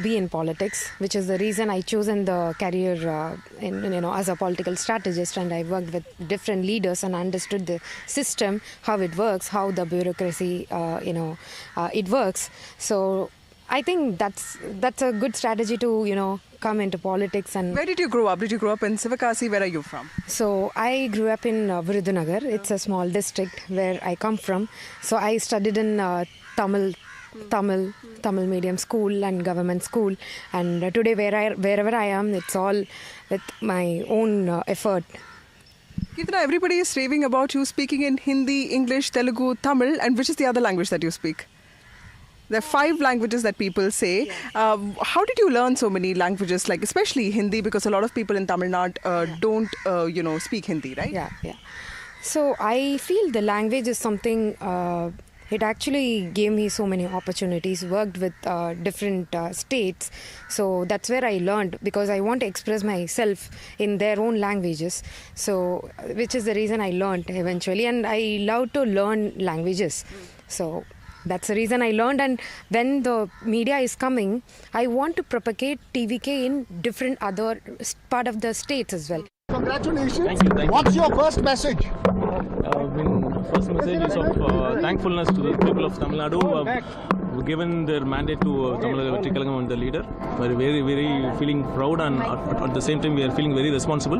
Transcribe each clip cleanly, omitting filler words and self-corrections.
be in politics, which is the reason I chosen the career as a political strategist, and I worked with different leaders and understood the system, how it works, how the bureaucracy it works. So I think that's a good strategy to come into politics. And where did you grow up? Did you grow up in Sivakasi? Where are you from? So I grew up in Viduthalai. It's a small district where I come from. So I studied in Tamil medium school and government school, and today wherever I am, it's all with my own effort. Kirtana, everybody is raving about you speaking in Hindi, English, Telugu, Tamil, and which is the other language that you speak? There are 5 languages that people say. Yes. How did you learn so many languages, like especially Hindi, because a lot of people in Tamil Nadu don't speak Hindi, right? Yeah. So I feel the language is something. It actually gave me so many opportunities, worked with different states. So that's where I learned, because I want to express myself in their own languages. So, which is the reason I learned eventually. And I love to learn languages. So that's the reason I learned. And when the media is coming, I want to propagate TVK in different other part of the states as well. Congratulations. Thank you. What's your first message? First message is of thankfulness to the people of Tamil Nadu who given their mandate to Tamilaga Vettri Kazhagam and the leader. We are very, very feeling proud, and at the same time we are feeling very responsible.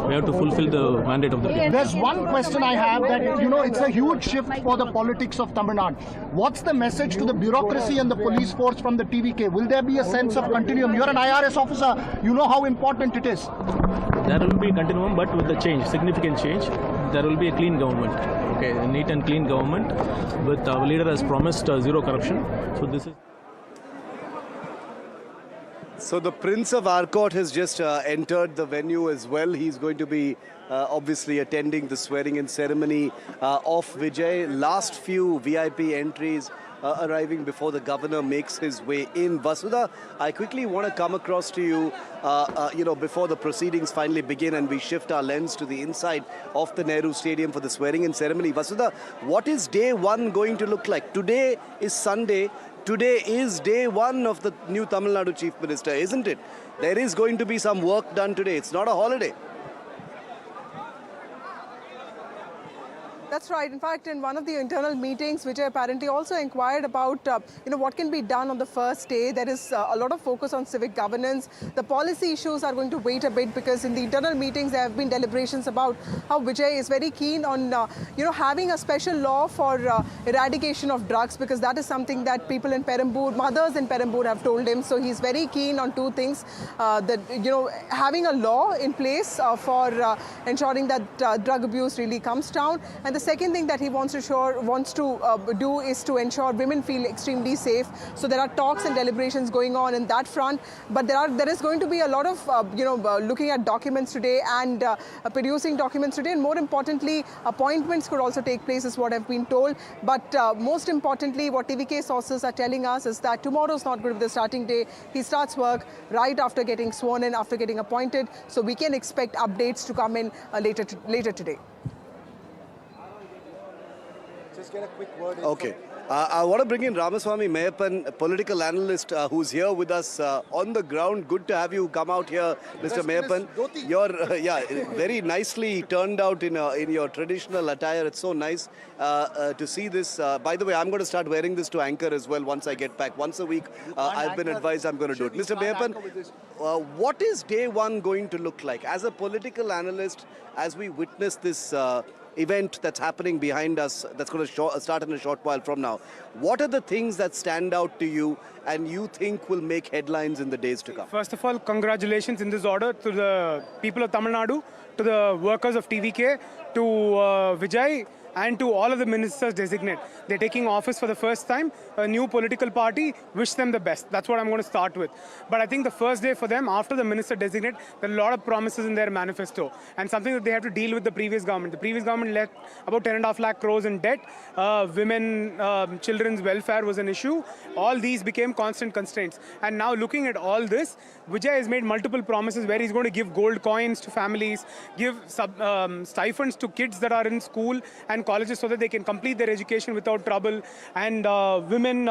We have to fulfill the mandate of the people. There's one question I have that, it's a huge shift for the politics of Tamil Nadu. What's the message to the bureaucracy and the police force from the TVK? Will there be a sense of continuum? You're an IRS officer. You know how important it is. There will be continuum, but with the change, significant change. There will be a clean government, a neat and clean government. With our leader has promised zero corruption. So this is. So the Prince of Arcot has just entered the venue as well. He's going to be obviously attending the swearing-in ceremony of Vijay. Last few VIP entries arriving before the governor makes his way in. Vasudha, I quickly want to come across to you, before the proceedings finally begin and we shift our lens to the inside of the Nehru Stadium for the swearing-in ceremony. Vasudha, what is day one going to look like? Today is Sunday. Today is day one of the new Tamil Nadu Chief Minister, isn't it? There is going to be some work done today. It's not a holiday. That's right. In fact, in one of the internal meetings, Vijay apparently also inquired about, what can be done on the first day. There is a lot of focus on civic governance. The policy issues are going to wait a bit, because in the internal meetings, there have been deliberations about how Vijay is very keen on, having a special law for eradication of drugs, because that is something that people in Perambur, mothers in Perambur have told him. So he's very keen on 2 things, having a law in place for ensuring that drug abuse really comes down. And the second thing that he wants to do is to ensure women feel extremely safe. So there are talks and deliberations going on in that front. But there is going to be a lot of looking at documents today and producing documents today. And more importantly, appointments could also take place, is what I've been told. But most importantly, what TVK sources are telling us is that tomorrow is not going to be the starting day. He starts work right after getting sworn in, after getting appointed. So we can expect updates to come in later today. Just get a quick word. Okay. I want to bring in Ramaswamy Mayappan, a political analyst who's here with us on the ground. Good to have you come out here, Mr. Mayappan. You're very nicely turned out in your traditional attire. It's so nice to see this. By the way, I'm going to start wearing this to anchor as well once I get back. Once a week, I've been advised I'm going to do it. Mr. Mayappan, what is day one going to look like? As a political analyst, as we witness this event that's happening behind us, that's going to start in a short while from now, what are the things that stand out to you and you think will make headlines in the days to come? First of all, congratulations in this order to the people of Tamil Nadu, to the workers of TVK, to Vijay, and to all of the ministers designate. They're taking office for the first time, a new political party. Wish them the best. That's what I'm going to start with. But I think the first day for them, after the minister designate, there are a lot of promises in their manifesto, and something that they have to deal with the previous government. The previous government left about 10.5 lakh crores in debt. Women, children's welfare was an issue. All these became constant constraints. And now looking at all this, Vijay has made multiple promises where he's going to give gold coins to families, give stipends to kids that are in school, and and colleges so that they can complete their education without trouble, and women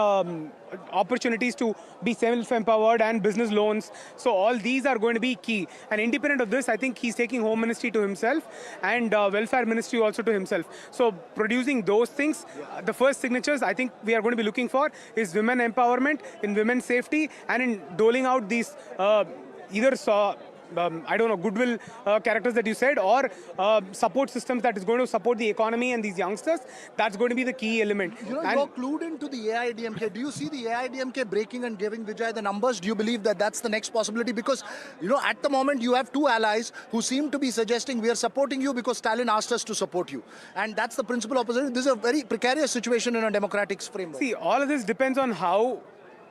opportunities to be self-empowered and business loans. So all these are going to be key. And independent of this, I think he's taking Home Ministry to himself and Welfare Ministry also to himself. So producing those things, the first signatures I think we are going to be looking for is women empowerment, in women's safety, and in doling out these I don't know, goodwill characters that you said, or support systems that is going to support the economy and these youngsters. That's going to be the key element. You know, you're clued into the AIDMK. Do you see the AIDMK breaking and giving Vijay the numbers? Do you believe that that's the next possibility? Because, you know, at the moment you have two allies who seem to be suggesting we are supporting you because Stalin asked us to support you. And that's the principal opposition. This is a very precarious situation in a democratic framework. See, all of this depends on how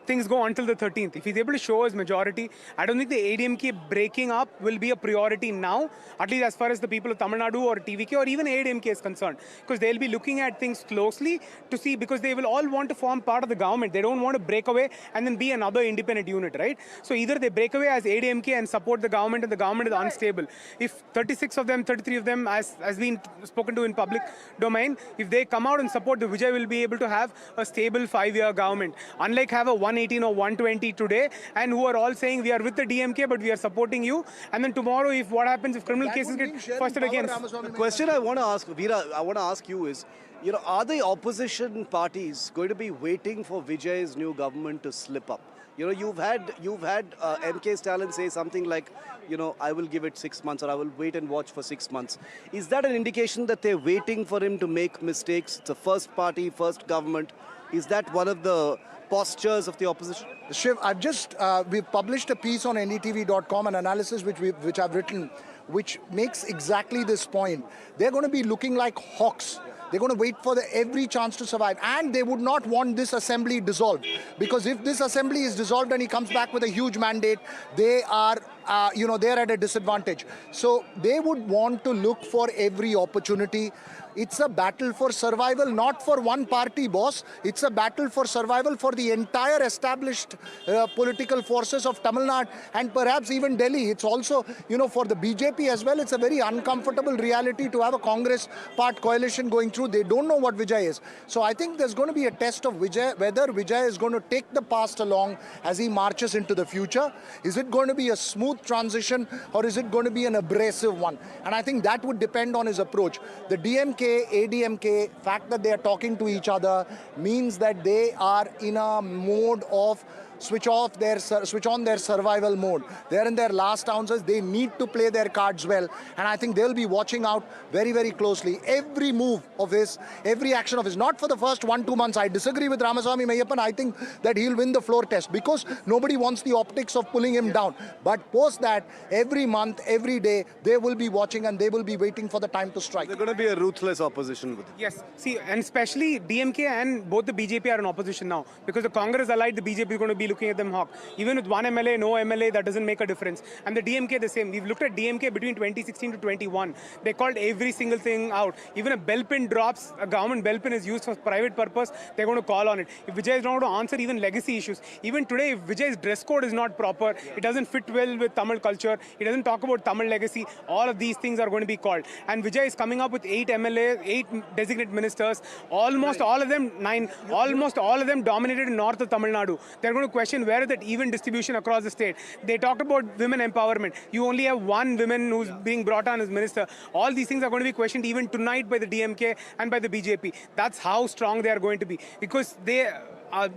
things go until the 13th. If he's able to show his majority, I don't think the ADMK breaking up will be a priority now, at least as far as the people of Tamil Nadu or TVK or even ADMK is concerned. Because they'll be looking at things closely to see, because they will all want to form part of the government. They don't want to break away and then be another independent unit, right? So either they break away as ADMK and support the government, and the government is unstable. If 36 of them, 33 of them, as been spoken to in public domain, if they come out and support, the Vijay will be able to have a stable 5-year government. Unlike have a 118 or 120 today, and who are all saying we are with the DMK but we are supporting you, and then tomorrow if what happens if criminal cases get fostered against. The question I want to ask, Veera, I want to ask you is, you know, are the opposition parties going to be waiting for Vijay's new government to slip up? You know, you've had MK Stalin say something like, you know, I will give it 6 months, or I will wait and watch for 6 months. Is that an indication that they're waiting for him to make mistakes? It's a first party, first government. Is that one of the postures of the opposition? Shiv, I've just, we've published a piece on NDTV.com, an analysis which I've written, which makes exactly this point. They're going to be looking like hawks. They're going to wait for every chance to survive. And they would not want this assembly dissolved. Because if this assembly is dissolved and he comes back with a huge mandate, they are, they're at a disadvantage. So they would want to look for every opportunity. It's a battle for survival, not for one party, boss. It's a battle for survival for the entire established political forces of Tamil Nadu and perhaps even Delhi. It's also, you know, for the BJP as well, it's a very uncomfortable reality to have a Congress part coalition going through. They don't know what Vijay is. So I think there's going to be a test of Vijay, whether Vijay is going to take the past along as he marches into the future. Is it going to be a smooth transition, or is it going to be an abrasive one? And I think that would depend on his approach. The DMK, ADMK, fact that they are talking to each other means that they are in a mode of switch on their survival mode. They're in their last ounces. They need to play their cards well. And I think they'll be watching out very, very closely. Every move of his, every action of his, not for the first 1-2 months. I disagree with Ramaswamy Mayappan. I think that he'll win the floor test because nobody wants the optics of pulling him down. But post that, every month, every day, they will be watching and they will be waiting for the time to strike. They're going to be a ruthless opposition with it. Yes. See, and especially DMK and both the BJP are in opposition now, because the Congress allied, the BJP is going to be looking at them hawk. Even with one MLA, no MLA, that doesn't make a difference. And the DMK the same. We've looked at DMK between 2016 to 21. They called every single thing out. Even a bell pin drops, a government bell pin is used for private purpose, they're going to call on it. If Vijay is not going to answer even legacy issues, even today, if Vijay's dress code is not proper, it doesn't fit well with Tamil culture, he doesn't talk about Tamil legacy, all of these things are going to be called. And Vijay is coming up with 8 MLAs, 8 designate ministers, almost all of them, 9, almost all of them dominated in north of Tamil Nadu. They're going to question where is that even distribution across the state. They talked about women empowerment. You only have one woman who's being brought on as minister. All these things are going to be questioned even tonight by the DMK and by the BJP. That's how strong they are going to be. Because they...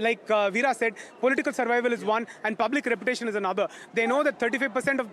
like Veera said, political survival is one and public reputation is another. They know that 35% of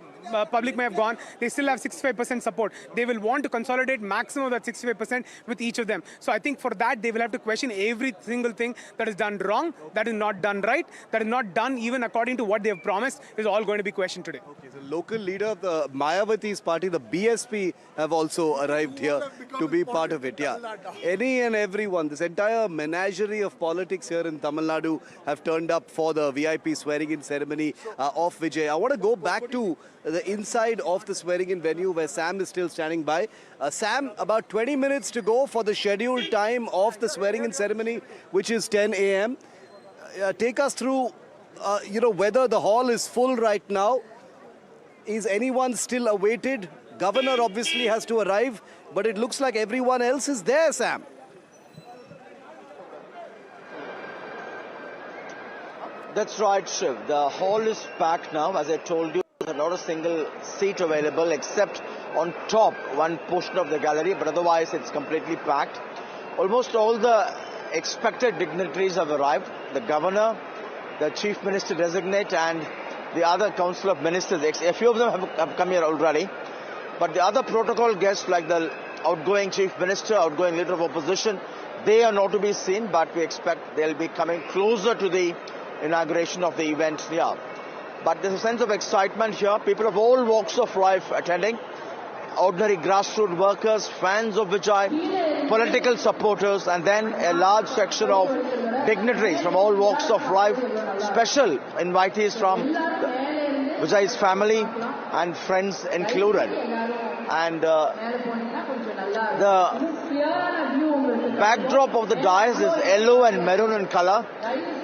public may have gone. They still have 65% support. They will want to consolidate maximum of that 65% with each of them. So I think for that, they will have to question every single thing that is done wrong, that is not done right, that is not done even according to what they have promised, is all going to be questioned today. Okay, so local leader of the Mayawati's party, the BSP, have also arrived here to be part of it. Yeah, any and everyone, this entire menagerie of politics here in Tamil Nadu have turned up for the VIP swearing-in ceremony of Vijay. I want to go back to the inside of the swearing-in venue where Sam is still standing by. Sam, about 20 minutes to go for the scheduled time of the swearing-in ceremony, which is 10 a.m. Take us through, whether the hall is full right now. Is anyone still awaited? Governor obviously has to arrive, but it looks like everyone else is there, Sam. That's right, Shiv. The hall is packed now. As I told you, there's not a single seat available except on top, one portion of the gallery, but otherwise it's completely packed. Almost all the expected dignitaries have arrived. The governor, the chief minister designate, and the other council of ministers. A few of them have come here already. But the other protocol guests, like the outgoing chief minister, outgoing leader of opposition, they are not to be seen, but we expect they'll be coming closer to the inauguration of the event here. But there's a sense of excitement here. People of all walks of life attending. Ordinary grassroots workers, fans of Vijay, political supporters, and then a large section of dignitaries from all walks of life, special invitees from Vijay's family and friends included. And the backdrop of the dais is yellow and maroon in color.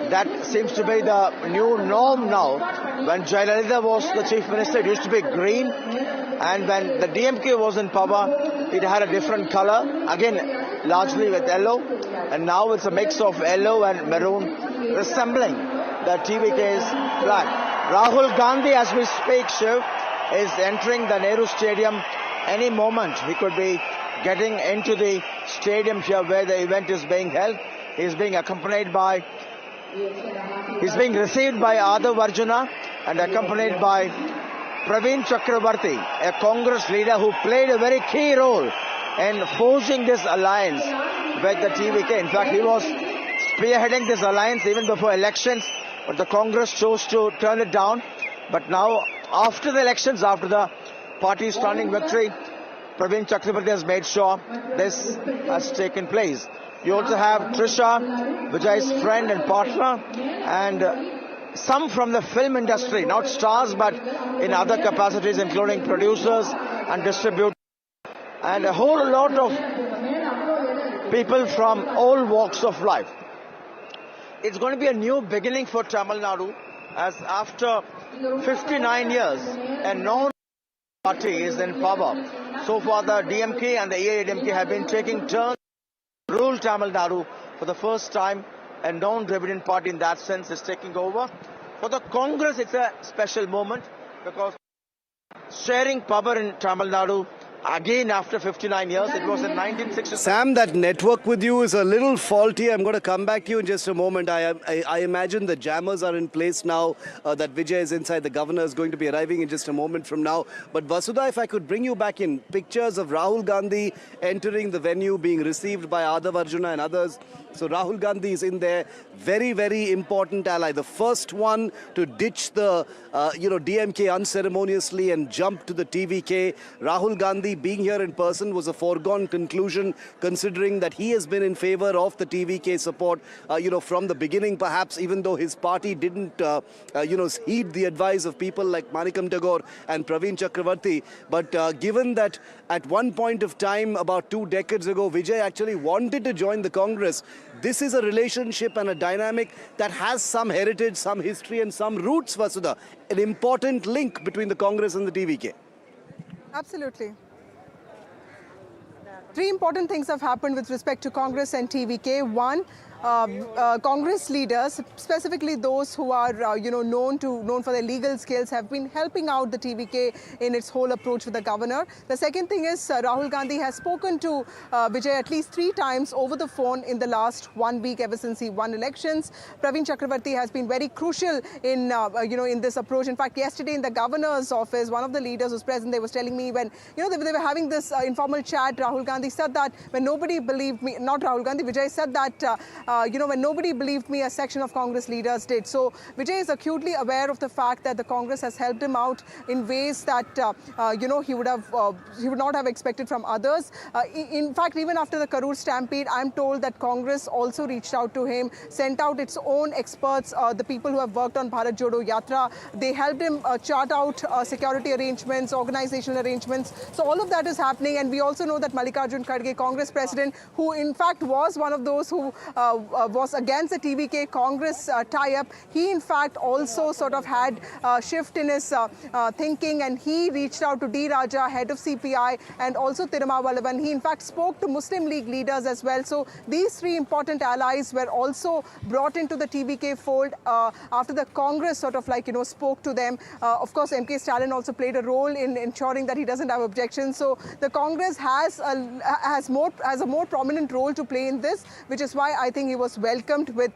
That seems to be the new norm now. When Jayalalitha was the chief minister, it used to be green. And when the DMK was in power, it had a different color. Again, largely with yellow. And now it's a mix of yellow and maroon, resembling the TVK's flag. Rahul Gandhi, as we speak, Shiv, is entering the Nehru Stadium. Any moment he could be getting into the stadium here where the event is being held. He's being received by Adav Arjuna and accompanied by Praveen Chakravarti, a Congress leader who played a very key role in forging this alliance with the TVK. In fact, he was spearheading this alliance even before elections, but the Congress chose to turn it down. But now, after the elections, after the party's stunning victory, Praveen Chakravarti has made sure this has taken place. You also have Trisha, Vijay's friend and partner, and some from the film industry, not stars, but in other capacities, including producers and distributors, and a whole lot of people from all walks of life. It's going to be a new beginning for Tamil Nadu, as after 59 years, a non-party is in power. So far, the DMK and the AIDMK have been taking turns to rule Tamil Nadu. For the first time, a non-Dravidian party in that sense is taking over. For the Congress, it's a special moment because sharing power in Tamil Nadu again after 59 years. It was in 1966. Sam, that network with you is a little faulty. I'm going to come back to you in just a moment. I imagine the jammers are in place now, that Vijay is inside. The governor is going to be arriving in just a moment from now. But Vasudha, if I could bring you back in, pictures of Rahul Gandhi entering the venue, being received by Adav Arjuna and others. So Rahul Gandhi is in there. Very, very important ally. The first one to ditch the, DMK unceremoniously and jump to the TVK. Rahul Gandhi being here in person was a foregone conclusion, considering that he has been in favor of the TVK support, from the beginning, perhaps, even though his party didn't, heed the advice of people like Manikam Tagore and Praveen Chakravarti. But given that at one point of time, about 2 decades ago, Vijay actually wanted to join the Congress, this is a relationship and a dynamic that has some heritage, some history and some roots, Vasudha. An important link between the Congress and the TVK. Absolutely. 3 important things have happened with respect to Congress and TVK. One, Congress leaders, specifically those who are, known for their legal skills, have been helping out the TVK in its whole approach with the governor. The second thing is Rahul Gandhi has spoken to Vijay at least 3 times over the phone in the last 1 week ever since he won elections. Praveen Chakravarti has been very crucial in, in this approach. In fact, yesterday in the governor's office, one of the leaders who's present, they was telling me when, they were having this informal chat, Rahul Gandhi said that when nobody believed me, not Rahul Gandhi, Vijay said that, when nobody believed me, a section of Congress leaders did. So Vijay is acutely aware of the fact that the Congress has helped him out in ways that, he would not have expected from others. In fact, even after the Karur stampede, I'm told that Congress also reached out to him, sent out its own experts, the people who have worked on Bharat Jodo Yatra. They helped him chart out security arrangements, organizational arrangements. So all of that is happening. And we also know that Mallikarjun Kharge, Congress president, who in fact was one of those who was against the TVK Congress tie-up. He in fact also sort of had a shift in his thinking, and he reached out to D. Raja, head of CPI, and also Tirumavallavan. He in fact spoke to Muslim League leaders as well. So these three important allies were also brought into the TVK fold after the Congress sort of spoke to them. Of course, MK Stalin also played a role in ensuring that he doesn't have objections. So the Congress has a more prominent role to play in this, which is why I think he was welcomed with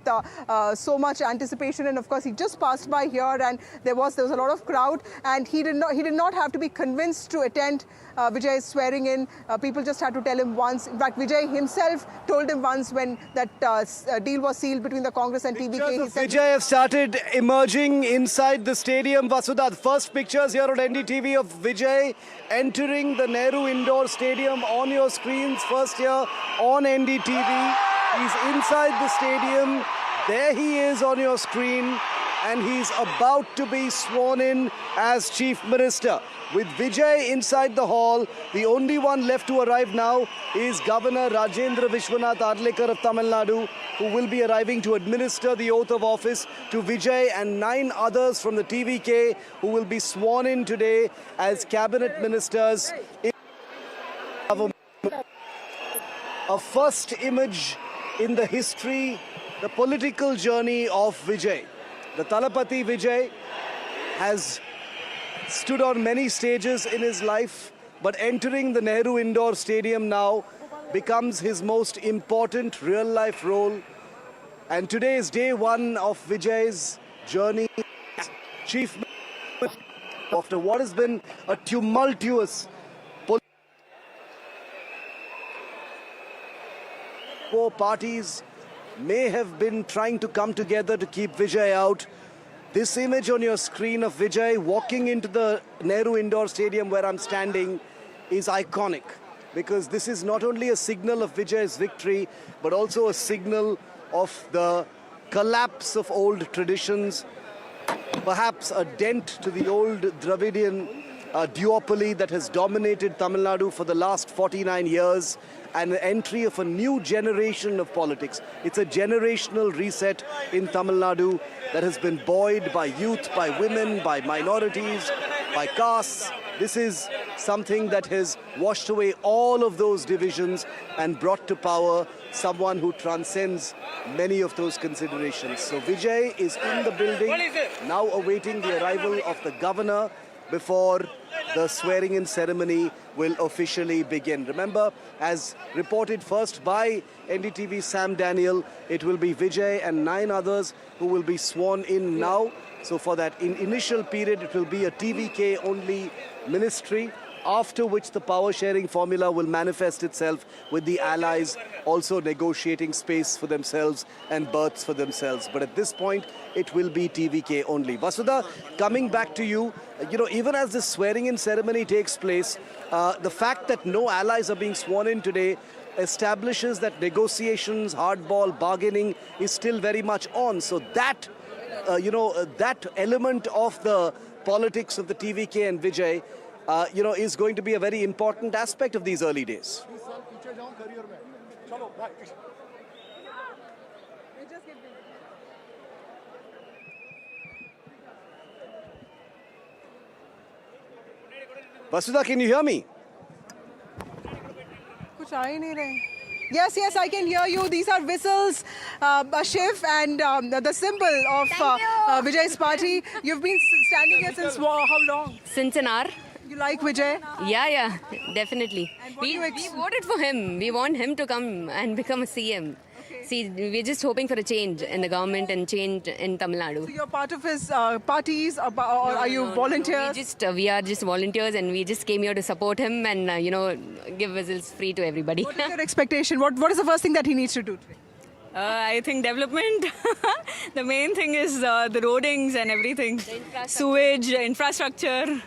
so much anticipation. And of course, he just passed by here, and there was a lot of crowd, and he did not have to be convinced to attend Vijay's swearing in. People just had to tell him once. In fact, Vijay himself told him once when that deal was sealed between the Congress and TVK. He said, Vijay have started emerging inside the stadium. Vasudha, the first pictures here on NDTV of Vijay entering the Nehru Indoor Stadium on your screens. First here on NDTV. He's inside the stadium. There he is on your screen, and he's about to be sworn in as Chief Minister. With Vijay inside the hall, the only one left to arrive now is Governor Rajendra Vishwanath Arlekar of Tamil Nadu, who will be arriving to administer the oath of office to Vijay and 9 others from the TVK who will be sworn in today as cabinet ministers. A first image in the history, the political journey of Vijay. The Thalapathy Vijay has stood on many stages in his life, but entering the Nehru Indoor Stadium now becomes his most important real-life role. And today is day one of Vijay's journey as Chief Minister after what has been a tumultuous four parties may have been trying to come together to keep Vijay out. This image on your screen of Vijay walking into the Nehru Indoor Stadium where I'm standing is iconic, because this is not only a signal of Vijay's victory, but also a signal of the collapse of old traditions, perhaps a dent to the old Dravidian duopoly that has dominated Tamil Nadu for the last 49 years, and the entry of a new generation of politics. It's a generational reset in Tamil Nadu that has been buoyed by youth, by women, by minorities, by castes. This is something that has washed away all of those divisions and brought to power someone who transcends many of those considerations. So Vijay is in the building, now awaiting the arrival of the governor before the swearing-in ceremony will officially begin. Remember, as reported first by NDTV Sam Daniel, it will be Vijay and 9 others who will be sworn in now. So for that initial period, it will be a TVK-only ministry, after which the power-sharing formula will manifest itself with the allies also negotiating space for themselves and berths for themselves. But at this point, it will be TVK only. Vasudha, coming back to you, even as this swearing-in ceremony takes place, the fact that no allies are being sworn in today establishes that negotiations, hardball, bargaining is still very much on. So that, that element of the politics of the TVK and Vijay is going to be a very important aspect of these early days. Vasudha, can you hear me? Yes, I can hear you. These are whistles, a shiv, and the symbol of Vijay's party. You've been standing here since how long? Since an hour. You like Vijay? Yeah, definitely. We voted for him. We want him to come and become a CM. Okay. See, we're just hoping for a change in the government and change in Tamil Nadu. So you're part of his parties, or are you volunteers? We are just volunteers, and we just came here to support him and, give whistles free to everybody. What is your expectation? What is the first thing that he needs to do today? I think development. The main thing is the roadings and everything. Sewage, infrastructure.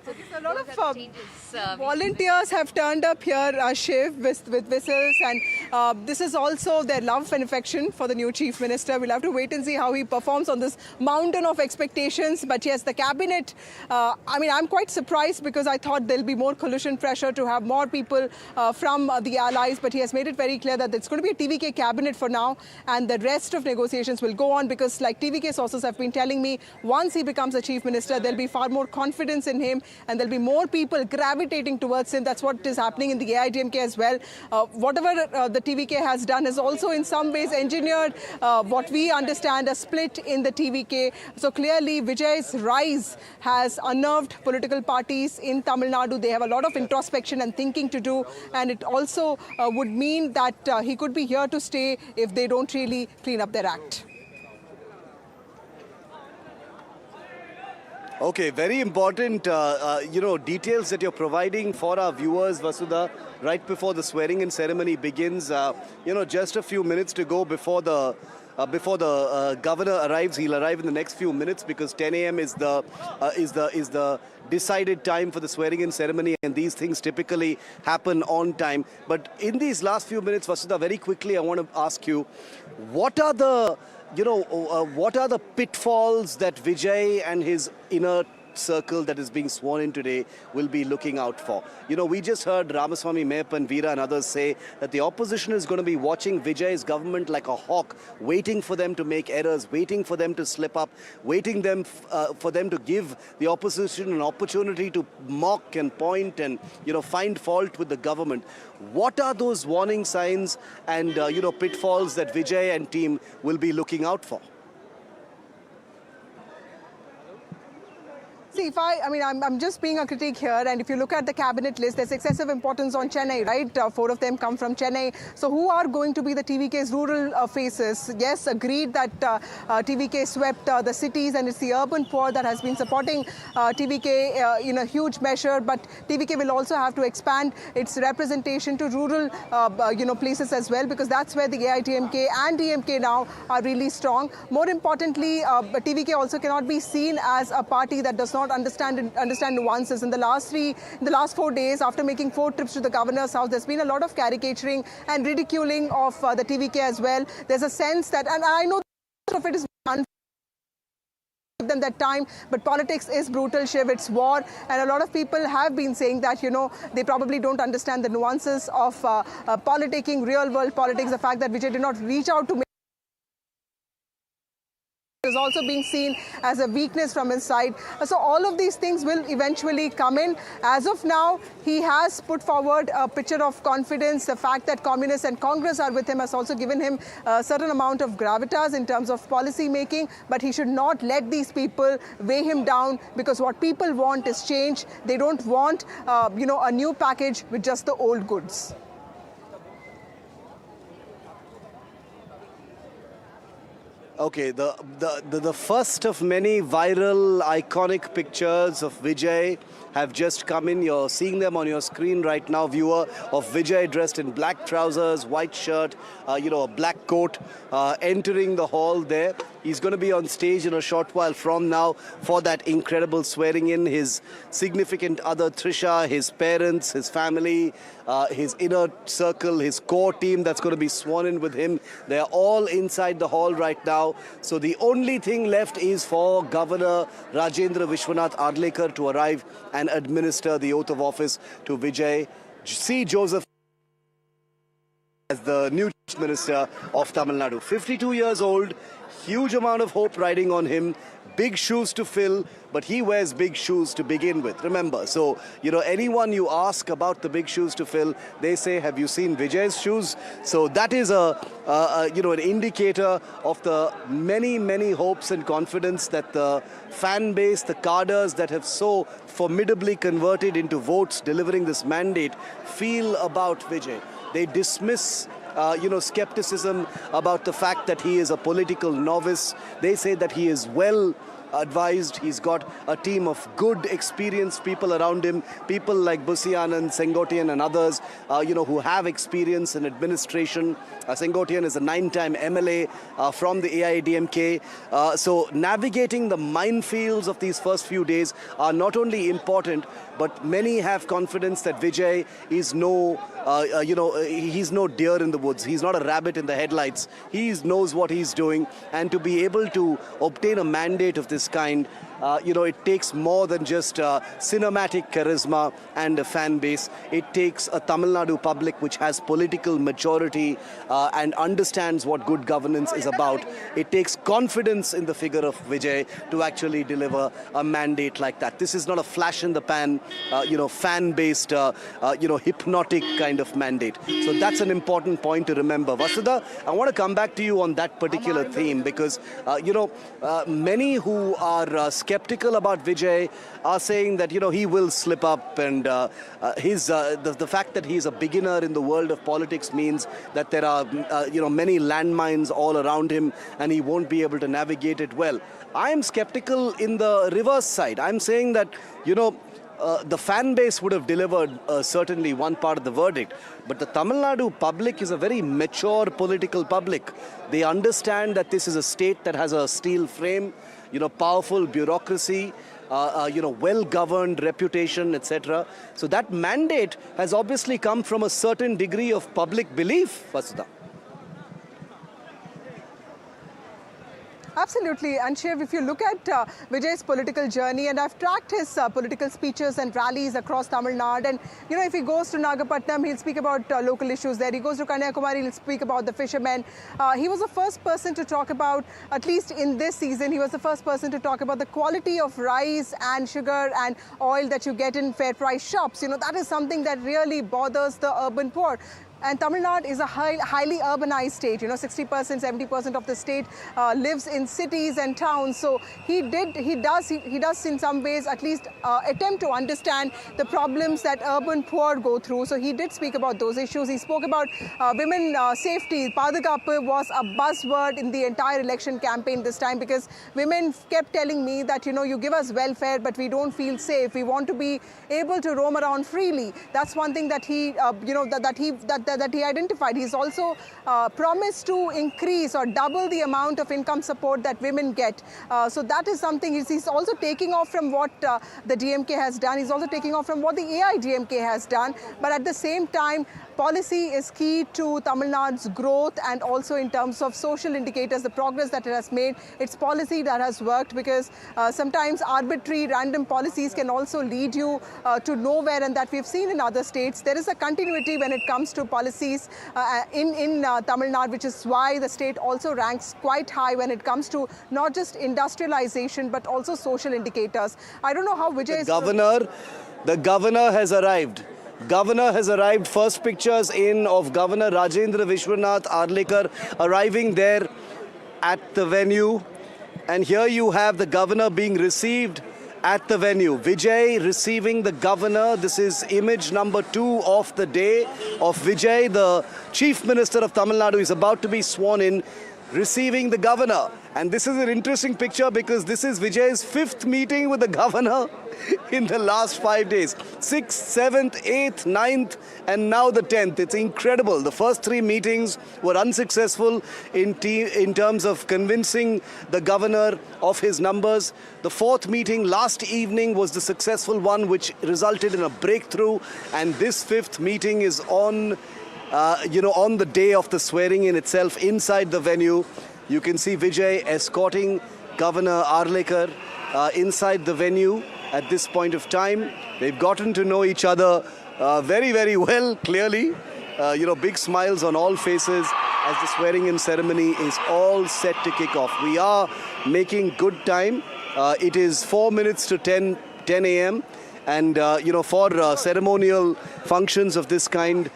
So these A lot of volunteers have turned up here, Shiv, with whistles, and this is also their love and affection for the new Chief Minister. We'll have to wait and see how he performs on this mountain of expectations. But yes, the cabinet, I'm quite surprised because I thought there'll be more coalition pressure to have more people from the allies, but he has made it very clear that it's going to be a TVK cabinet for now, and the rest of negotiations will go on because, like TVK sources have been telling me, once he becomes a Chief Minister, there'll be far more confidence in him and there'll be more people gravitating towards him. That's what is happening in the AIDMK as well. Whatever the TVK has done has also in some ways engineered what we understand a split in the TVK. So clearly Vijay's rise has unnerved political parties in Tamil Nadu. They have a lot of introspection and thinking to do, and it also would mean that he could be here to stay if they don't really clean up their act. Okay, very important, details that you're providing for our viewers, Vasudha, right before the swearing-in ceremony begins. Just a few minutes to go before the governor arrives. He'll arrive in the next few minutes because 10 a.m. is the decided time for the swearing-in ceremony, and these things typically happen on time. But in these last few minutes, Vasudha, very quickly, I want to ask you, what are the pitfalls that Vijay and his inner circle that is being sworn in today will be looking out for? We just heard Ramaswamy Meyapan, Veera and others say that the opposition is going to be watching Vijay's government like a hawk, waiting for them to make errors, waiting for them to slip up, waiting for them to give the opposition an opportunity to mock and point and, find fault with the government. What are those warning signs and, pitfalls that Vijay and team will be looking out for? See, I'm just being a critic here, and if you look at the cabinet list, there's excessive importance on Chennai, right? 4 of them come from Chennai. So who are going to be the TVK's rural faces? Yes, agreed that TVK swept the cities, and it's the urban poor that has been supporting TVK in a huge measure, but TVK will also have to expand its representation to rural places as well, because that's where the AIDMK and DMK now are really strong. More importantly, TVK also cannot be seen as a party that does not understand nuances. In the last 4 days, after making 4 trips to the governor's house, there's been a lot of caricaturing and ridiculing of the TVK as well. There's a sense that, and I know of it is unfair them that time, but politics is brutal, Shiv. It's war, and a lot of people have been saying that, they probably don't understand the nuances of politicking, real world politics. The fact that Vijay did not reach out to is also being seen as a weakness from his side. So all of these things will eventually come in. As of now, he has put forward a picture of confidence. The fact that Communists and Congress are with him has also given him a certain amount of gravitas in terms of policy making, but he should not let these people weigh him down, because what people want is change. They don't want, a new package with just the old goods. Okay, the first of many viral, iconic pictures of Vijay have just come in. You're seeing them on your screen right now, viewer, of Vijay dressed in black trousers, white shirt, a black coat, entering the hall there. He's going to be on stage in a short while from now for that incredible swearing in. His significant other, Trisha, his parents, his family, his inner circle, his core team that's going to be sworn in with him. They're all inside the hall right now. So the only thing left is for Governor Rajendra Vishwanath Arlekar to arrive and administer the oath of office to Vijay C. Joseph as the new Chief Minister of Tamil Nadu. 52 years old, huge amount of hope riding on him, big shoes to fill, but he wears big shoes to begin with, remember. So, anyone you ask about the big shoes to fill, they say, have you seen Vijay's shoes? So that is an indicator of the many, many hopes and confidence that the fan base, the cadres that have so formidably converted into votes delivering this mandate feel about Vijay. They dismiss skepticism about the fact that he is a political novice. They say that he is well advised. He's got a team of good, experienced people around him, people like Busianand, Sengotian and others, who have experience in administration. Sengotian is a 9-time MLA from the AIDMK. So navigating the minefields of these first few days are not only important, but many have confidence that Vijay is he's no deer in the woods. He's not a rabbit in the headlights. He knows what he's doing. And to be able to obtain a mandate of this kind, it takes more than just cinematic charisma and a fan base. It takes a Tamil Nadu public which has political maturity and understands what good governance is about. It takes confidence in the figure of Vijay to actually deliver a mandate like that. This is not a flash in the pan, fan-based, hypnotic kind of mandate. So that's an important point to remember. Vasudha, I want to come back to you on that particular theme because, many who are skeptical about Vijay are saying that, he will slip up and the fact that he's a beginner in the world of politics means that there are, many landmines all around him and he won't be able to navigate it well. I am skeptical in the reverse side. I'm saying that, the fan base would have delivered certainly one part of the verdict. But the Tamil Nadu public is a very mature political public. They understand that this is a state that has a steel frame, powerful bureaucracy, well-governed reputation, etc. So that mandate has obviously come from a certain degree of public belief, Vasudha. Absolutely. And Shiv, if you look at Vijay's political journey, and I've tracked his political speeches and rallies across Tamil Nadu, and if he goes to Nagapattinam, he'll speak about local issues there. He goes to Kanyakumari, he'll speak about the fishermen. He was the first person to talk about, at least in this season, he was the first person to talk about the quality of rice and sugar and oil that you get in fair price shops. That is something that really bothers the urban poor. And Tamil Nadu is a highly urbanized state. 60%, 70% of the state lives in cities and towns. So he does in some ways at least attempt to understand the problems that urban poor go through. So he did speak about those issues. He spoke about women safety. Padagappu was a buzzword in the entire election campaign this time because women kept telling me that, you give us welfare, but we don't feel safe. We want to be able to roam around freely. That's one thing that he, that he identified. He's also promised to increase or double the amount of income support that women get. So that is something he's also taking off from what the DMK has done. He's also taking off from what the AIDMK has done. But at the same time, policy is key to Tamil Nadu's growth and also in terms of social indicators, the progress that it has made. It's policy that has worked because sometimes arbitrary, random policies can also lead you to nowhere, and that we've seen in other states. There is a continuity when it comes to policies in Tamil Nadu, which is why the state also ranks quite high when it comes to not just industrialization but also social indicators. I don't know how Vijay The governor has arrived. Governor has arrived. First pictures in of Governor Rajendra Vishwanath Arlekar arriving there at the venue. And here you have the governor being received at the venue. Vijay receiving the governor. This is image number 2 of the day of Vijay. The Chief Minister of Tamil Nadu is about to be sworn in, receiving the governor. And this is an interesting picture because this is Vijay's 5th meeting with the governor in the last 5 days. 6th, 7th, 8th, 9th, and now the 10th. It's incredible. The first 3 meetings were unsuccessful in terms of convincing the governor of his numbers. The 4th meeting last evening was the successful one, which resulted in a breakthrough. And this 5th meeting is on the day of the swearing in itself inside the venue. You can see Vijay escorting Governor Arlekar inside the venue at this point of time. They've gotten to know each other very, very well, clearly. Big smiles on all faces as the swearing-in ceremony is all set to kick off. We are making good time. It is 4 minutes to 10 a.m. And, for ceremonial functions of this kind,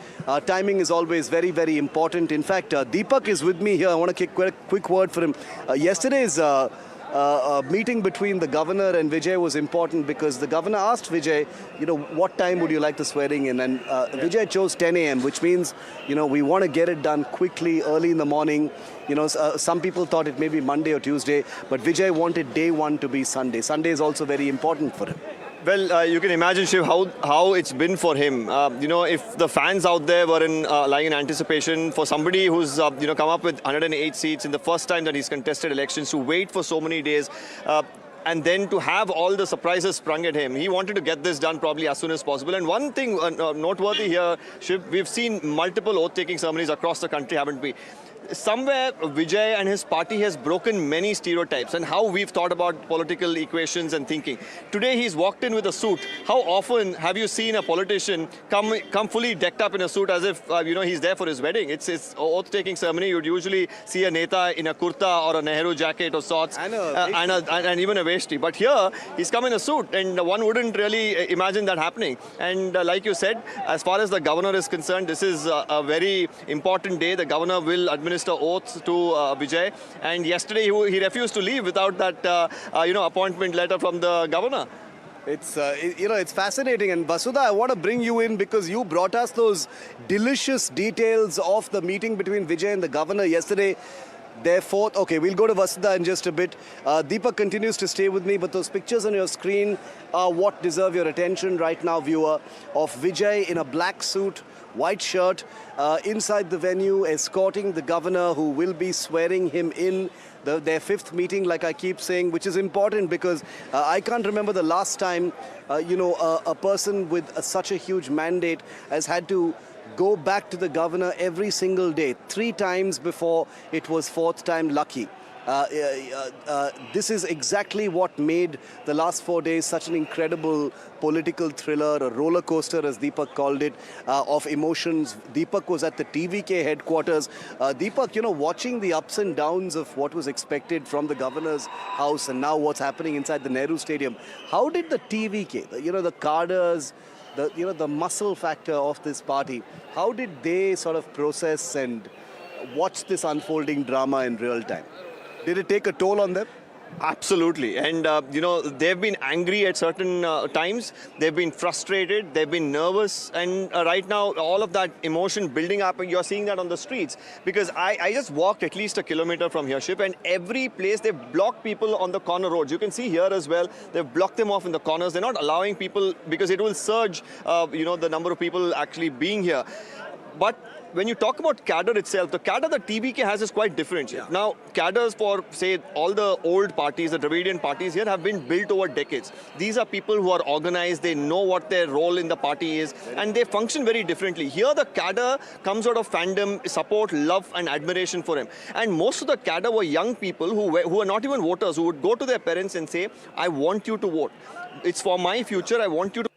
timing is always very, very important. In fact, Deepak is with me here. I want to quick word for him. Yesterday's meeting between the governor and Vijay was important because the governor asked Vijay, what time would you like the swearing in? And Vijay chose 10 a.m., which means, we want to get it done quickly, early in the morning. Some people thought it may be Monday or Tuesday, but Vijay wanted day one to be Sunday. Sunday is also very important for him. Well, you can imagine, Shiv, how it's been for him. If the fans out there were lying in anticipation for somebody who's come up with 108 seats in the first time that he's contested elections, to wait for so many days, and then to have all the surprises sprung at him. He wanted to get this done probably as soon as possible. And one thing noteworthy here, Shiv, we've seen multiple oath-taking ceremonies across the country, haven't we? Somewhere Vijay and his party has broken many stereotypes and how we've thought about political equations and thinking. Today he's walked in with a suit. How often have you seen a politician come fully decked up in a suit as if he's there for his wedding? It's oath-taking ceremony. You'd usually see a neta in a kurta or a Nehru jacket or sorts and even a veshti. But here he's come in a suit, and one wouldn't really imagine that happening. And like you said, as far as the governor is concerned, this is a very important day. The governor will administer oaths to Vijay, and yesterday he refused to leave without that appointment letter from the governor. It's fascinating. And Vasudha, I want to bring you in because you brought us those delicious details of the meeting between Vijay and the governor yesterday. Therefore, okay, we'll go to Vasudha in just a bit. Deepak continues to stay with me, but those pictures on your screen are what deserve your attention right now, viewer, of Vijay in a black suit, white shirt, inside the venue, escorting the governor who will be swearing him in. Their fifth meeting, like I keep saying, which is important because I can't remember the last time, a person with such a huge mandate has had to go back to the governor every single day, 3 times before it was 4th time lucky. This is exactly what made the last 4 days such an incredible political thriller, a roller coaster, as Deepak called it, of emotions. Deepak was at the TVK headquarters. Deepak, watching the ups and downs of what was expected from the governor's house and now what's happening inside the Nehru Stadium. How did the TVK, the cadres, the muscle factor of this party, how did they sort of process and watch this unfolding drama in real time? Did it take a toll on them? Absolutely. And, they've been angry at certain times. They've been frustrated. They've been nervous. And right now, all of that emotion building up, and you're seeing that on the streets. Because I just walked at least a kilometer from here, Ship, and every place they've blocked people on the corner roads. You can see here as well, they've blocked them off in the corners. They're not allowing people, because it will surge, the number of people actually being here. But when you talk about cadre itself, the cadre that TVK has is quite different. Yeah. Now, cadres for, say, all the old parties, the Dravidian parties here, have been built over decades. These are people who are organized, they know what their role in the party is, and they function very differently. Here, the cadre comes out of fandom, support, love, and admiration for him. And most of the cadre were young people who are not even voters, who would go to their parents and say, I want you to vote. It's for my future, I want you to.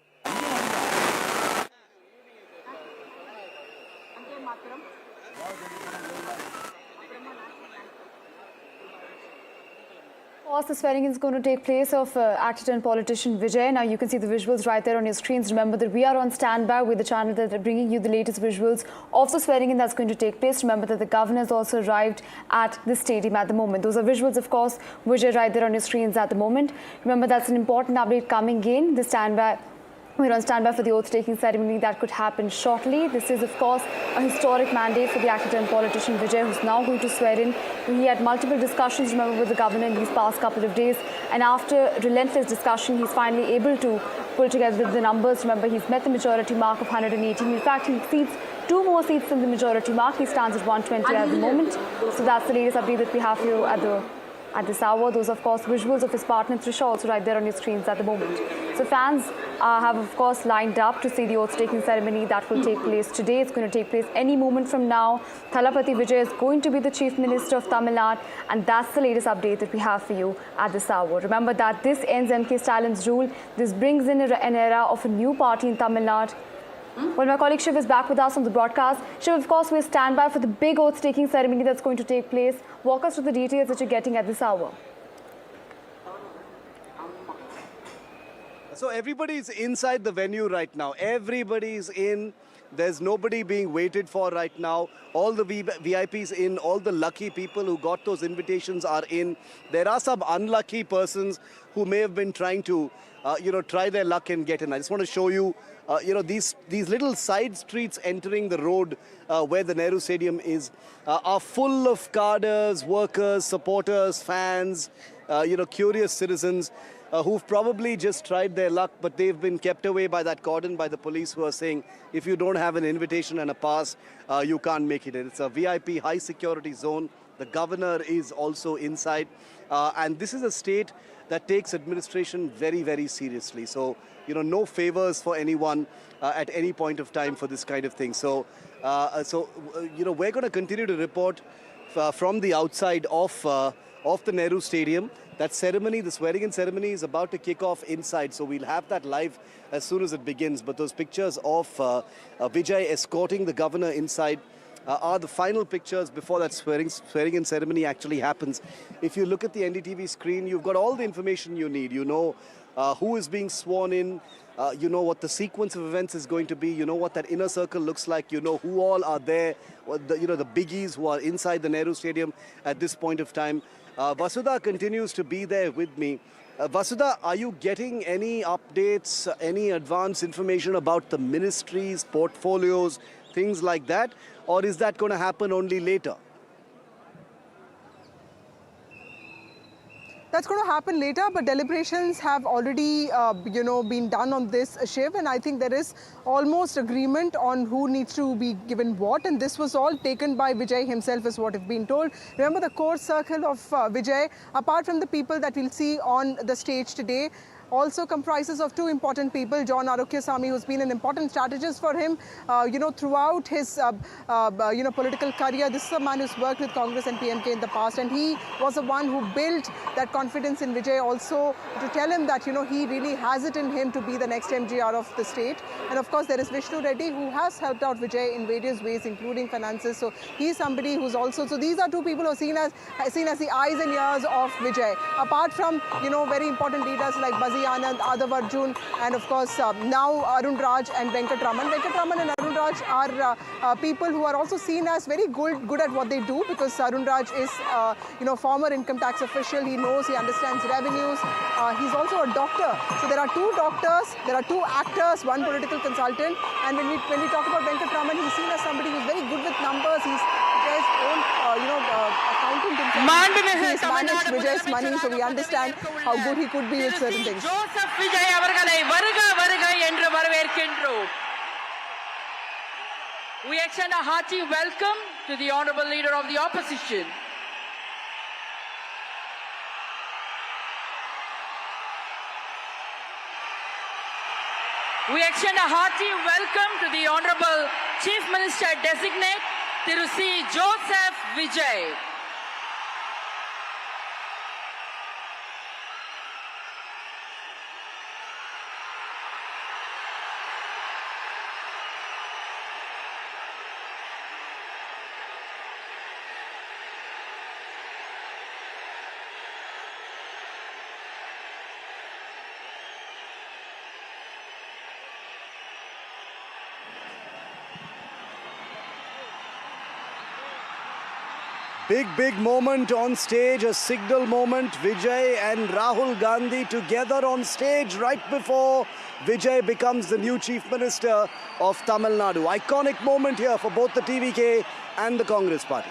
The swearing is going to take place of actor and politician Vijay. Now you can see the visuals right there on your screens. Remember that we are on standby with the channel that are bringing you the latest visuals of the swearing in that's going to take place. Remember that the governor has also arrived at the stadium at the moment. Those are visuals, of course, Vijay right there on your screens at the moment. Remember that's an important update coming in. The standby. We're on standby for the oath-taking ceremony that could happen shortly. This is, of course, a historic mandate for the actor and politician Vijay, who's now going to swear in. He had multiple discussions, remember, with the governor in these past couple of days. And after relentless discussion, he's finally able to pull together the numbers. Remember, he's met the majority mark of 118. In fact, he exceeds 2 more seats than the majority mark. He stands at 120 at the moment. So that's the latest update that we have for you at this hour. Those, of course, visuals of his partner Trisha also right there on your screens at the moment. So fans have, of course, lined up to see the oath-taking ceremony that will take place today. It's going to take place any moment from now. Thalapathy Vijay is going to be the Chief Minister of Tamil Nadu, and that's the latest update that we have for you at this hour. Remember that this ends MK Stalin's rule. This brings in an era of a new party in Tamil Nadu. Well, my colleague Shiv is back with us on the broadcast. Shiv, of course, we're standby for the big oath-taking ceremony that's going to take place. Walk us through the details that you're getting at this hour. So everybody's inside the venue right now. Everybody's in. There's nobody being waited for right now. All the VIPs in, all the lucky people who got those invitations are in. There are some unlucky persons who may have been trying to, try their luck and get in. I just want to show you, these little side streets entering the road where the Nehru Stadium is are full of cadres, workers, supporters, fans, curious citizens who've probably just tried their luck, but they've been kept away by that cordon by the police who are saying, if you don't have an invitation and a pass, you can't make it. It's a VIP high security zone. The governor is also inside. And this is a state that takes administration very, very seriously. So, no favors for anyone at any point of time for this kind of thing. So, we're going to continue to report from the outside of the Nehru Stadium. That ceremony, the swearing-in ceremony, is about to kick off inside. So we'll have that live as soon as it begins. But those pictures of Vijay escorting the governor inside are the final pictures before that swearing-in ceremony actually happens. If you look at the NDTV screen, you've got all the information you need. You know who is being sworn in. You know what the sequence of events is going to be. You know what that inner circle looks like. You know who all are there. The biggies who are inside the Nehru Stadium at this point of time. Vasudha continues to be there with me. Vasudha, are you getting any updates, any advance information about the ministries, portfolios, things like that? Or is that going to happen only later? That's going to happen later, but deliberations have already, been done on this, Shiv, and I think there is almost agreement on who needs to be given what, and this was all taken by Vijay himself, is what have been told. Remember, the core circle of Vijay, apart from the people that we'll see on the stage today, also comprises of two important people. John Arokyasamy, who's been an important strategist for him, throughout his, political career. This is a man who's worked with Congress and PMK in the past, and he was the one who built that confidence in Vijay also to tell him that, he really has it in him to be the next MGR of the state. And of course, there is Vishnu Reddy, who has helped out Vijay in various ways, including finances. So he's somebody who's also, so these are two people who are seen as the eyes and ears of Vijay. Apart from, very important leaders like Bazi Anand, Adav Arjun, and of course now Arun Raj and Venkatraman. Venkatraman and Arun Raj are people who are also seen as very good at what they do, because Arun Raj is former income tax official. He knows, he understands revenues. He's also a doctor. So there are two doctors, there are two actors, one political consultant. And when we talk about Venkatraman, he's seen as somebody who's very good with numbers. He's Vijay's own accountant himself. He has managed Vijay's money, so we understand how good he could be with certain things. Joseph Vijay avargalai varuga endru varaverkiன்றோம். We extend a hearty welcome to the Honorable Leader of the Opposition. We extend a hearty welcome to the Honorable Chief Minister Designate, Thiru C. Joseph Vijay. Big moment on stage, a signal moment. Vijay and Rahul Gandhi together on stage right before Vijay becomes the new Chief Minister of Tamil Nadu. Iconic moment here for both the TVK and the Congress Party.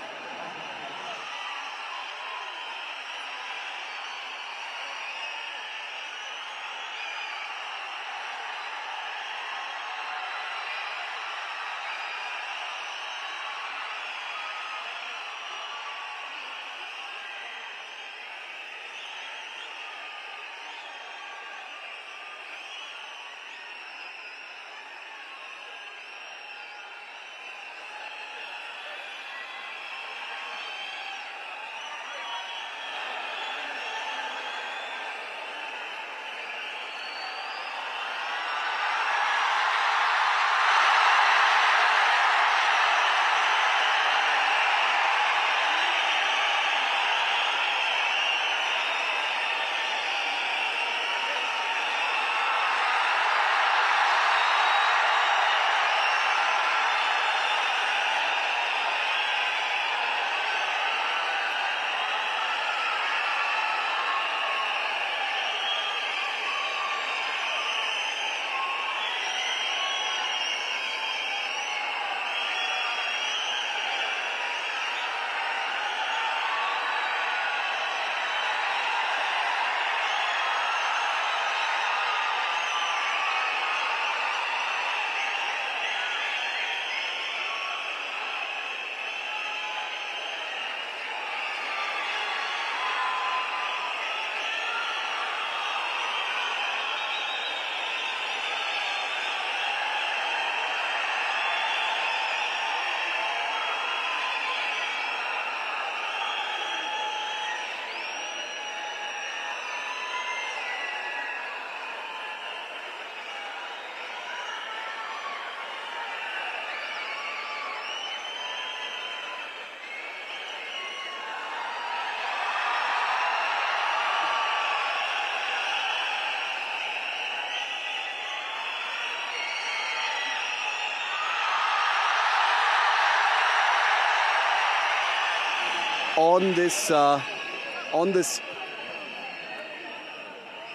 on this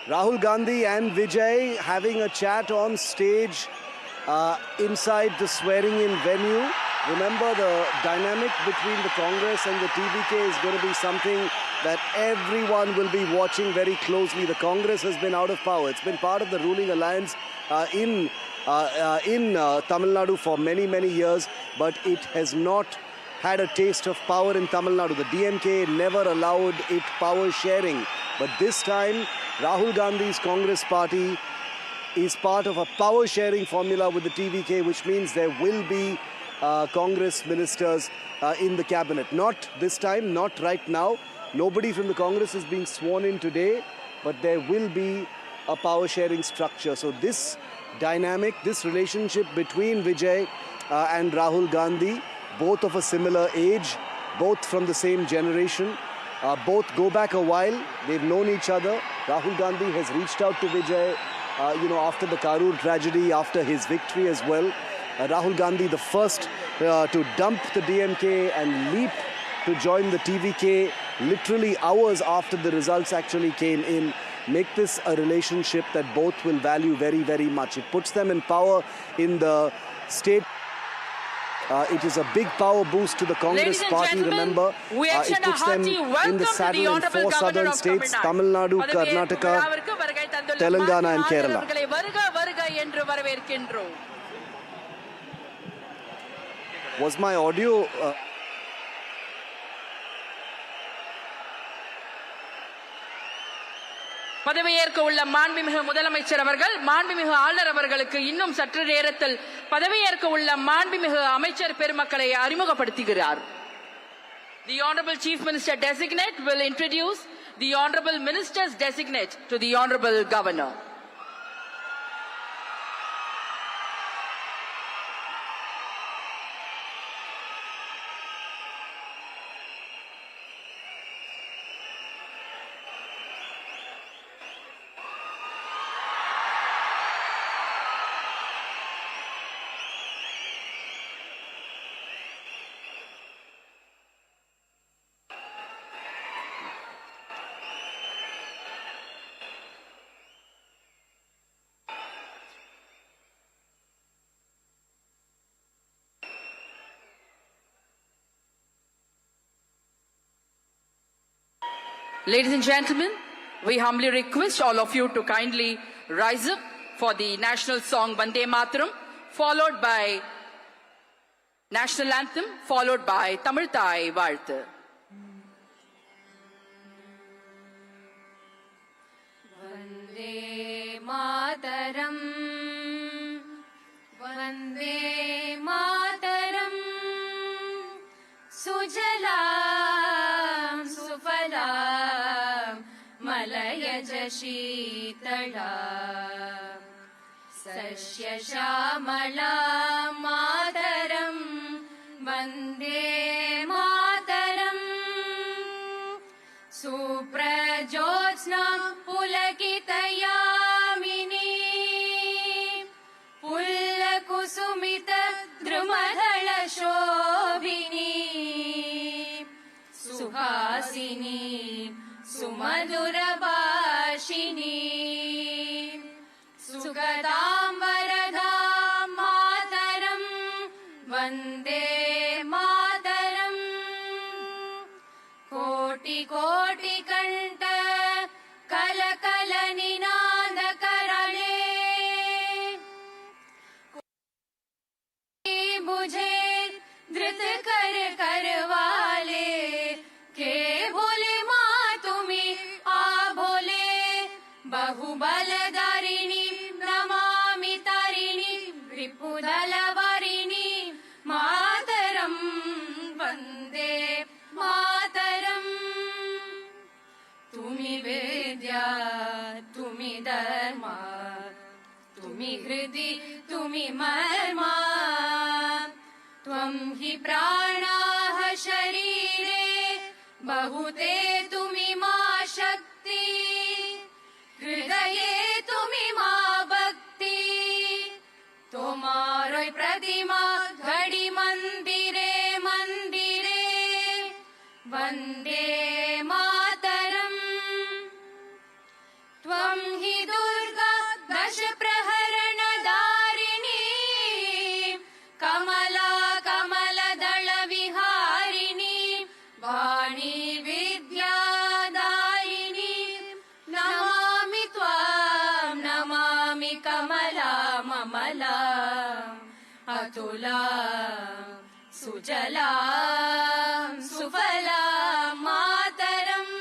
Rahul Gandhi and Vijay having a chat on stage inside the swearing-in venue. Remember, the dynamic between the Congress and the TVK is going to be something that everyone will be watching very closely. The Congress has been out of power. It's been part of the ruling alliance in Tamil Nadu for many, many years, but it has not had a taste of power in Tamil Nadu. The DMK never allowed it power sharing. But this time, Rahul Gandhi's Congress party is part of a power sharing formula with the TVK, which means there will be Congress ministers in the cabinet. Not this time, not right now. Nobody from the Congress is being sworn in today, but there will be a power sharing structure. So this dynamic, this relationship between Vijay and Rahul Gandhi, both of a similar age, both from the same generation, both go back a while. They've known each other. Rahul Gandhi has reached out to Vijay, after the Karur tragedy, after his victory as well. Rahul Gandhi, the first to dump the DMK and leap to join the TVK literally hours after the results actually came in, make this a relationship that both will value very, very much. It puts them in power in the state. It is a big power boost to the Congress party, remember. It puts them in the saddle in 4 southern states, Tamil Nadu, Karnataka, Telangana and Kerala. Was my audio... பதவியேற்க உள்ள மாண்புமிகு முதலமைச்சர் அவர்கள் மாண்புமிகு ஆளுநர் அவர்களுக்கு இன்னும் சற்று நேரத்தில் பதவியேற்க உள்ள மாண்புமிகு அமைச்சர் பெருமக்களை அறிமுகப்படுத்துகிறார். The Honorable Chief Minister Designate will introduce the Honorable Ministers Designate to the Honorable Governor. Ladies and gentlemen, we humbly request all of you to kindly rise up for the national song Vande Mataram, followed by national anthem, followed by Tamil Thai Vaalthu. Vande Mataram, Vande Mataram, Sujalam Sufalam, Malayaj Sheetalam, Sashya Shamalam Mataram, Vande Mataram, Suprajotsnam Pulakitayamini, Pullakusumita Drumadhala Shobhini, Suhasini, Sumadurabhashini, Sugadam Varadam Mataram, Vande Mataram, Koti Koti Kanta Kala Kala Ninada Karale, Bujhe Dhrit Kar Karwale, Ke Bole Ma Tumi Abole, Bahubaladharini Namami Tarini, Ripudalavarini, Mataram, Vande Mataram. Tumi Vidya, Tumi Dharma, Tumi Hridi, Tumi Marma, Tvam hi pranaha sharire, Bahute Tumi ma shakti, Hridaye Tumi ma bhakti, Tomaroi pradima ghadi mandire mandire, Vande कमला ममला अतुला सुजला सुफला मातरम्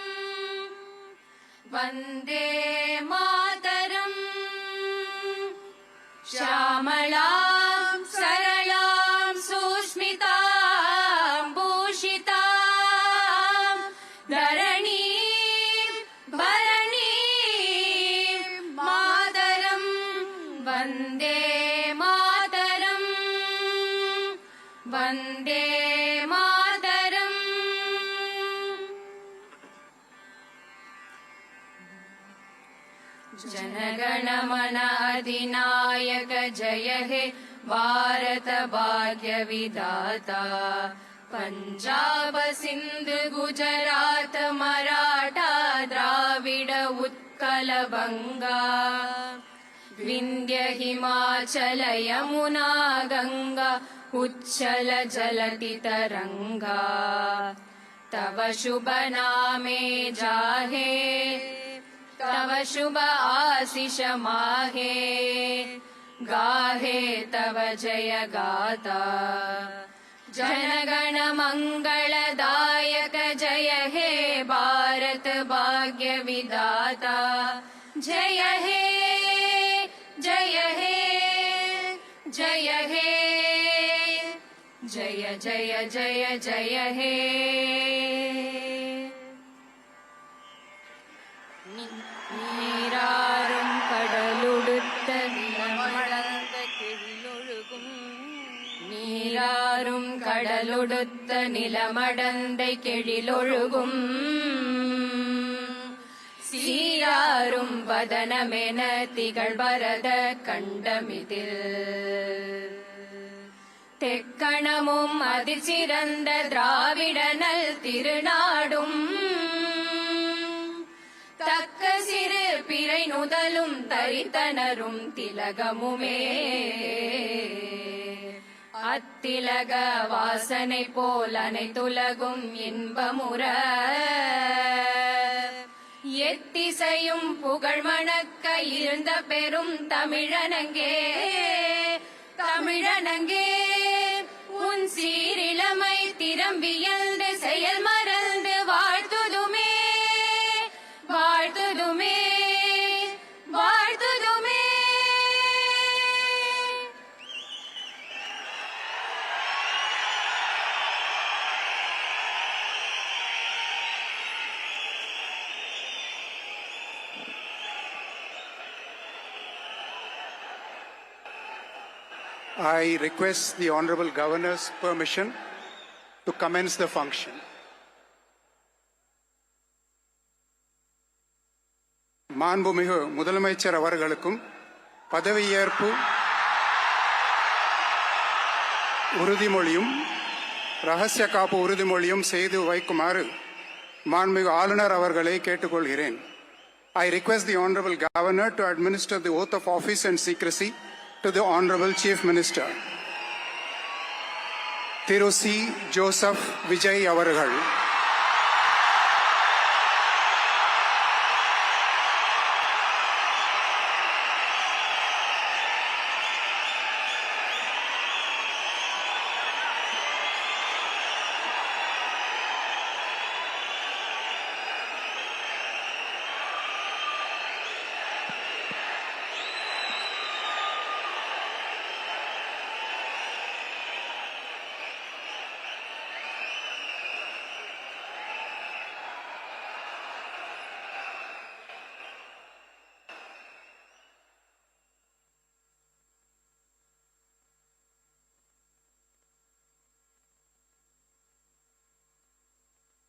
वन्दे मातरम् श्यामलां सरलां सुस्मितां भूषितां धरणीं भरणीं मातरं वन्दे मातरम् वन्दे मातरम् जनगणमन अधिनायक जय हे भारत भाग्य विधाता पंजाब सिंध गुजरात मराठा द्राविड उत्कल बंगा विंध्य हिमाचल यमुना गंगा उच्चल जलति तरंगा तव शुभ नामे जाहे तव शुभ आशीष माहे गाहे तव जय गाथा जनगण मंगलदायक जय हे भारत भाग्य विधाता जय हे जय हे जय हे जय जय जय जय हे நீராறும் கடலுடுத்த நிலமடந்த கெழிலொழுகும் நீராறும் கடலுடுத்த நிலமடந்தை கெழிலொழுகும் சீராறும் வதனமென திகழ்பரத கண்டமிதில் தெக்கணமும் அதிர்சிறந்த திராவிடனல் திருநாடும் தக்க சிறு பிறை நுதலும் தரித்தனரும் திலகமுமே அத்திலக வாசனை போல் அனைத்துலகும் இன்பமுற எத்திசையும் புகழ் மணக்க இருந்த பெரும் தமிழனங்கே தமிழனங்கே உன் சீரிழமை திறம்பியல்ந்து செயல் மறந்து வாழ்த்துதுமே வாழ்த்துதுமே வாழ்த்துதுமே I request the Honorable Governor's permission to commence the function. மாண்புமிகு முதலமைச்சர் அவர்களுக்கும் பதவியேற்பு உறுதிமொழியும் ரகசிய காப்பு உறுதிமொழியும் செய்து வைக்குமாறு மாண்புமிகு ஆளுநர் அவர்களை கேட்டுக்கொள்கிறேன். I request the Honorable Governor to administer the oath of office and secrecy to the Honorable Chief Minister. Thiru C. Joseph Vijay அவர்கள்.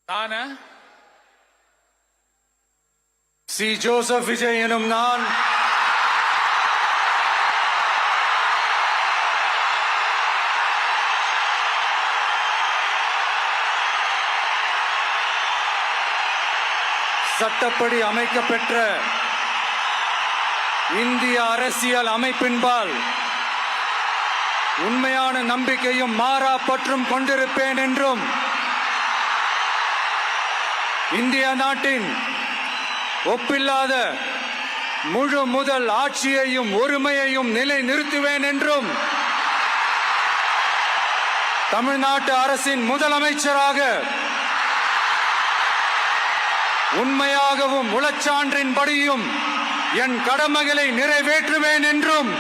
நான் சி ஜோசப் விஜய் எனும் நான் சட்டப்படி அமைக்கப்பெற்ற இந்திய அரசியல் அமைப்பின்பால் உண்மையான நம்பிக்கையும் மாறா பற்றும் கொண்டிருப்பேன் என்றும் இந்திய நாட்டின் ஒப்பில்லாத முழு முதல் ஆட்சியையும் ஒருமையையும் நிலைநிறுத்துவேன் என்றும் தமிழ்நாட்டு அரசின் முதலமைச்சராக உண்மையாகவும் உளச்சான்றின்படியும் என் கடமைகளை நிறைவேற்றுவேன் என்றும்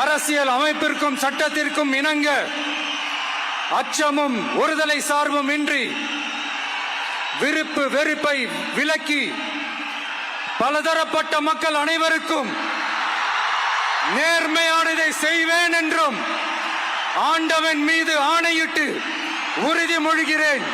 அரசியல் அமைப்பிற்கும் சட்டத்திற்கும் இணங்க அச்சமும் ஒருதலை சார்பும் இன்றி விருப்பு வெறுப்பை விலக்கி பலதரப்பட்ட மக்கள் அனைவருக்கும் நேர்மையானதை செய்வேன் என்றும் ஆண்டவன் மீது ஆணையிட்டு உறுதிமொழிகிறேன்.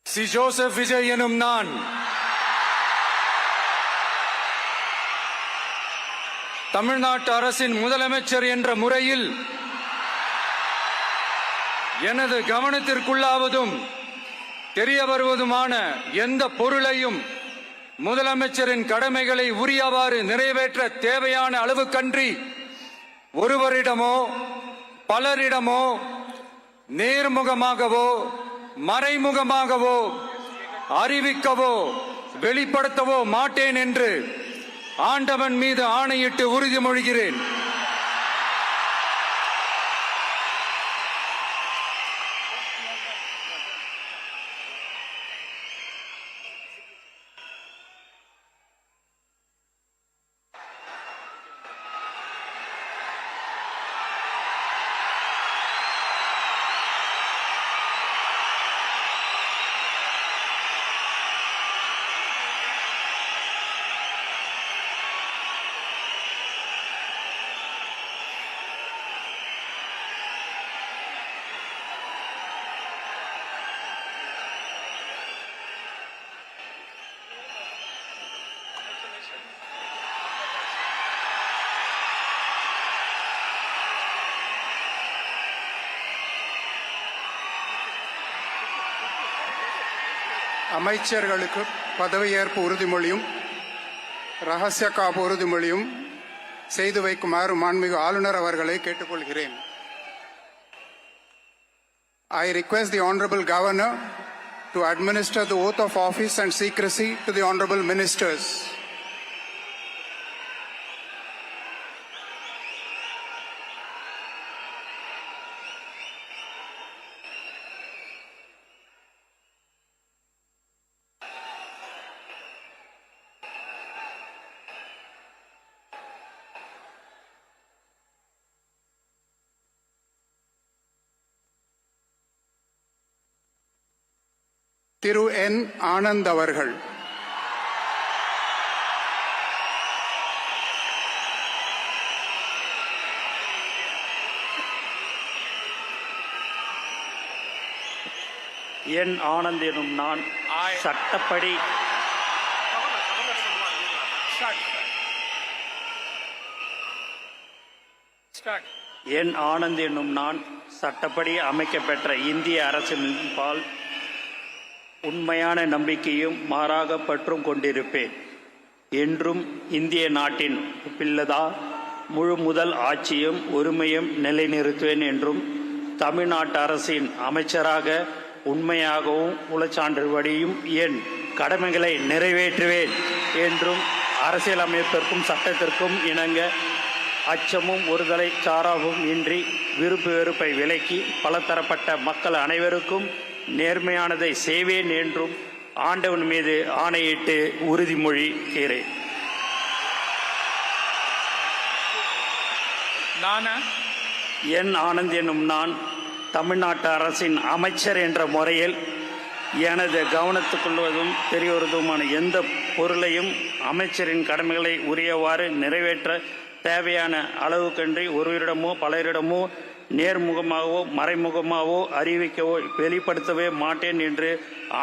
சி ஜோசப் விஜய் எனும் நான் தமிழ்நாட்டு அரசின் முதலமைச்சர் என்ற முறையில் எனது கவனத்திற்குள்ளாவதும் தெரிய வருவதுமான எந்த பொருளையும் முதலமைச்சரின் கடமைகளை உரியவாறு நிறைவேற்ற தேவையான அளவுக்கன்றி ஒருவரிடமோ பலரிடமோ நேர்முகமாகவோ மறைமுகமாகவோ அறிவிக்கவோ வெளிப்படுத்தவோ மாட்டேன் என்று ஆண்டவன் மீது ஆணையிட்டு உறுதிமொழிகிறேன். அமைச்சர்களுக்கு பதவியேற்பு உறுதிமொழியும் ரகசிய காப்பு உறுதிமொழியும் செய்து வைக்குமாறு மாண்புமிகு ஆளுநர் அவர்களை கேட்டுக்கொள்கிறேன். I request the Honorable Governor to administer the oath of office and secrecy to the Honorable Ministers. திரு என் ஆனந்த் அவர்கள். என் ஆனந்த் எனும் நான் சட்டப்படி என் ஆனந்த் எனும் நான் சட்டப்படி அமைக்கப்பெற்ற இந்திய அரசின் பால் உண்மையான நம்பிக்கையும் மாறாக பற்றும் கொண்டிருப்பேன் என்றும் இந்திய நாட்டின் பிள்ளதா முழு முதல் ஆட்சியும் ஒருமையும் நிலைநிறுத்துவேன் என்றும் தமிழ்நாட்டு அரசின் அமைச்சராக உண்மையாகவும் உளச்சான்றுபடியும் என் கடமைகளை நிறைவேற்றுவேன் என்றும் அரசியலமைப்பிற்கும் சட்டத்திற்கும் இணங்க அச்சமும் ஒருதலை சாராவும் இன்றி விருப்பு வெறுப்பை விலக்கி பலதரப்பட்ட மக்கள் அனைவருக்கும் நேர்மையானதை செய்வேன் என்றும் ஆண்டவன் மீது ஆணையிட்டு உறுதிமொழிகிறேன். என் ஆனந்த் எனும் நான் தமிழ்நாட்டு அரசின் அமைச்சர் என்ற முறையில் எனது கவனத்துக்கொள்வதும் தெரியவருவதுமான எந்த பொருளையும் அமைச்சரின் கடமைகளை உரியவாறு நிறைவேற்ற தேவையான அளவுக்கன்றி ஒருவரிடமோ பலரிடமோ நேர்முகமாகவோ மறைமுகமாகவோ அறிவிக்கவோ வெளிப்படுத்தவே மாட்டேன் என்று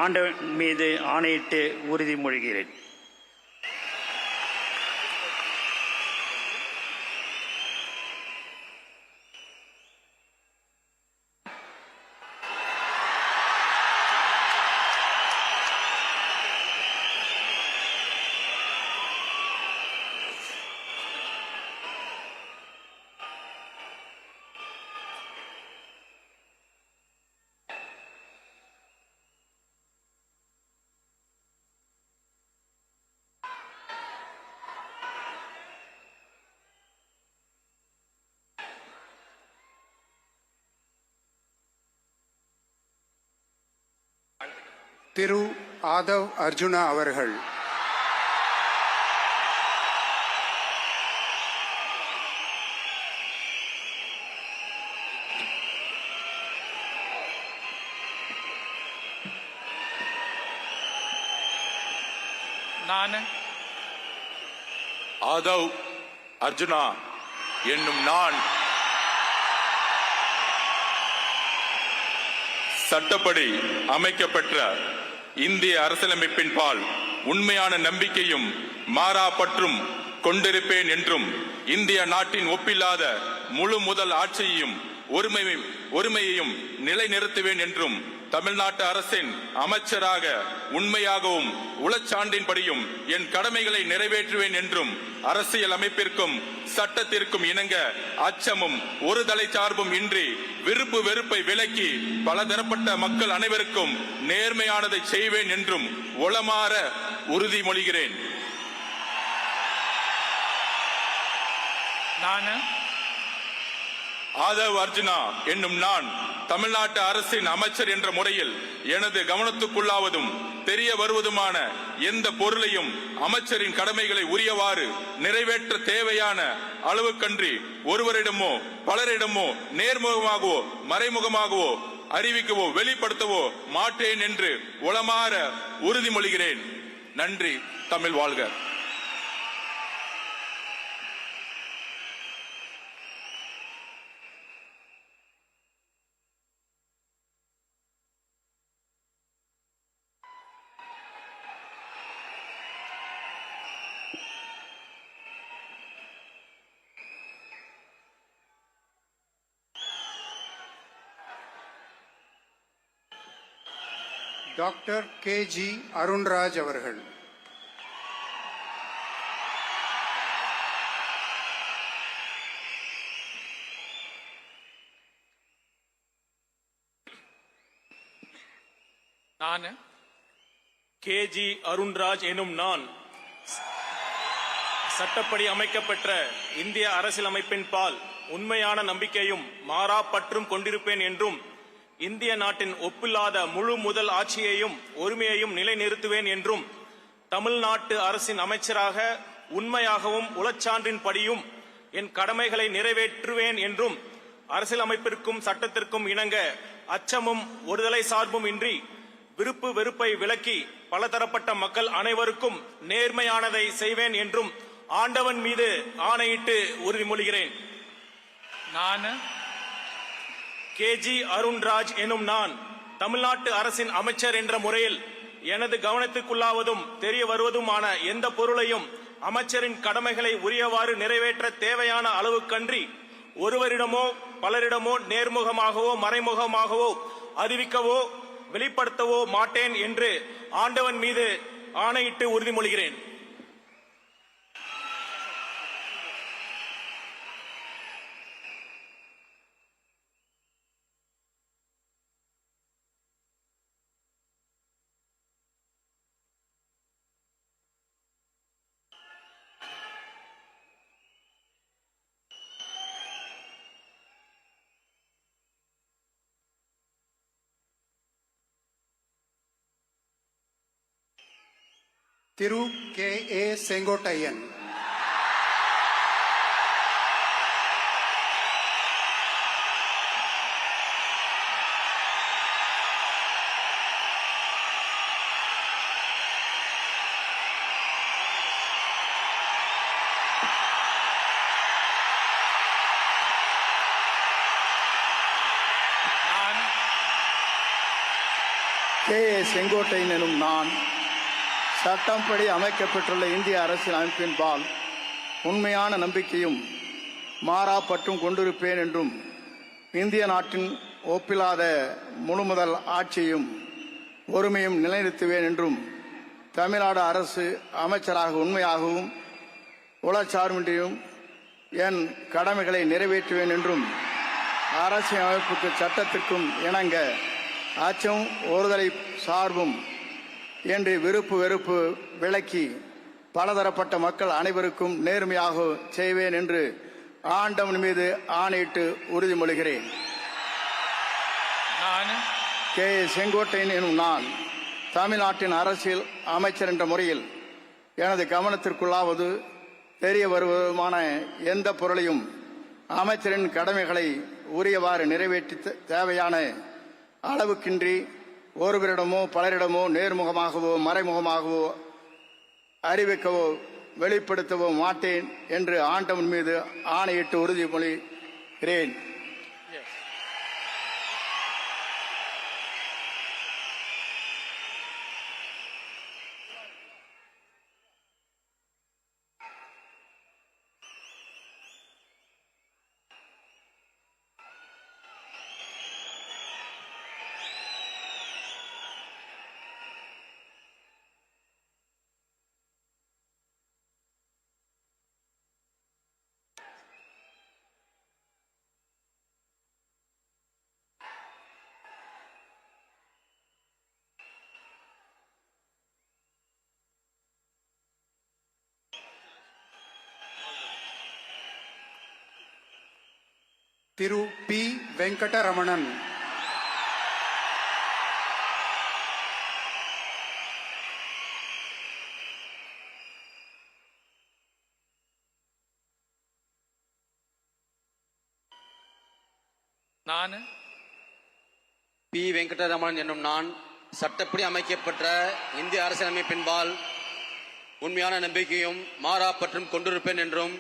ஆண்டவன் மீது ஆணையிட்டு உறுதிமொழிகிறேன். திரு ஆதவ் அர்ஜுனா அவர்கள். நான் ஆதவ் அர்ஜுனா என்னும் நான் சட்டப்படி அமைக்கப்பெற்ற இந்திய அரசியலமைப்பின் பால் உண்மையான நம்பிக்கையும் மாறா பற்றும் கொண்டிருப்பேன் என்றும் இந்திய நாட்டின் ஒப்பில்லாத முழு முதல் ஆட்சியையும் ஒருமையையும் நிலைநிறுத்துவேன் என்றும் தமிழ்நாட்டு அரசின் அமைச்சராக உண்மையாகவும் உளச்சான்றின்படியும் என் கடமைகளை நிறைவேற்றுவேன் என்றும் அரசியல் அமைப்பிற்கும் சட்டத்திற்கும் இணங்க அச்சமும் ஒரு தலை சார்பும் இன்றி விருப்பு வெறுப்பை விலக்கி பலதரப்பட்ட மக்கள் அனைவருக்கும் நேர்மையானதை செய்வேன் என்றும் உளமாற உறுதிமொழிகிறேன். ஆதவ் அர்ஜுனா என்னும் நான் தமிழ்நாட்டு அரசின் அமைச்சர் என்ற முறையில் எனது கவனத்துக்குள்ளாவதும் தெரிய வருவதுமான எந்த பொருளையும் அமைச்சரின் கடமைகளை உரியவாறு நிறைவேற்ற தேவையான அளவுக்கன்றி ஒருவரிடமோ பலரிடமோ நேர்முகமாகவோ மறைமுகமாகவோ அறிவிக்கவோ வெளிப்படுத்தவோ மாட்டேன் என்று உளமாற உறுதிமொழிகிறேன். நன்றி. தமிழ் வாழ்க. டாக்டர் KG அருண்ராஜ் அவர்கள். நான் KG அருண்ராஜ் எனும் நான் சட்டப்படி அமைக்கப்பெற்ற இந்திய அரசியலமைப்பின் பால் உண்மையான நம்பிக்கையும் மாறா பற்றும் கொண்டிருப்பேன் என்றும் இந்திய நாட்டின் ஒப்பில்லாத முழு முதல் ஆட்சியையும் ஒருமையையும் நிலைநிறுத்துவேன் என்றும் தமிழ்நாட்டு அரசின் அமைச்சராக உண்மையாகவும் உளச்சான்றின்படியும் என் கடமைகளை நிறைவேற்றுவேன் என்றும் அரசியலமைப்பிற்கும் சட்டத்திற்கும் இணங்க அச்சமும் ஒருதலை சார்பும் இன்றி விருப்பு வெறுப்பை விலக்கி பலதரப்பட்ட மக்கள் அனைவருக்கும் நேர்மையானதை செய்வேன் என்றும் ஆண்டவன் மீது ஆணையிட்டு உறுதிமொழிகிறேன். நான் KG அருண்ராஜ் எனும் நான் தமிழ்நாட்டு அரசின் அமைச்சர் என்ற முறையில் எனது கவனத்துக்குள்ளாவதும் தெரிய வருவதுமான எந்த பொருளையும் அமைச்சரின் கடமைகளை உரியவாறு நிறைவேற்ற தேவையான அளவுக்கன்றி ஒருவரிடமோ பலரிடமோ நேர்முகமாகவோ மறைமுகமாகவோ அறிவிக்கவோ வெளிப்படுத்தவோ மாட்டேன் என்று ஆண்டவன் மீது ஆணையிட்டு உறுதிமொழிகிறேன். திரு KA செங்கோட்டையன். KA செங்கோட்டையன் எனும் நான் சட்டப்படி அமைக்கப்பட்டுள்ள இந்திய அரசியல் அமைப்பின் பால் உண்மையான நம்பிக்கையும் மாறா பற்றும் கொண்டிருப்பேன் என்றும் இந்திய நாட்டின் ஒப்பில்லாத முழுமுதல் ஆட்சியும் ஒருமையும் நிலைநிறுத்துவேன் என்றும் தமிழ்நாடு அரசு அமைச்சராக உண்மையாகவும் உளச்சார்பின்றியும் என் கடமைகளை நிறைவேற்றுவேன் என்றும் அரசியல் அமைப்புக்கு சட்டத்திற்கும் இணங்க அச்சம் ஒருதலை சார்பும் என்று விருப்பு வெறுப்பு விலக்கி பலதரப்பட்ட மக்கள் அனைவருக்கும் நேர்மையாக செய்வேன் என்று ஆண்டவன் மீது ஆணையிட்டு உறுதிமொழிகிறேன். நான் KA செங்கோட்டையன் எனும் நான் தமிழ்நாட்டின் அரசியல் அமைச்சர் என்ற முறையில் எனது கவனத்திற்குள்ளாவது தெரிய வருவதுமான எந்த பொருளையும் அமைச்சரின் கடமைகளை உரியவாறு நிறைவேற்றி தேவையான அளவுக்கின்றி ஒருவரிடமோ பலரிடமோ நேர்முகமாகவோ மறைமுகமாகவோ அறிவிக்கவோ வெளிப்படுத்தவோ மாட்டேன் என்று ஆண்டவன் மீது ஆணையிட்டு உறுதிமொழிகிறேன். திரு பி. வெங்கடரமணன். நான் பி. வெங்கடரமணன் என்னும் நான் சட்டப்படி அமைக்கப்பட்ட இந்திய அரசியலமைப்பின்பால் உண்மையான நம்பிக்கையும் மாறாப்பற்றும் கொண்டிருப்பேன் என்றும்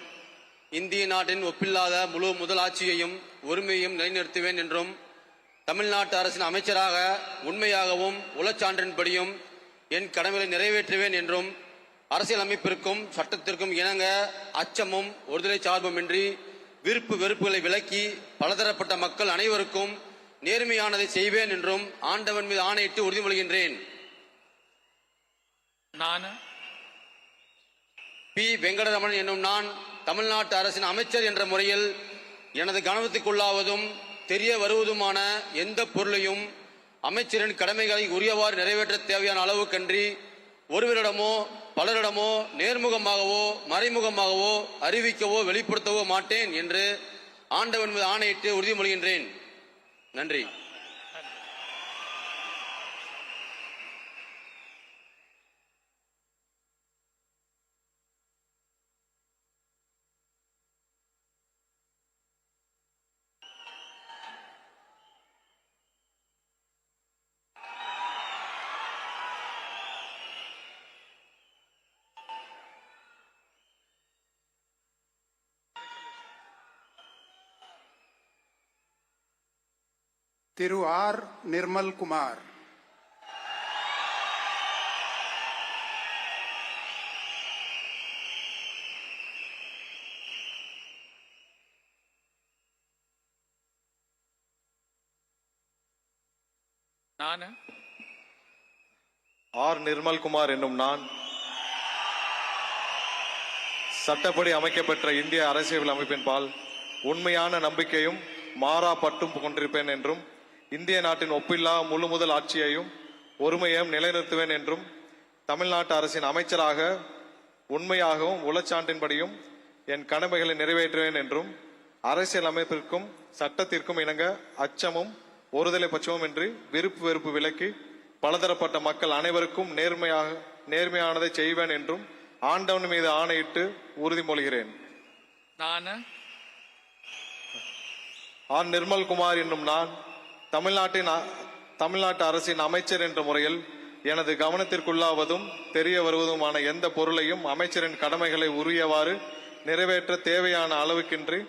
இந்திய நாட்டின் ஒப்பில்லாத முழு முதலாட்சியையும் உரிமையையும் நிலைநிறுத்துவேன் என்றும் தமிழ்நாட்டு அரசின் அமைச்சராக உண்மையாகவும் உளச்சான்றின்படியும் என் கடமைகளை நிறைவேற்றுவேன் என்றும் அரசியலமைப்பிற்கும் சட்டத்திற்கும் இணங்க அச்சமும் ஒருதலை சார்புமின்றி விருப்பு வெறுப்புகளை விலக்கி பலதரப்பட்ட மக்கள் அனைவருக்கும் நேர்மையானதை செய்வேன் என்றும் ஆண்டவன் மீது ஆணையிட்டு உறுதிமொழிகின்றேன். நான் பி. வெங்கடரமணன் என்னும் நான் தமிழ்நாட்டு அரசின் அமைச்சர் என்ற முறையில் எனது கவனத்துக்குள்ளாவதும் தெரிய வருவதுமான எந்த பொருளையும் அமைச்சரின் கடமைகளை உரியவாறு நிறைவேற்ற தேவையான அளவுக்கன்றி ஒருவரிடமோ பலரிடமோ நேர்முகமாகவோ மறைமுகமாகவோ அறிவிக்கவோ வெளிப்படுத்தவோ மாட்டேன் என்று ஆண்டவன் மீது ஆணையிட்டு உறுதிமொழிகின்றேன். நன்றி. திரு ஆர். நிர்மல் குமார். நான் ஆர். நிர்மல்குமார் என்னும் நான் சட்டப்படி அமைக்கப்பெற்ற இந்திய அரசியல் அமைப்பின்பால் உண்மையான நம்பிக்கையும் மாறா பட்டும் கொண்டிருப்பேன் என்றும் இந்திய நாட்டின் ஒப்பில்லா முழு முதல் ஆட்சியையும் ஒருமையையும் நிலைநிறுத்துவேன் என்றும் தமிழ்நாட்டு அரசின் அமைச்சராக உண்மையாகவும் உளச்சான்றின்படியும் என் கடமைகளை நிறைவேற்றுவேன் என்றும் அரசியல் அமைப்பிற்கும் சட்டத்திற்கும் இணங்க அச்சமும் ஒருதலை பட்சமும் இன்றி விருப்பு வெறுப்பு விலக்கி பலதரப்பட்ட மக்கள் அனைவருக்கும் நேர்மையானதை செய்வேன் என்றும் ஆண்டவன் மீது ஆணையிட்டு உறுதிமொழிகிறேன். நான் ஆர். நிர்மல்குமார் என்னும் நான் தமிழ்நாட்டு அரசின் அமைச்சர் என்ற முறையில் எனது கவனத்திற்குள்ளாவதும் தெரிய வருவதுமான எந்த பொருளையும் அமைச்சரின் கடமைகளை உரியவாறு நிறைவேற்ற தேவையான அளவுக்கின்றி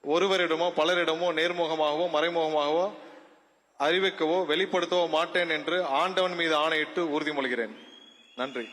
ஒருவரிடமோ பலரிடமோ நேர்முகமாகவோ மறைமுகமாகவோ அறிவிக்கவோ வெளிப்படுத்தவோ மாட்டேன் என்று ஆண்டவன் மீது ஆணையிட்டு உறுதிமொழிகிறேன். நன்றி.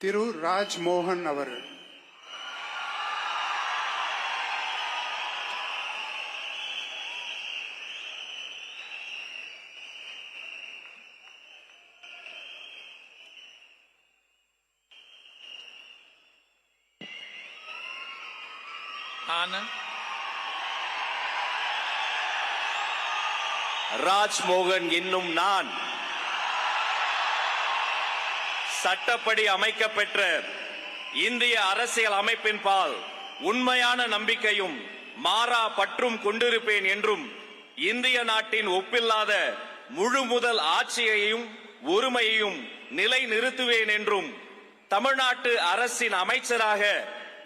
திரு ராஜ் மோகன் அவர்கள். நான் ராஜ்மோகன் என்னும் நான் சட்டப்படி அமைக்கப்பெற்ற இந்திய அரசியல் அமைப்பின் பால் உண்மையான நம்பிக்கையும் மாறா பற்றும் கொண்டிருப்பேன் என்றும் இந்திய நாட்டின் ஒப்பில்லாத முழு முதல் ஆட்சியையும் ஒருமையையும் நிலைநிறுத்துவேன் என்றும் தமிழ்நாட்டு அரசின் அமைச்சராக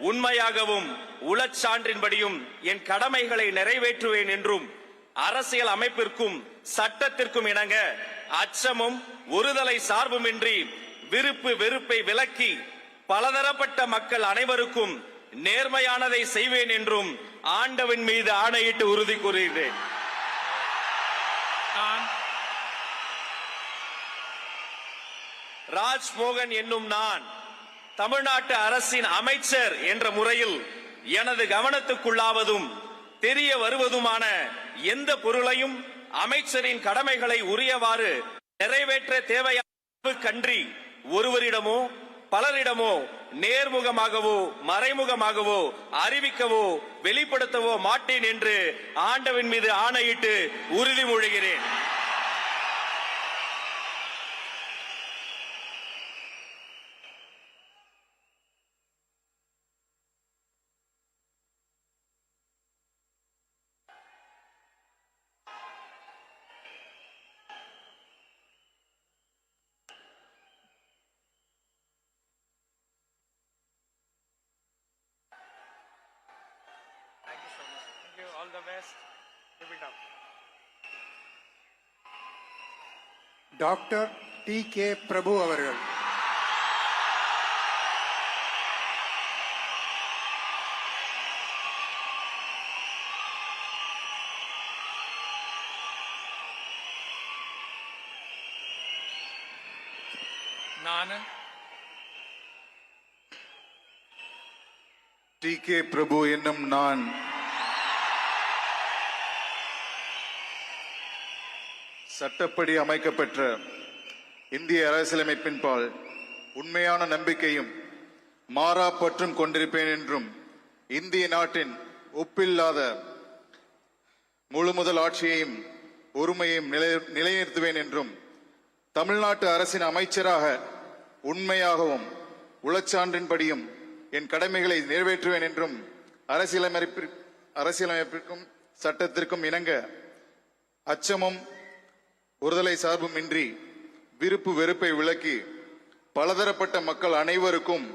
உண்மையாகவும் உளச்சான்றின்படியும் என் கடமைகளை நிறைவேற்றுவேன் என்றும் அரசியல் அமைப்பிற்கும் சட்டத்திற்கும் இணங்க அச்சமும் ஒருதலை சார்புமின்றி விருப்பு வெறுப்பை விலக்கி பலதரப்பட்ட மக்கள் அனைவருக்கும் நேர்மையானதை செய்வேன் என்றும் ஆண்டவன் மீது ஆணையிட்டு உறுதி கூறுகிறேன். ராஜ்மோகன் என்னும் நான் தமிழ்நாட்டு அரசின் அமைச்சர் என்ற முறையில் எனது கவனத்துக்குள்ளாவதும் தெரிய வருவதுமான எந்த பொருளையும் அமைச்சரின் கடமைகளை உரியவாறு நிறைவேற்ற தேவையான கன்றி ஒருவரிடமோ பலரிடமோ நேர்முகமாகவோ மறைமுகமாகவோ அறிவிக்கவோ வெளிப்படுத்தவோ மாட்டேன் என்று ஆண்டவன் மீது ஆணையிட்டு உறுதிமொழிகிறேன். All the best. Keep it up. Doctor TK பிரபு அவர்கள். நான் TK பிரபு என்னும் நான் சட்டப்படி அமைக்கப்பெற்ற இந்திய அரசியலமைப்பின் பால் உண்மையான நம்பிக்கையும் மாறா பற்றும் கொண்டிருப்பேன் என்றும் இந்திய நாட்டின் ஒப்பில்லாத முழு முதல் ஆட்சியையும் ஒருமையையும் நிலைநிறுத்துவேன் என்றும் தமிழ்நாட்டு அரசின் அமைச்சராக உண்மையாகவும் உளச்சான்றின்படியும் என் கடமைகளை நிறைவேற்றுவேன் என்றும் அரசியலமைப்பிற்கும் சட்டத்திற்கும் இணங்க அச்சமும் ஒருதலை சார்புமின்றி விருப்பு வெறுப்பை விலக்கி பலதரப்பட்ட மக்கள் அனைவருக்கும்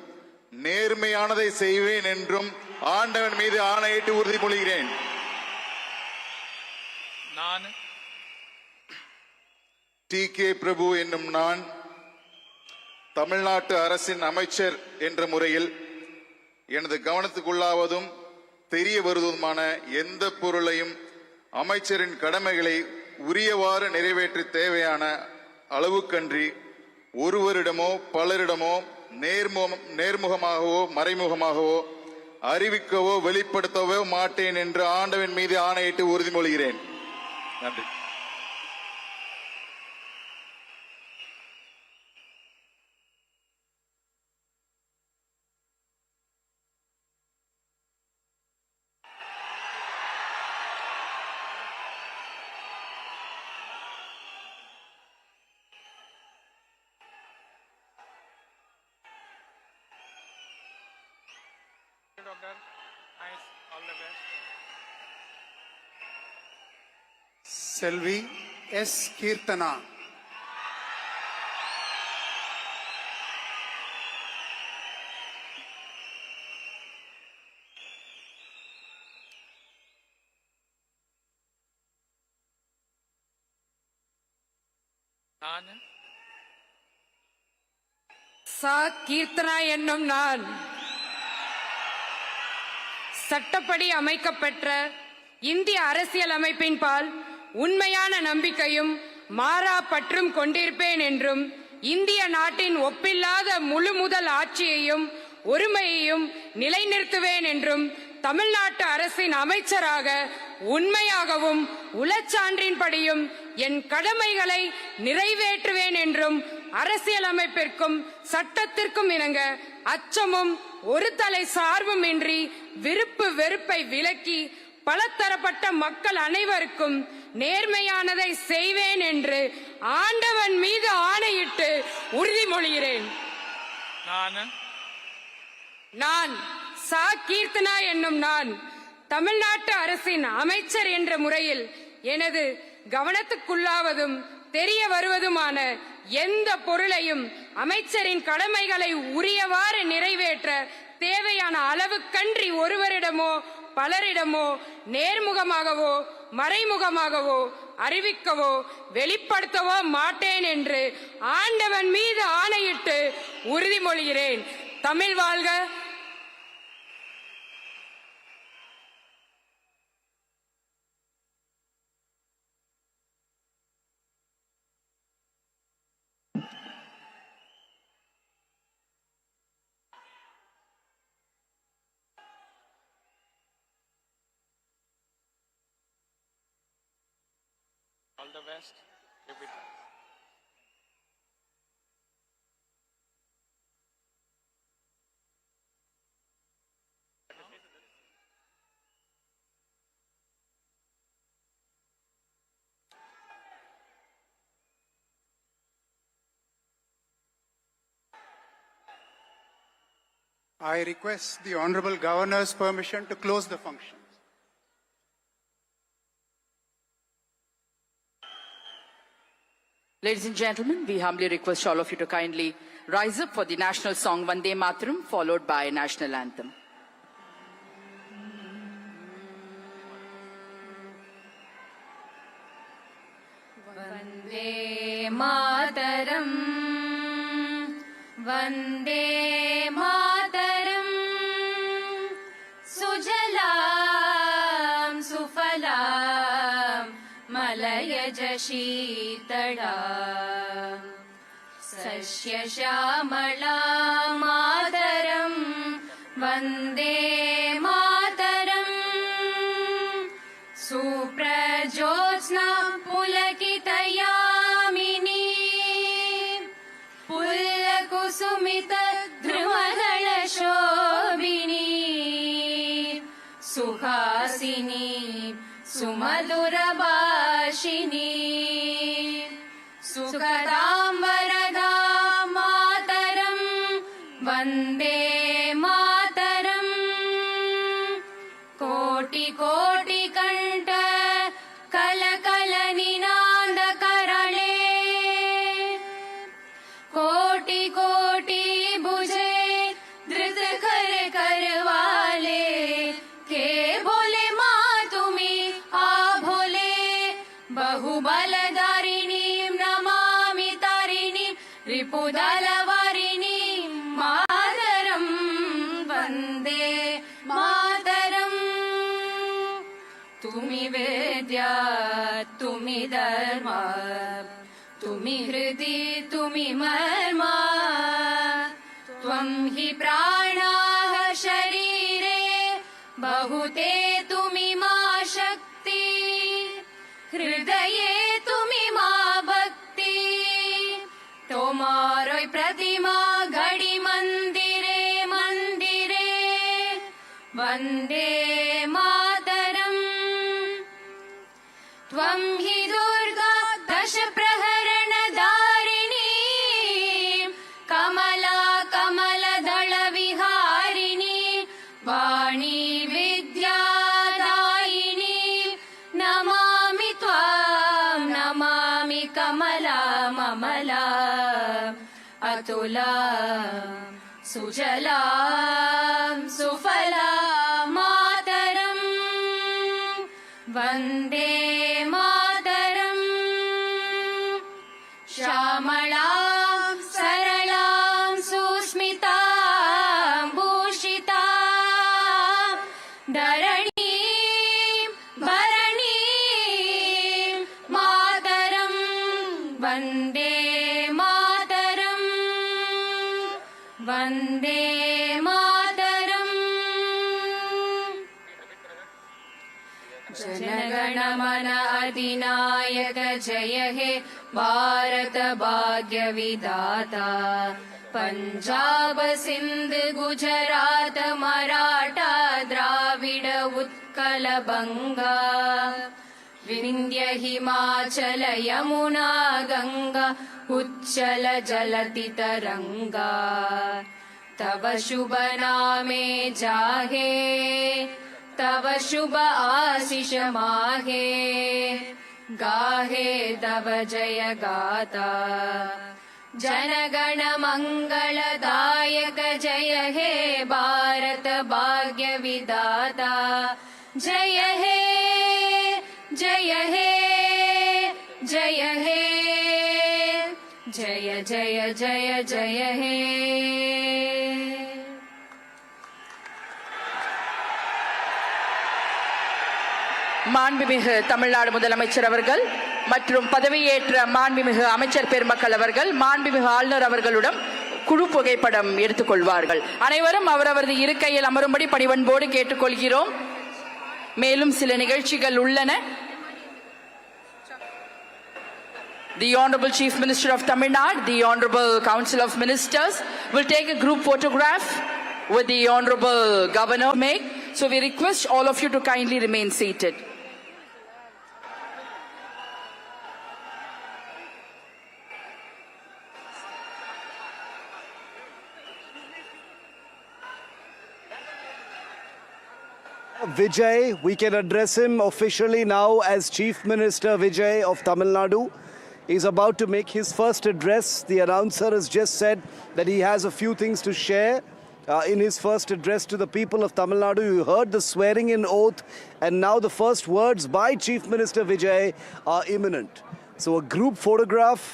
நேர்மையானதை செய்வேன் என்றும் ஆண்டவன் மீது ஆணையிட்டு உறுதிமொழிகிறேன். நான் TK பிரபு என்னும் நான் தமிழ்நாட்டு அரசின் அமைச்சர் என்ற முறையில் எனது கவனத்துக்குள்ளாவதும் தெரிய வருவதுமான எந்த பொருளையும் அமைச்சரின் கடமைகளை உரியவாறு நிறைவேற்ற தேவையான அளவுக்கன்றி ஒருவரிடமோ பலரிடமோ நேர்முகமாகவோ மறைமுகமாகவோ அறிவிக்கவோ வெளிப்படுத்தவோ மாட்டேன் என்று ஆண்டவன் மீது ஆணையிட்டு உறுதிமொழிகிறேன். நன்றி. Doctor, nice. All the best. Selvi S. Keerthana. நான் கீர்த்தனா என்னும் நான் சட்டப்படி அமைக்கப்பெற்ற இந்திய அரசியல் அமைப்பின் பால் உண்மையான நம்பிக்கையும் மாறா பற்றும் கொண்டிருப்பேன் என்றும் இந்திய நாட்டின் ஒப்பில்லாத முழு முதல் ஆட்சியையும் ஒருமையையும் நிலைநிறுத்துவேன் என்றும் தமிழ்நாட்டு அரசின் அமைச்சராக உண்மையாகவும் உளச்சான்றின்படியும் என் கடமைகளை நிறைவேற்றுவேன் என்றும் அரசியலமைப்பிற்கும் சட்டத்திற்கும் இணங்க அச்சமும் ஒரு தலை சார்பும் இன்றி விருப்பு வெறுப்பை விலக்கி பலதரப்பட்ட மக்கள் அனைவருக்கும் நேர்மையானதை செய்வேன் என்று ஆண்டவன் மீது ஆணையிட்டு உறுதிமொழிகிறேன். நான் சா கீர்த்தனா என்னும் நான் தமிழ்நாட்டு அரசின் அமைச்சர் என்ற முறையில் எனது கவனத்துக்குள்ளாவதும் தெரிய வருவதுமான எந்த பொருளையும் அமைச்சரின் கடமைகளை உரியவாறு நிறைவேற்ற தேவையான அளவுக்கன்றி ஒருவரிடமோ பலரிடமோ நேர்முகமாகவோ மறைமுகமாகவோ அறிவிக்கவோ வெளிப்படுத்தவோ மாட்டேன் என்று ஆண்டவன் மீது ஆணையிட்டு உறுதிமொழிகிறேன். தமிழ் வாழ்க. All the best. I request the Honorable Governor's permission to close the function. Ladies and gentlemen, we humbly request all of you to kindly rise up for the national song Vande Mataram, followed by national anthem. Vande Mataram, Vande Mataram, Sujalam Sufalam, Malayaj Sheetalam, Sasya Shyamalam Mataram, Vande Mataram, Suprajyotsna Pulakitayamini, Pullakusumita Dhrumadala Shobini, Suhasini Sumadurabhashini, Sukadam Varadam Mataram, Vande Mataram, Koti Koti Kanta Kalakala Ninanda Karale, Koti Koti Buje Dhrita Kare Karwale, Ke Bole Ma Tumi Abhole, Bahubaladarinim Namami Tarinim, Ripudalawarinim Mataram, Vande Mataram. Tumi Vedya, Tumi Dharma, Tumi Hridi, Tumi Marma, Tvam hi Pranaha Sharire, Bahute Tumi Ma Shakti, Hridaye Tumi Ma Bhakti, Tomaroi Pratima Gadi Mandire Mandire, Vande Mataram. Tvam hi Durga Dasha Praharana Dharini, Kamala Kamala Dhala Viharini, Vani Vidya Daini, Namami Tvam, Namami Kamala Mamala, Atula Sujala Sufala Mataram, Vande Mataram, Shamalam Saralam Susmitam Bhushitam, Dharanim Bharanim Mataram, Vande Mataram, Vande Mataram. Jana Gana Mana अधिनायक जय हे भारत भाग्य विधाता, पंजाब सिंध गुजरात मराठा द्राविड उत्कल बंगा विंध्य हिमाचल यमुना गंगा उच्चल जलति तरंगा तव शुभ नामे जाहे तव शुभ आशीष माहे गाहे तव जय गाता जनगण मंगलदायक जय हे भारत भाग्य विधाता जय हे जय हे जय हे जय जय जय जय हे மாண்புமிகு தமிழ்நாடு முதலமைச்சர் அவர்கள் மற்றும் பதவியேற்ற மாண்புமிகு அமைச்சர் பெருமக்கள் அவர்கள் மாண்புமிகு ஆளுநர் அவர்களுடன் குழு புகைப்படம் எடுத்துக்கொள்வார்கள். அனைவரும் அவரவரது இருக்கையில் அமரும்படி பணிவன்போடு கேட்டுக்கொள்கிறோம். மேலும் சில நிகழ்ச்சிகள் உள்ளன. The Honorable Chief Minister of Tamil Nadu, the Honorable Council of Ministers will take a group photograph with the Honorable Governor. So we request all of you to kindly remain seated. Vijay, we can address him officially now as Chief Minister Vijay of Tamil Nadu. He's about to make his first address. The announcer has just said that he has a few things to share in his first address to the people of Tamil Nadu. You heard the swearing in oath, and now the first words by Chief Minister Vijay are imminent. So a group photograph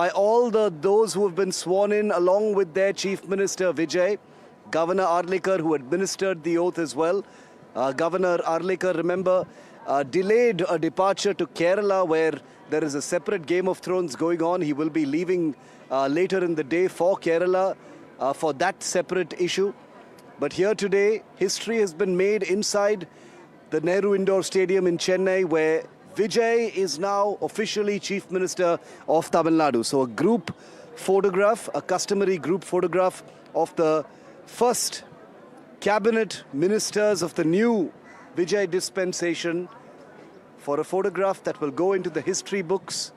by all those who have been sworn in along with their Chief Minister Vijay, Governor Arlekar, who administered the oath as well. Governor Arlekar, remember, delayed a departure to Kerala where there is a separate Game of Thrones going on. He will be leaving later in the day for Kerala for that separate issue. But here today, history has been made inside the Nehru Indoor Stadium in Chennai, where Vijay is now officially Chief Minister of Tamil Nadu. So a group photograph, a customary group photograph of the first cabinet ministers of the new Vijay dispensation, for a photograph that will go into the history books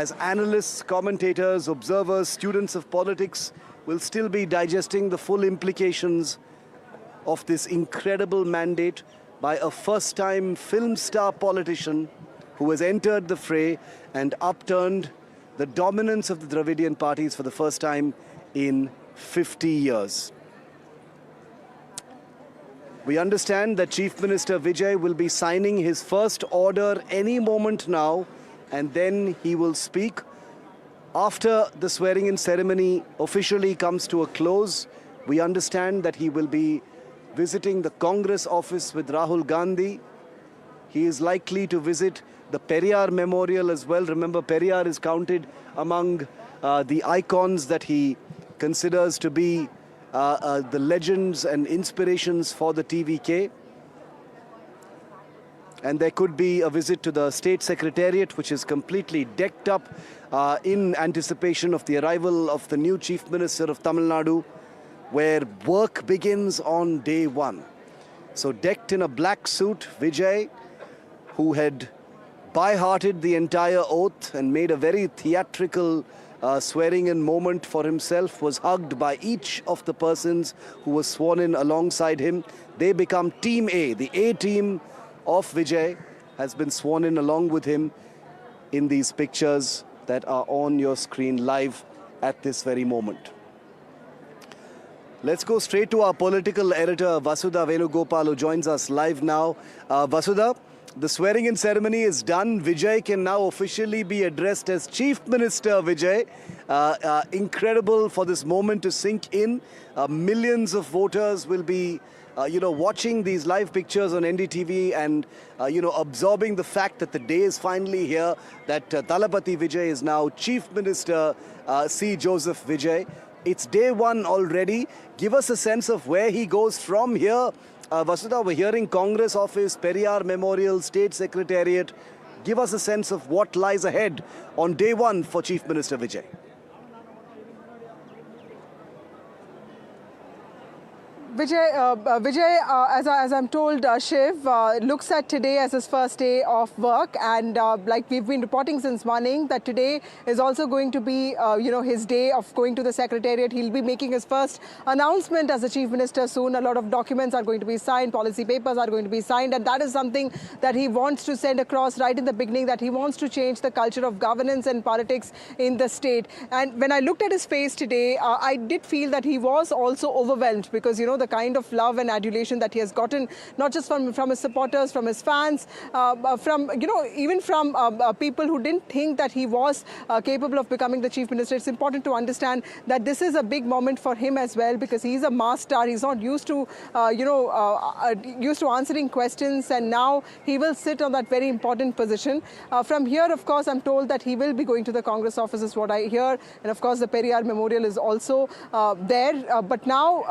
as analysts, commentators, observers, students of politics will still be digesting the full implications of this incredible mandate by a first-time film star politician who has entered the fray and upturned the dominance of the Dravidian parties for the first time in 50 years. We understand that Chief Minister Vijay will be signing his first order any moment now, and then he will speak. After the swearing-in ceremony officially comes to a close, we understand that he will be visiting the Congress office with Rahul Gandhi. He is likely to visit the Periyar Memorial as well. Remember, Periyar is counted among the icons that he considers to be the legends and inspirations for the TVK. And there could be a visit to the State Secretariat, which is completely decked up in anticipation of the arrival of the new Chief Minister of Tamil Nadu, where work begins on day one. So decked in a black suit, Vijay, who had by-hearted the entire oath and made a very theatrical swearing-in moment for himself, was hugged by each of the persons who were sworn in alongside him. They become Team A. The A team of Vijay has been sworn in along with him in these pictures that are on your screen live at this very moment. Let's go straight to our political editor, Vasudha Venugopal, who joins us live now. Vasudha, the swearing-in ceremony is done. Vijay can now officially be addressed as Chief Minister Vijay. Incredible for this moment to sink in. Millions of voters will be, watching these live pictures on NDTV and, absorbing the fact that the day is finally here, that Thalapathy Vijay is now Chief Minister C. Joseph Vijay. It's day one already. Give us a sense of where he goes from here. Vasudha, we're hearing Congress office, Periyar Memorial, State Secretariat. Give us a sense of what lies ahead on day one for Chief Minister Vijay. Vijay, as I'm told, Shiv looks at today as his first day of work, and like we've been reporting since morning, that today is also going to be, his day of going to the Secretariat. He'll be making his first announcement as the Chief Minister soon. A lot of documents are going to be signed, policy papers are going to be signed, and that is something that he wants to send across right in the beginning, that he wants to change the culture of governance and politics in the state. And when I looked at his face today, I did feel that he was also overwhelmed, because, the kind of love and adulation that he has gotten, not just from his supporters, from his fans, from, even from people who didn't think that he was capable of becoming the Chief Minister. It's important to understand that this is a big moment for him as well, because he's a mass star. He's not used to, used to answering questions, and now he will sit on that very important position. From here, of course, I'm told that he will be going to the Congress office, is what I hear. And of course, the Periyar Memorial is also there. But now,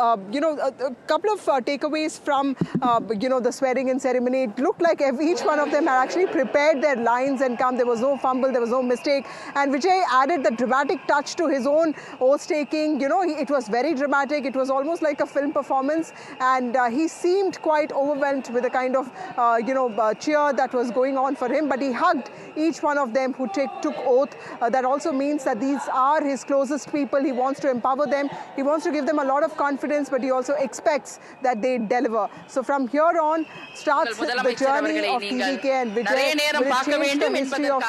a couple of takeaways from, the swearing-in ceremony. It looked like each one of them had actually prepared their lines and come. There was no fumble, there was no mistake. And Vijay added the dramatic touch to his own oath-taking. It was very dramatic. It was almost like a film performance. And he seemed quite overwhelmed with the kind of, cheer that was going on for him. But he hugged each one of them who took oath. That also means that these are his closest people. He wants to empower them. He wants to give them a lot of confidence, but he also expects that they deliver. So from here on starts the journey of TVK and Vijay. Will change the history of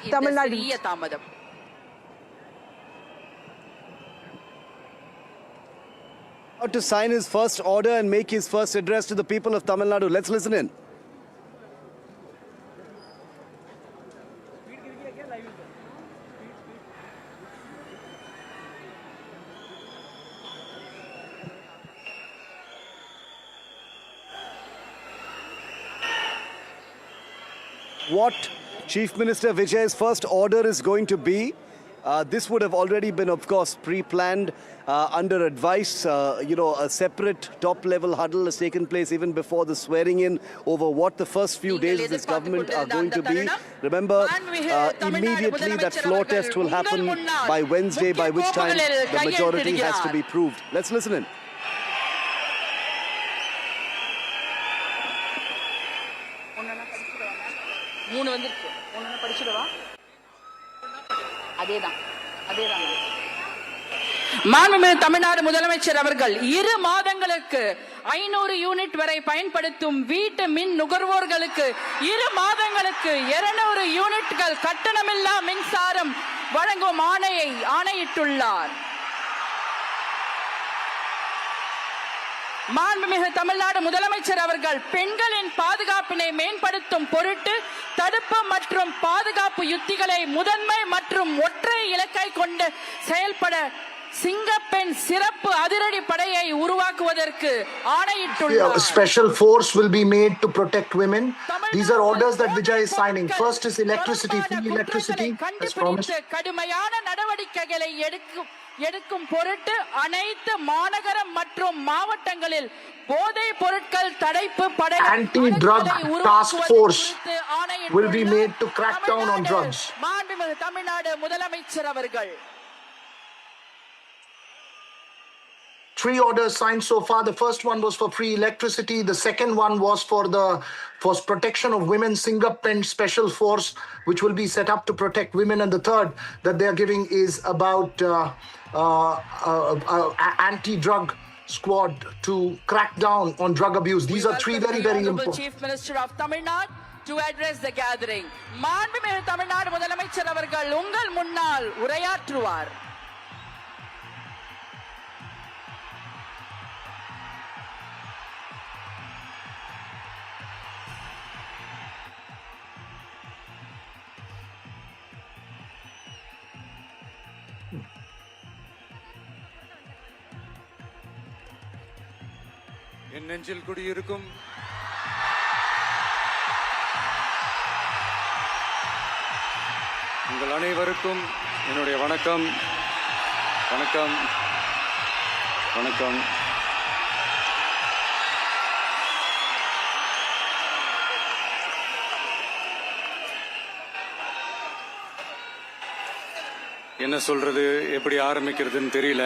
Tamil Nadu. To sign his first order and make his first address to the people of Tamil Nadu. Let's listen in. What Chief Minister Vijay's first order is going to be. This would have already been, of course, pre-planned under advice. A separate top-level huddle has taken place even before the swearing-in over what the first few days of this government are going to be. Remember, immediately that floor test will happen by Wednesday, by which time the majority has to be proved. Let's listen in. மாண்புமிகு தமிழ்நாடு முதலமைச்சர் அவர்கள் 2 மாதங்களுக்கு 500 unit வரை பயன்படுத்தும் வீட்டு மின் நுகர்வோர்களுக்கு 2 மாதங்களுக்கு 200 யூனிட்கள் கட்டணமில்லா மின்சாரம் வழங்கும் ஆணையிட்டுள்ளார். மாண்புமிகு தமிழ்நாடு முதலமைச்சர் அவர்கள் பெண்களின் பாதுகாப்பினை மேம்படுத்தும் பொருட்டு தடுப்பு மற்றும் பாதுகாப்பு யுத்திகளை முதன்மை மற்றும் ஒற்றை இலக்கை கொண்டு செயல்பட சிங்கப்பெண் சிறப்பு அதிரடி படையை உருவாக்குவதற்கு ஆணையிட்டுள்ளார். A special force will be made to protect women. These are orders that Vijay is signing. First is electricity, free electricity, as promised. கடுமையான நடவடிக்கைகளை எடுக்கும் பொருட்டு அனைத்து மாநகரம் மற்றும் மாவட்டங்களில் போதை பொருட்கள் தடுப்பு படை anti-drug task force will be made to crack down on drugs. மாண்புமிகு தமிழ்நாடு முதலமைச்சர் அவர்கள் 3 orders signed so far. The first one was for free electricity. The second one was for protection of women, Singapore special force, which will be set up to protect women. And the third that they are giving is about anti-drug squad to crack down on drug abuse. These are 3 very, very important. Chief Minister of Tamil Nadu to address the gathering. மாண்புமிகு தமிழ்நாடு முதலமைச்சர் அவர்கள் உங்கள் முன்னால் உரையாற்றுவார். என் நெஞ்சில் குடியிருக்கும் உங்கள் அனைவருக்கும் என்னுடைய வணக்கம். வணக்கம் வணக்கம். என்ன சொல்றது, எப்படி ஆரம்பிக்கிறதுன்னு தெரியல.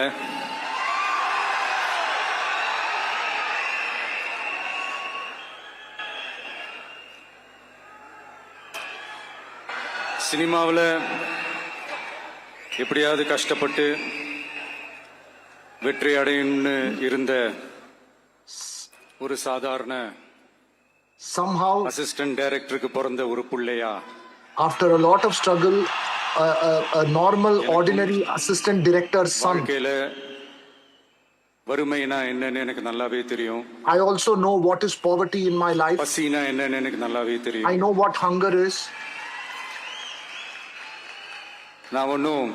சினிமாவில் எப்படியாவது கஷ்டப்பட்டு வெற்றி அடையணும்னு இருந்த ஒரு சாதாரண somehow அசிஸ்டன்ட் டைரக்டருக்கு பிறந்த ஒரு புள்ளையா, after a lot of struggle, a normal ordinary assistant director's son. வாழ்க்கையில வறுமைனா என்னன்னு எனக்கு நல்லாவே தெரியும். I also know what is poverty in my life. பசினா என்னன்னு எனக்கு நல்லாவே தெரியும். I know what hunger is. நான் ஒன்றும்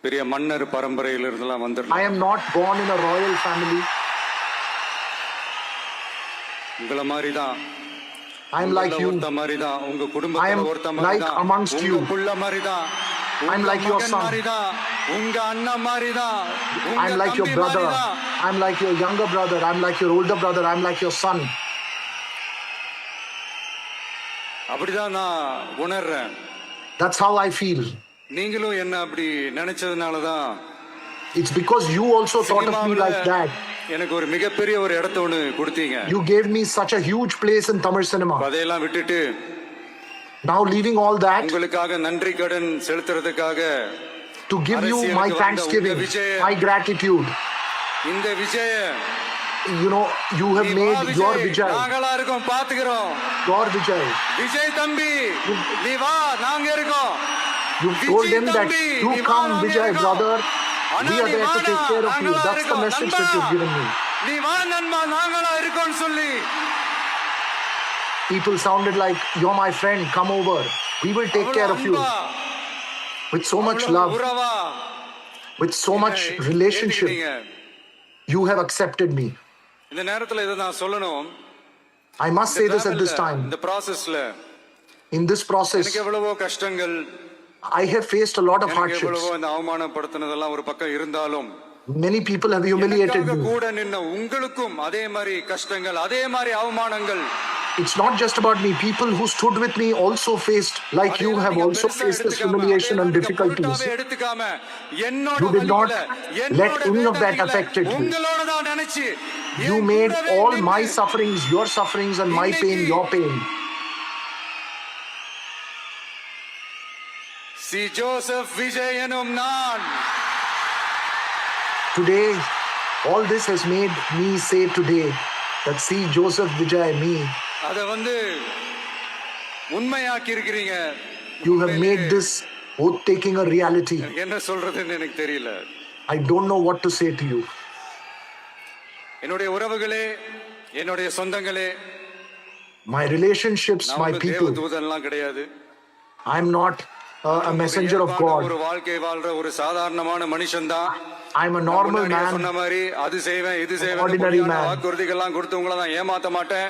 பெரிய மன்னர் பரம்பரையில இருந்தெல்லாம் வந்துடல. I am not born in a royal family. உங்கள மாதிரி தான். I am like you. ஒருத்த மாதிரி தான். உங்க I குடும்பத்துல am ஒருத்த மாதிரி like தான். amongst you. உங்க புள்ள மாதிரி தான். I am like your son. மாதிரி தான். உங்க அண்ணன் மாதிரி தான். I am like your brother. I am like your younger brother. I am like your older brother. I am like your son. அப்படிதான் நான் உணர்றேன். That's how I feel. நீங்களும் என்ன அப்படி நினைச்சதுனால தான். It's because you also thought of me like that. எனக்கு ஒரு மிகப்பெரிய ஒரு இடத்தை ஒன்று கொடுத்தீங்க. You gave me such a huge place in Tamil cinema. அதையெல்லாம் விட்டுட்டு now leaving all that, உங்களுக்காக நன்றி கடன் செலுத்துறதுக்காக, to give you my thanksgiving, my gratitude. இந்த Vijaya, you know, you have made your Vijay. நாங்களா இருக்கோம், பாத்துக்கிறோம். Your Vijay. விஜய் தம்பி நீ வா, நாங்க இருக்கோம். You told him that you come Vijay brother, we are there to take care of you. That's the message that you've given me. நீ வா நண்பா, நாங்களா இருக்கோம்னு சொல்லி. People sounded like, you're my friend, come over. We will take care of you. With so much love, with so much relationship, you have accepted me. இந்த நேரத்துல இத நான் சொல்லணும். I must say this at this time. இந்த processல, in this process, எனக்கு எவ்வளவோ கஷ்டங்கள், I have faced a lot of hardships. எவ்வளவோ இந்த அவமானப்படுத்துனதெல்லாம் ஒரு பக்கம் இருந்தாலும், many people have humiliated me. கூட நின்ன உங்களுக்கும் அதே மாதிரி கஷ்டங்கள், அதே மாதிரி அவமானங்கள். It's not just about me. People who stood with me also faced, like you have also faced this humiliation and difficulties. You did not let any of that affect you. You made all my sufferings your sufferings and my pain your pain. See Joseph Vijay enum naan. Today, all this has made me say today that see Joseph Vijay me. அத வந்து உண்மையாக்கி இருக்கீங்க. You have made this oath taking a reality. என்ன சொல்றதுன்னு எனக்கு தெரியல. I don't know what to say to you. என்னுடைய உறவுகளே, என்னுடைய சொந்தங்களே, my relationships, my people. தேவதூதன்லாம் கிடையாது. I am not a messenger of God. ஒரு வாழ்க்கை வாழ்ற ஒரு சாதாரணமான மனுஷன்தான். I am a normal man. சொன்ன மாதிரி அது செய்வேன் இது செய்வேன் ordinary man. வாக்குறுதிகள்லாம் கொடுத்து உங்களை நான் ஏமாத்த மாட்டேன்.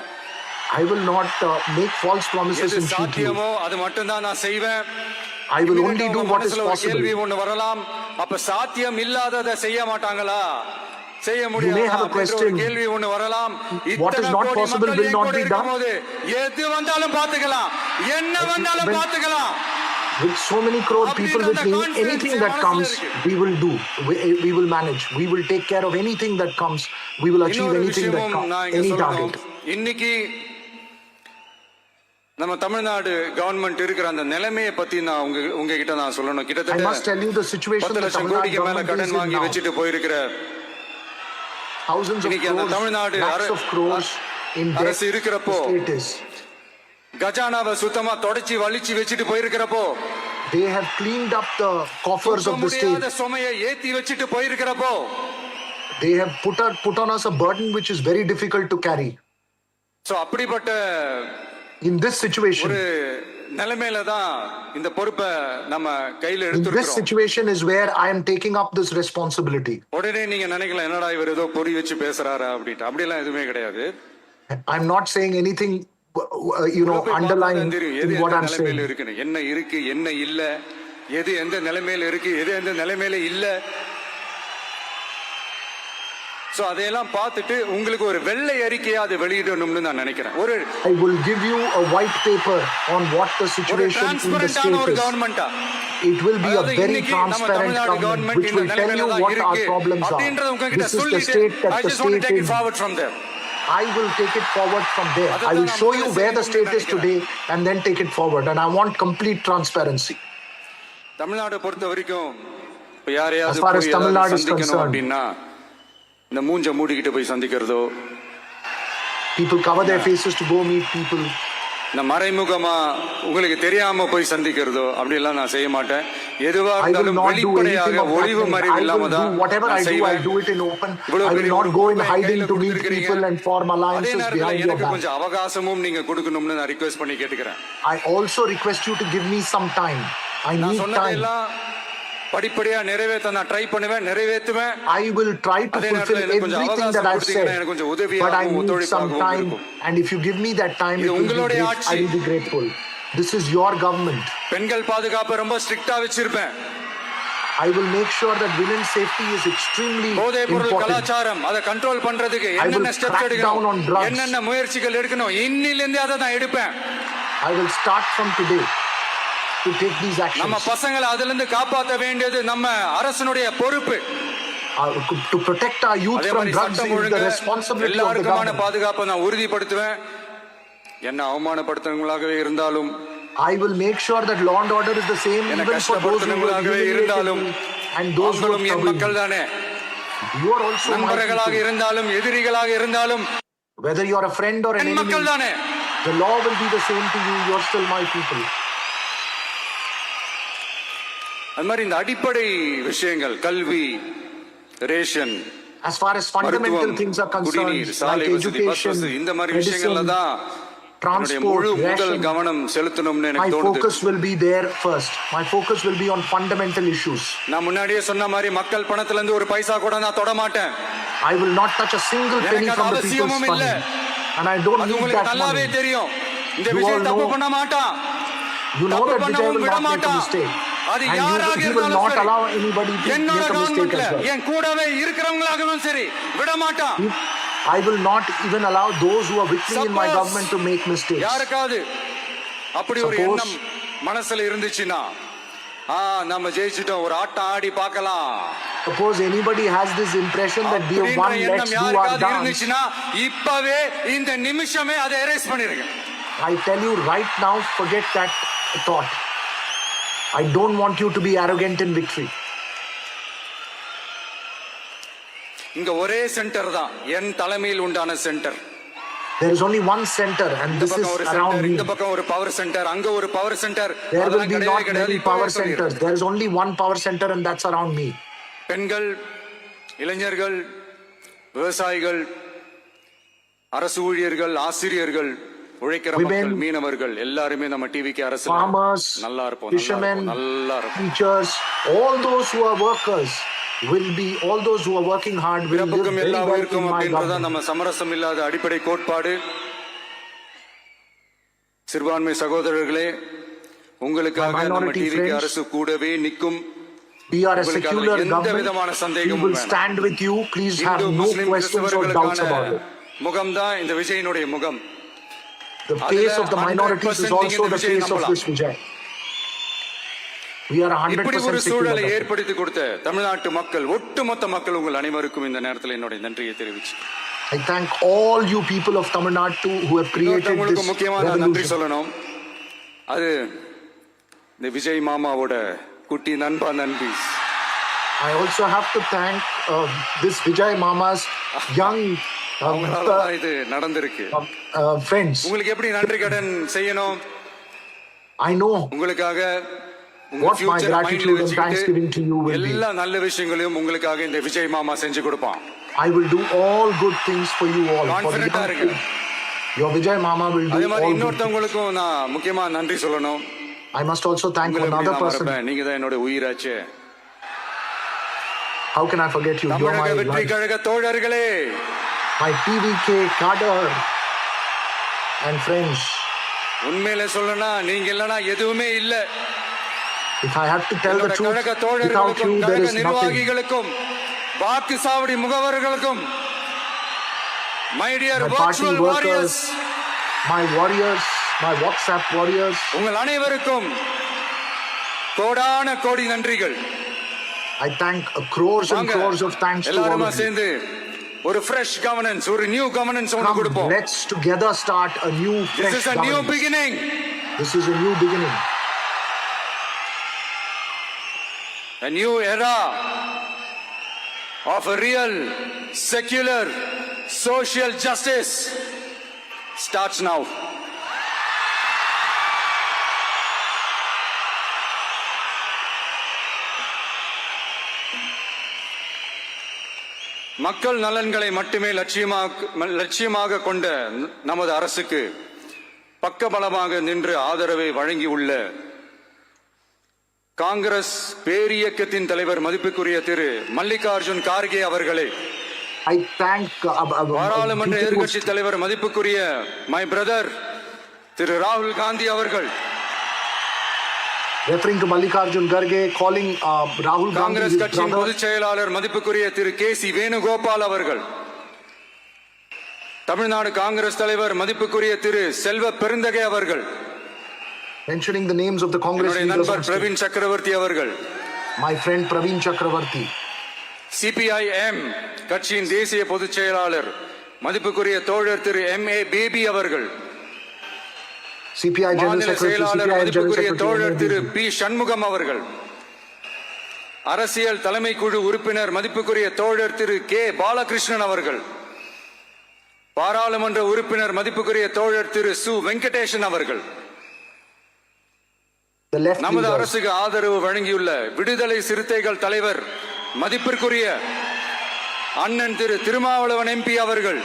I will not make false promises and cheat you. அது மட்டும் தான் நான் செய்வேன். I will only do what is possible. கேள்வி ஒன்னு வரலாம், அப்ப சாத்தியம் இல்லாததை செய்ய மாட்டாங்களா? செய்ய முடியாது. You may have a question. கேள்வி ஒன்னு வரலாம், what is not possible will not be done. எது வந்தாலும் பாத்துக்கலாம், என்ன வந்தாலும் பாத்துக்கலாம். With so many crore people with me, anything that comes, we will do. We will manage. We will take care of anything that comes. We will achieve anything that comes. Any target. இன்னைக்கு நம்ம Tamil Nadu government இருக்கிற அந்த நிலைமையை பத்தி நான் உங்ககிட்ட நான் சொல்லணும். கிட்டத்தட்ட 10 லட்சம் கோடிக்கு மேல கடன் வாங்கி வச்சுட்டு போயிருக்கிற thousands of Tamil Nadu crores in debt இருக்கிறப்போ, கஜானாவை சுத்தமா தொடச்சி வலிச்சு வச்சுட்டு போயிருக்கிறப்போ, they have cleaned up the coffers of the state. சுமையை ஏத்தி வச்சுட்டு போயிருக்கிறப்போ, they have put on us a burden which is very difficult to carry. So அப்படிப்பட்ட in this situation, ஒரு நிலைமையில தான் இந்த பொறுப்பை நம்ம கையில எடுத்துக்கிறோம். This situation is where I am taking up this responsibility. உடனே நீங்க நினைக்கலாம், என்னடா இவர் ஏதோ பொறி வச்சு பேசுறாரா அப்படிட்டு. அப்படிலாம் எதுவுமே கிடையாது. I am not saying anything underlying what I am saying. என்ன இருக்கு, என்ன இல்ல, எது எந்த நிலைமையில இருக்கு, எது எந்த நிலைமையில இல்ல. சோ அதையெல்லாம் பார்த்துட்டு உங்களுக்கு ஒரு வெள்ளை அறிக்கையா அது வெளியிடணும்னு நான் நினைக்கிறேன். ஒரு I will give you a white paper on what the situation in the state is. It will be a very transparent government which will tell you what our problems are. This is the state that the state is. I will take it forward from there. I will show you where the state is today and then take it forward. And I want complete transparency. Tamil Nadu பொறுத்த வரைக்கும் இப்போ யாரையாவது As far as Tamil Nadu is சந்திக்கணும் concerned, அப்படின்னா இந்த மூஞ்ச மூடிக்கிட்டு போய் சந்திக்கிறதோ, people cover their faces to go meet people. இந்த மறைமுகமா உங்களுக்கு தெரியாம போய் சந்திக்கிறதோ அப்படி எல்லாம் நான் செய்ய மாட்டேன். எதுவா இருந்தாலும் வெளிப்படையாக ஒளிவு மறைவு இல்லாம தான் whatever I do, I do it in open. I will not go in hiding to meet people and form alliances behind your back. கொஞ்சம் அவகாசமும் நீங்க கொடுக்கணும்னு நான் ரிக்வெஸ்ட் பண்ணி கேட்டுக்கிறேன். I also request you to give me some time. I need time. படிப்படியா நிறைவேற்ற நான் try பண்ணுவேன், நிறைவேற்றுவேன். I will try to fulfill everything that I've said, but I need some time, and if you give me that time, I will be grateful. This is your government. பெண்கள் பாதுகாப்பு ரொம்ப ஸ்ட்ரிக்ட்டா வச்சிருப்பேன். I will make sure that women's safety is extremely போதைப்பொருள் important. கலாச்சாரம் அதை control பண்றதுக்கு என்னென்ன steps எடுக்கணும், என்னென்ன முயற்சிகள் எடுக்கணும், இன்னிலிருந்து அதை நான் எடுப்பேன். I will start from today to take these actions. நம்ம பசங்களை அதில இருந்து காப்பாற்ற வேண்டியது நம்ம அரசனுடைய பொறுப்பு. To protect our youth from drugs is the responsibility of the government. பாதுகாப்பை நான் உறுதிப்படுத்துவேன். என்ன அவமானப்படுத்துறவங்களாகவே இருந்தாலும், I will make sure that law and order is the same even for those who are இருந்தாலும் and those who are மக்கள் தானே. You are also நண்பர்களாக இருந்தாலும் எதிரிகளாக இருந்தாலும், whether you are a friend or an enemy, மக்கள் தானே. The law will be the same to you. You are still my people. அது மாதிரி இந்த அடிப்படை விஷயங்கள், கல்வி, ration, as far as fundamental things are concerned, like education, இந்த மாதிரி விஷயங்கள்ல தான் transport, கவனம் செலுத்தணும்னு எனக்கு my தோணுது. focus will be there first. My focus will be on fundamental issues. நான் முன்னாடியே சொன்ன மாதிரி மக்கள் பணத்துல இருந்து ஒரு பைசா கூட நான் தொட மாட்டேன். I will not touch a single penny from the people's fund, and I don't need that money. நல்லாவே தெரியும் இந்த விஷயம் தப்பு பண்ண மாட்டான். You know that Vijay will not make a mistake. அது And யாராக he will not allow anybody to என்னோட make a mistake கவர்மெண்ட்ல as well. என் கூடவே இருக்கிறவங்களாகவும் சரி விட மாட்டான். I will not even allow those who are with me in my government to make mistakes. யாருக்காவது அப்படி ஒரு எண்ணம் மனசுல இருந்துச்சுன்னா நம்ம ஜெயிச்சிட்டோம், ஒரு ஆட்டம் ஆடி பார்க்கலாம். Suppose anybody has this impression that we have won, let's do our dance. இருந்துச்சுன்னா இப்பவே இந்த நிமிஷமே அதை எரேஸ் பண்ணிருங்க. I tell you right now, forget that thought. I don't want you to be arrogant in victory. இங்க ஒரே centre தான், என் தலைமையில் உண்டான centre. There is only one center and this is around me. இந்த பக்கம் ஒரு பவர் சென்டர், அங்க ஒரு power centre. There will be not many power centers. There is only one power center and that's around me. பெண்கள், இளைஞர்கள், விவசாயிகள், அரசு ஊழியர்கள், ஆசிரியர்கள், உழைக்கிற மக்கள், மீனவர்கள் எல்லாருமே நம்ம டிவிகே அரசு நல்லா இருப்போம், fishermen, நல்லா இருப்போம். teachers, all those who are workers will be, all those who are working hard will live very well in my government. நம்ம சமரசம் இல்லாத அடிப்படை கோட்பாடு. சிறுபான்மை சகோதரர்களே, உங்களுக்காக நம்ம டிவிகே அரசு கூடவே நிற்கும். We are a secular government. We will stand with you. Please have no questions or doubts about it. முகம் தான் இந்த விஜயனுடைய முகம். The face of the minorities is also the face of this Vijay. We are 100% சூழலை ஏற்படுத்தி கொடுத்த தமிழ்நாட்டு மக்கள், ஒட்டுமொத்த மக்கள், உங்கள் அனைவருக்கும் இந்த நேரத்தில் என்னுடைய நன்றியை தெரிவிச்சு. I thank all you people of Tamil Nadu who have created this முக்கியமான நன்றி சொல்லணும். அது இந்த விஜய் மாமாவோட குட்டி நண்பா நண்பி. I also have to thank this Vijay Mama's young இது நடந்திருக்கு. Friends, உங்களுக்கு எப்படி நன்றி கடன் செய்யணும்? I know உங்களுக்காக what my gratitude and thanksgiving to you will be. எல்லா நல்ல விஷயங்களையும் உங்களுக்காக இந்த விஜய் மாமா செஞ்சு கொடுப்பான். I will do all good things for you all. கான்ஃபிடென்ட்டா இருங்க. Your Vijay Mama will do all good things. இன்னொருத்தவங்களுக்கும் நான் முக்கியமா நன்றி சொல்லணும். I must also thank another person. நீங்க தான் என்னோட உயிராச்சே. How can I forget you? You are my வெற்றி கழக தோழர்களே, my TVK cadre and friends. உண்மையிலே சொல்லனா நீங்க இல்லனா எதுவுமே இல்ல. If I have to tell the truth, without you there is nothing. நிர்வாகிகளுக்கும் வாக்கு சாவடி முகவர்களுக்கும், my dear virtual warriors, my warriors, my WhatsApp warriors, உங்கள் அனைவருக்கும் கோடான கோடி நன்றிகள். I thank crores and crores of thanks to all of you. சேர்ந்து ஒரு fresh governance, ஒரு new governance ஒன்று கொடுப்போம். Let's together start a new fresh This is a new beginning. This is a new beginning. A new era of a real secular social justice starts now. மக்கள் நலன்களை மட்டுமே லட்சியமாக கொண்ட நமது அரசுக்கு பக்கபலமாக நின்று ஆதரவை வழங்கியுள்ள காங்கிரஸ் பேரியக்கத்தின் தலைவர் மதிப்புக்குரிய திரு மல்லிகார்ஜுன் கார்கே அவர்களே, பாராளுமன்ற எதிர்க்கட்சி தலைவர் மதிப்புக்குரிய மை பிரதர் திரு ராகுல் காந்தி அவர்கள், referring to Mallikarjun Kharge, calling Rahul Gandhi Congress கட்சியின் பொதுச் செயலாளர் மதிப்புக்குரிய திரு கேசி வேணுகோபால் அவர்கள், தமிழ்நாடு காங்கிரஸ் தலைவர் மதிப்புக்குரிய திரு செல்வ பெருந்தகை அவர்கள், mentioning the names of the Congress leaders, நண்பர் பிரவீன் சக்கரவர்த்தி அவர்கள், my friend Praveen Chakravarti, CPI-M கட்சியின் தேசிய பொதுச் செயலாளர் மதிப்புக்குரிய தோழர் திரு MA பேபி அவர்கள், CPI General Secretary, மதிப்புக்குரிய தோழர் திரு பி சண்முகம் அவர்கள், அரசியல் தலைமை குழு உறுப்பினர் மதிப்புக்குரிய தோழர் திரு கே பாலகிருஷ்ணன் அவர்கள், பாராளுமன்ற உறுப்பினர் மதிப்புக்குரிய தோழர் திரு சு வெங்கடேசன் அவர்கள், நமது அரசுக்கு ஆதரவு வழங்கியுள்ள விடுதலை சிறுத்தைகள் தலைவர் மதிப்பிற்குரிய அண்ணன் திரு திருமாவளவன் MP அவர்கள்,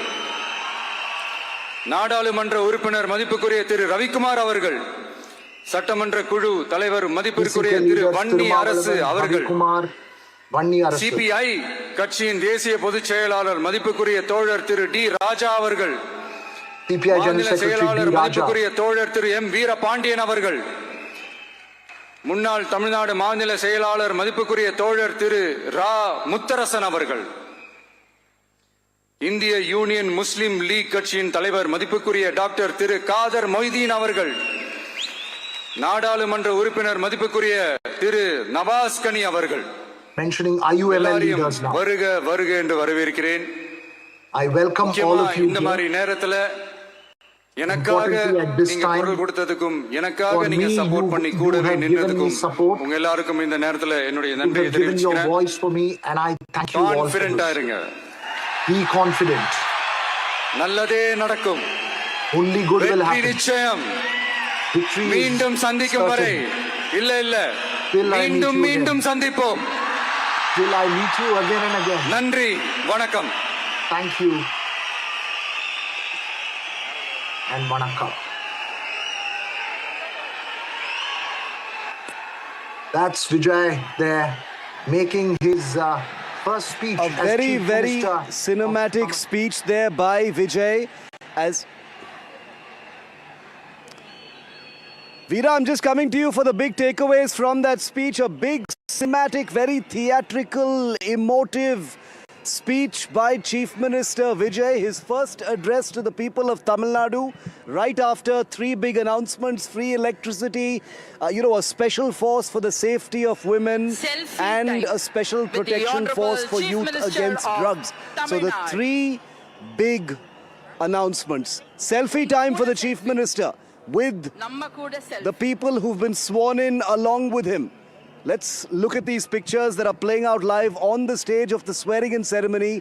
நாடாளுமன்ற உறுப்பினர் மதிப்புக்குரிய திரு ரவிக்குமார் அவர்கள், சட்டமன்ற குழு தலைவர் மதிப்பிற்குரிய திரு வன்னி அரசு அவர்கள், CPI கட்சியின் தேசிய பொதுச் செயலாளர் மதிப்புக்குரிய தோழர் திரு டி ராஜா அவர்கள், மாநில செயலாளர் மதிப்புக்குரிய தோழர் திரு M வீரபாண்டியன் அவர்கள், முன்னாள் தமிழ்நாடு மாநில செயலாளர் மதிப்புக்குரிய தோழர் திரு ரா முத்தரசன் அவர்கள், இந்திய யூனியன் முஸ்லிம் லீக் கட்சியின் தலைவர் மதிப்புக்குரிய டாக்டர் திரு காதர் மொய்தீன் அவர்கள், நாடாளுமன்ற உறுப்பினர் மதிப்புக்குரிய திரு நவாஸ் கனி அவர்கள், mentioning IUML leaders now. வருக வருக என்று வரவேற்கிறேன். I welcome all of you. இந்த மாதிரி நேரத்துல எனக்காக நீங்க குரல் கொடுத்ததுக்கும் எனக்காக நீங்க சப்போர்ட் பண்ணி கூடவே நின்னதுக்கும் உங்க எல்லாருக்கும் இந்த நேரத்துல என்னுடைய நன்றியை தெரிவிச்சுக்கிறேன். கான்ஃபிடென்ட்டா இருங்க. Be confident. நல்லதே நடக்கும். Only good will happen. நிச்சயம். மீண்டும் சந்திக்கும் வரை இல்ல மீண்டும் மீண்டும் சந்திப்போம். Till I meet you again and again. நன்றி, வணக்கம். Thank you. And vanakkam. That's Vijay there making his first speech. A very, very cinematic speech there by Vijay. As Veera, I'm just coming to you for the big takeaways from that speech. A big, cinematic, very theatrical, emotive speech by Chief Minister Vijay, his first address to the people of Tamil Nadu, right after 3 big announcements: free electricity, a special force for the safety of women, and a special protection force for youth against drugs. So the 3 big announcements. Selfie time for the Chief Minister with the people who've been sworn in along with him. Let's look at these pictures that are playing out live on the stage of the swearing-in ceremony,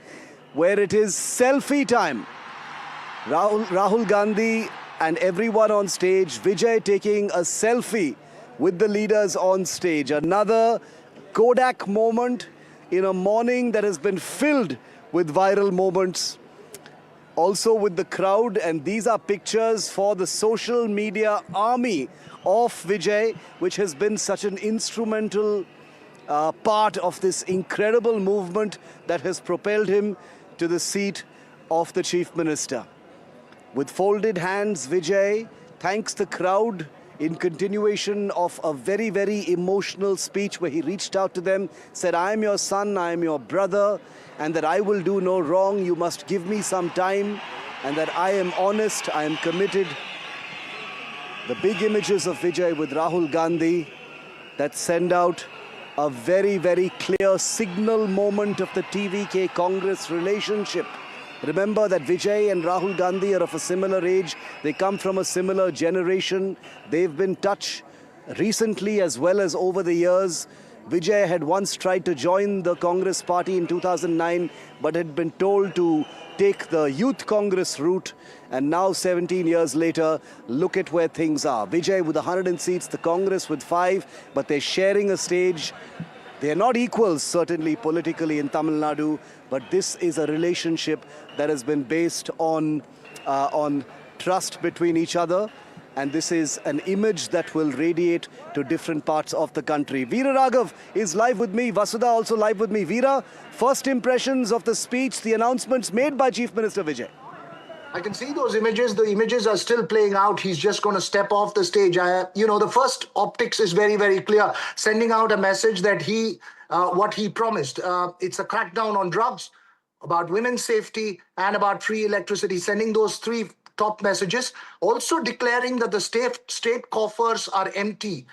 where it is selfie time. Rahul Gandhi and everyone on stage, Vijay taking a selfie with the leaders on stage. Another Kodak moment in a morning that has been filled with viral moments. Also with the crowd, and these are pictures for the social media army of Vijay, which has been such an instrumental part of this incredible movement that has propelled him to the seat of the Chief Minister. With folded hands, Vijay thanks the crowd in continuation of a very, very emotional speech where he reached out to them, said, "I am your son, I am your brother, and that I will do no wrong. You must give me some time, and that I am honest, I am committed." The big images of Vijay with Rahul Gandhi that send out a very, very clear signal moment of the TVK Congress relationship Remember that Vijay and Rahul Gandhi are of a similar age. They come from a similar generation. They've been touched recently as well as over the years. Vijay had once tried to join the Congress party in 2009, but had been told to take the Youth Congress route. And now, 17 years later, look at where things are. Vijay with 100 seats, the Congress with 5, but they're sharing a stage. They're not equals, certainly politically in Tamil Nadu, but this is a relationship that has been based on trust between each other. And this is an image that will radiate to different parts of the country. Veera Raghav is live with me. Vasudha also live with me. Veera, first impressions of the speech, the announcements made by Chief Minister Vijay. I can see those images. The images are still playing out. He's just going to step off the stage. The first optics is very, very clear. Sending out a message that what he promised. It's a crackdown on drugs, about women's safety, and about free electricity. Sending those three top messages, also declaring that the state coffers are empty.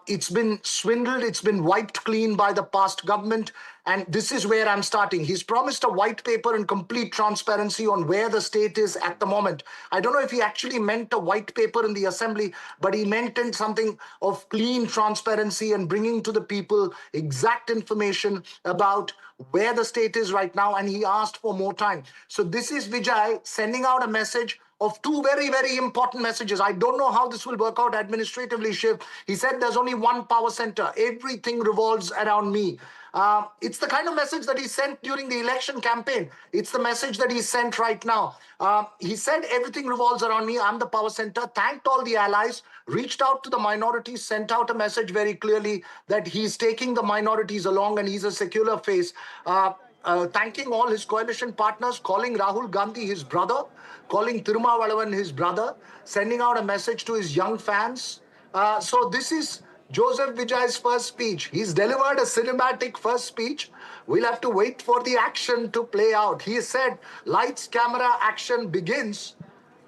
It's been swindled, it's been wiped clean by the past government, and this is where I'm starting. He's promised a white paper and complete transparency on where the state is at the moment. I don't know if he actually meant a white paper in the assembly, but he meant something of clean transparency and bringing to the people exact information about where the state is right now, and he asked for more time. So this is Vijay sending out a message of two very, very important messages. I don't know how this will work out administratively, Shiv. He said there's only one power center. Everything revolves around me. It's the kind of message that he sent during the election campaign. It's the message that he sent right now. He said everything revolves around me. I'm the power center. Thanked all the allies, reached out to the minorities, sent out a message very clearly that he's taking the minorities along and he's a secular face. Thanking all his coalition partners, calling Rahul Gandhi his brother, calling Thirumavalavan his brother, sending out a message to his young fans. So this is Joseph Vijay's first speech. He's delivered a cinematic first speech. We'll have to wait for the action to play out. He said, lights, camera, action begins.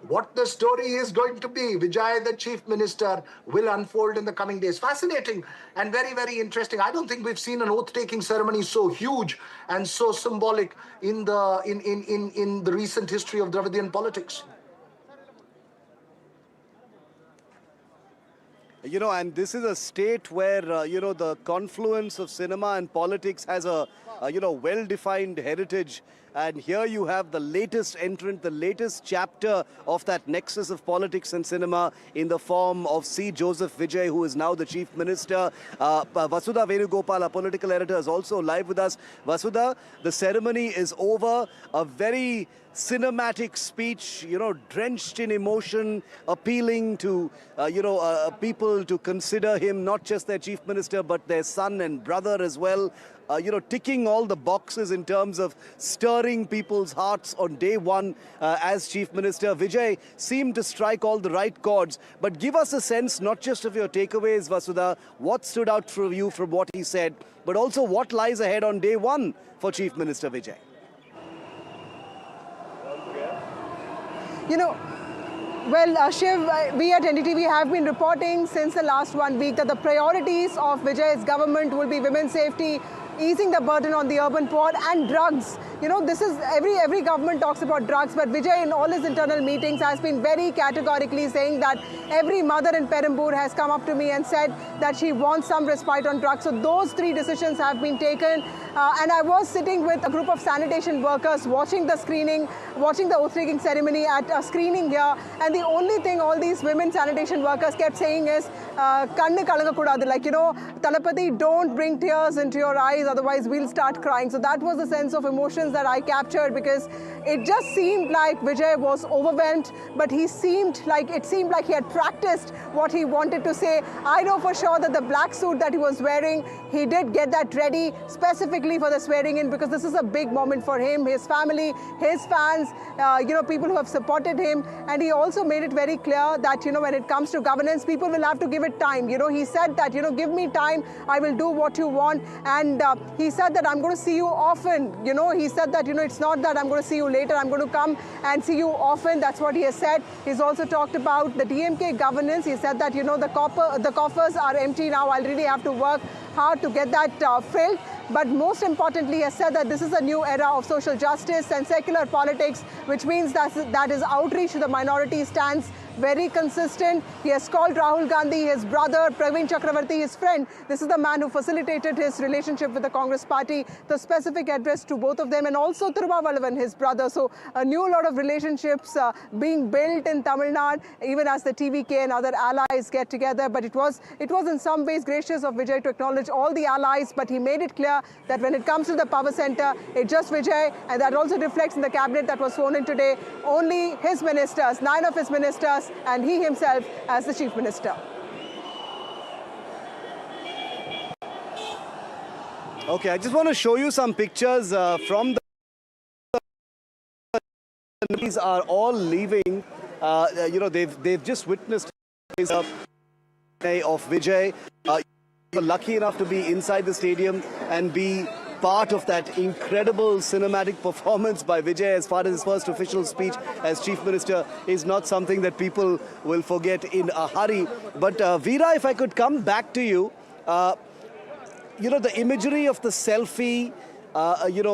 What the story is going to be, Vijay, the Chief Minister, will unfold in the coming days. Fascinating and very, very interesting. I don't think we've seen an oath-taking ceremony so huge and so symbolic in the recent history of Dravidian politics. And this is a state where, the confluence of cinema and politics has a well-defined heritage. And here you have the latest entrant, the latest chapter of that nexus of politics and cinema in the form of C. Joseph Vijay, who is now the Chief Minister. Vasudha Venugopal, our political editor, is also live with us. Vasudha, the ceremony is over. A very cinematic speech, drenched in emotion, appealing to, people to consider him not just their Chief Minister, but their son and brother as well. Ticking all the boxes in terms of stirring people's hearts on day one as Chief Minister. Vijay seemed to strike all the right chords. But give us a sense, not just of your takeaways, Vasudha, what stood out for you from what he said, but also what lies ahead on day one for Chief Minister Vijay. Well, Shiv, we at NDTV have been reporting since the last 1 week that the priorities of Vijay's government will be women's safety, easing the burden on the urban poor, and drugs. This is every government talks about drugs, but Vijay in all his internal meetings has been very categorically saying that every mother in Perambur has come up to me and said that she wants some respite on drugs. So those three decisions have been taken. And I was sitting with a group of sanitation workers watching the screening, watching the oath-taking ceremony at a screening here. And the only thing all these women sanitation workers kept saying is, Kannu kalanga kudadu, like, Thalapathy, don't bring tears into your eyes, otherwise we'll start crying. So that was the sense of emotions that I captured, because it just seemed like Vijay was overwhelmed, but it seemed like he had practiced what he wanted to say. I know for sure that the black suit that he was wearing, he did get that ready specifically for the swearing in, because this is a big moment for him, his family, his fans, people who have supported him. And he also made it very clear that, when it comes to governance, people will have to give it time. He said that, give me time, I will do what you want. And he said that I'm going to see you often. He said that, it's not that I'm going to see you later, I'm going to come and see you often. That's what he has said. He's also talked about the DMK governance. He said that, the coffers are empty now. I'll really have to work hard to get that filled. But most importantly, he has said that this is a new era of social justice and secular politics, which means that his outreach to the minority stands very consistent. He has called Rahul Gandhi his brother, Praveen Chakravarti his friend. This is the man who facilitated his relationship with the Congress party, the specific address to both of them, and also Thiruvallavalan, his brother. So a new lot of relationships being built in Tamil Nadu, even as the TVK and other allies get together. But it was in some ways gracious of Vijay to acknowledge all the allies, but he made it clear that when it comes to the power center, it's just Vijay, and that also reflects in the cabinet that was sworn in today. Only his ministers, 9 of his ministers, and he himself as the Chief Minister. Okay, I just want to show you some pictures from the... These are all leaving. They've just witnessed of Vijay. You're lucky enough to be inside the stadium and be part of that incredible cinematic performance by Vijay as far as his first official speech as Chief Minister is not something that people will forget in a hurry. But Veera, if I could come back to you, the imagery of the selfie,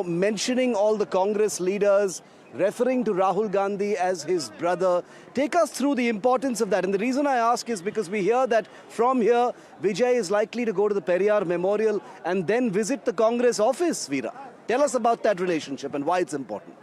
mentioning all the Congress leaders, referring to Rahul Gandhi as his brother. Take us through the importance of that. And the reason I ask is because we hear that from here, Vijay is likely to go to the Periyar Memorial and then visit the Congress office, Veera. Tell us about that relationship and why it's important.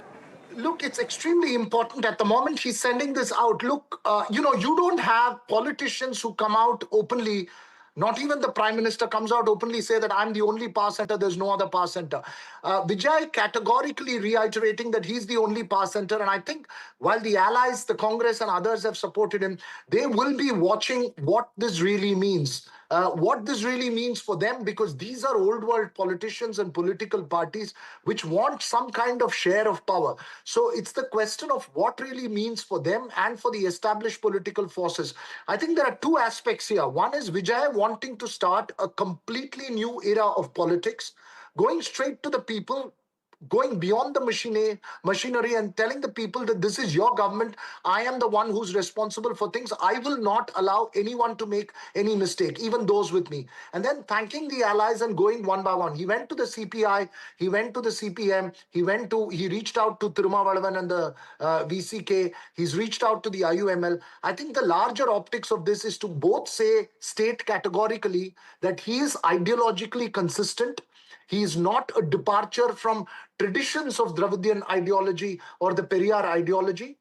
Look, it's extremely important. At the moment he's sending this out, look, you don't have politicians who come out openly. Not even the Prime Minister comes out openly say that I'm the only power center, there's no other power center. Vijay categorically reiterating that he's the only power center. And I think while the allies, the Congress and others have supported him, they will be watching what this really means. What this really means for them, because these are old world politicians and political parties which want some kind of share of power. So it's the question of what really means for them and for the established political forces. I think there are two aspects here. One is Vijay wanting to start a completely new era of politics, going straight to the people, going beyond the machinery and telling the people that this is your government. I am the one who's responsible for things. I will not allow anyone to make any mistake, even those with me. And then thanking the allies and going one by one. He went to the CPI, he went to the CPI-M, he reached out to Thiruvallavalan and the VCK, he's reached out to the IUML. I think the larger optics of this is to both state categorically that he is ideologically consistent. He is not a departure from traditions of Dravidian ideology or the Periyar ideology.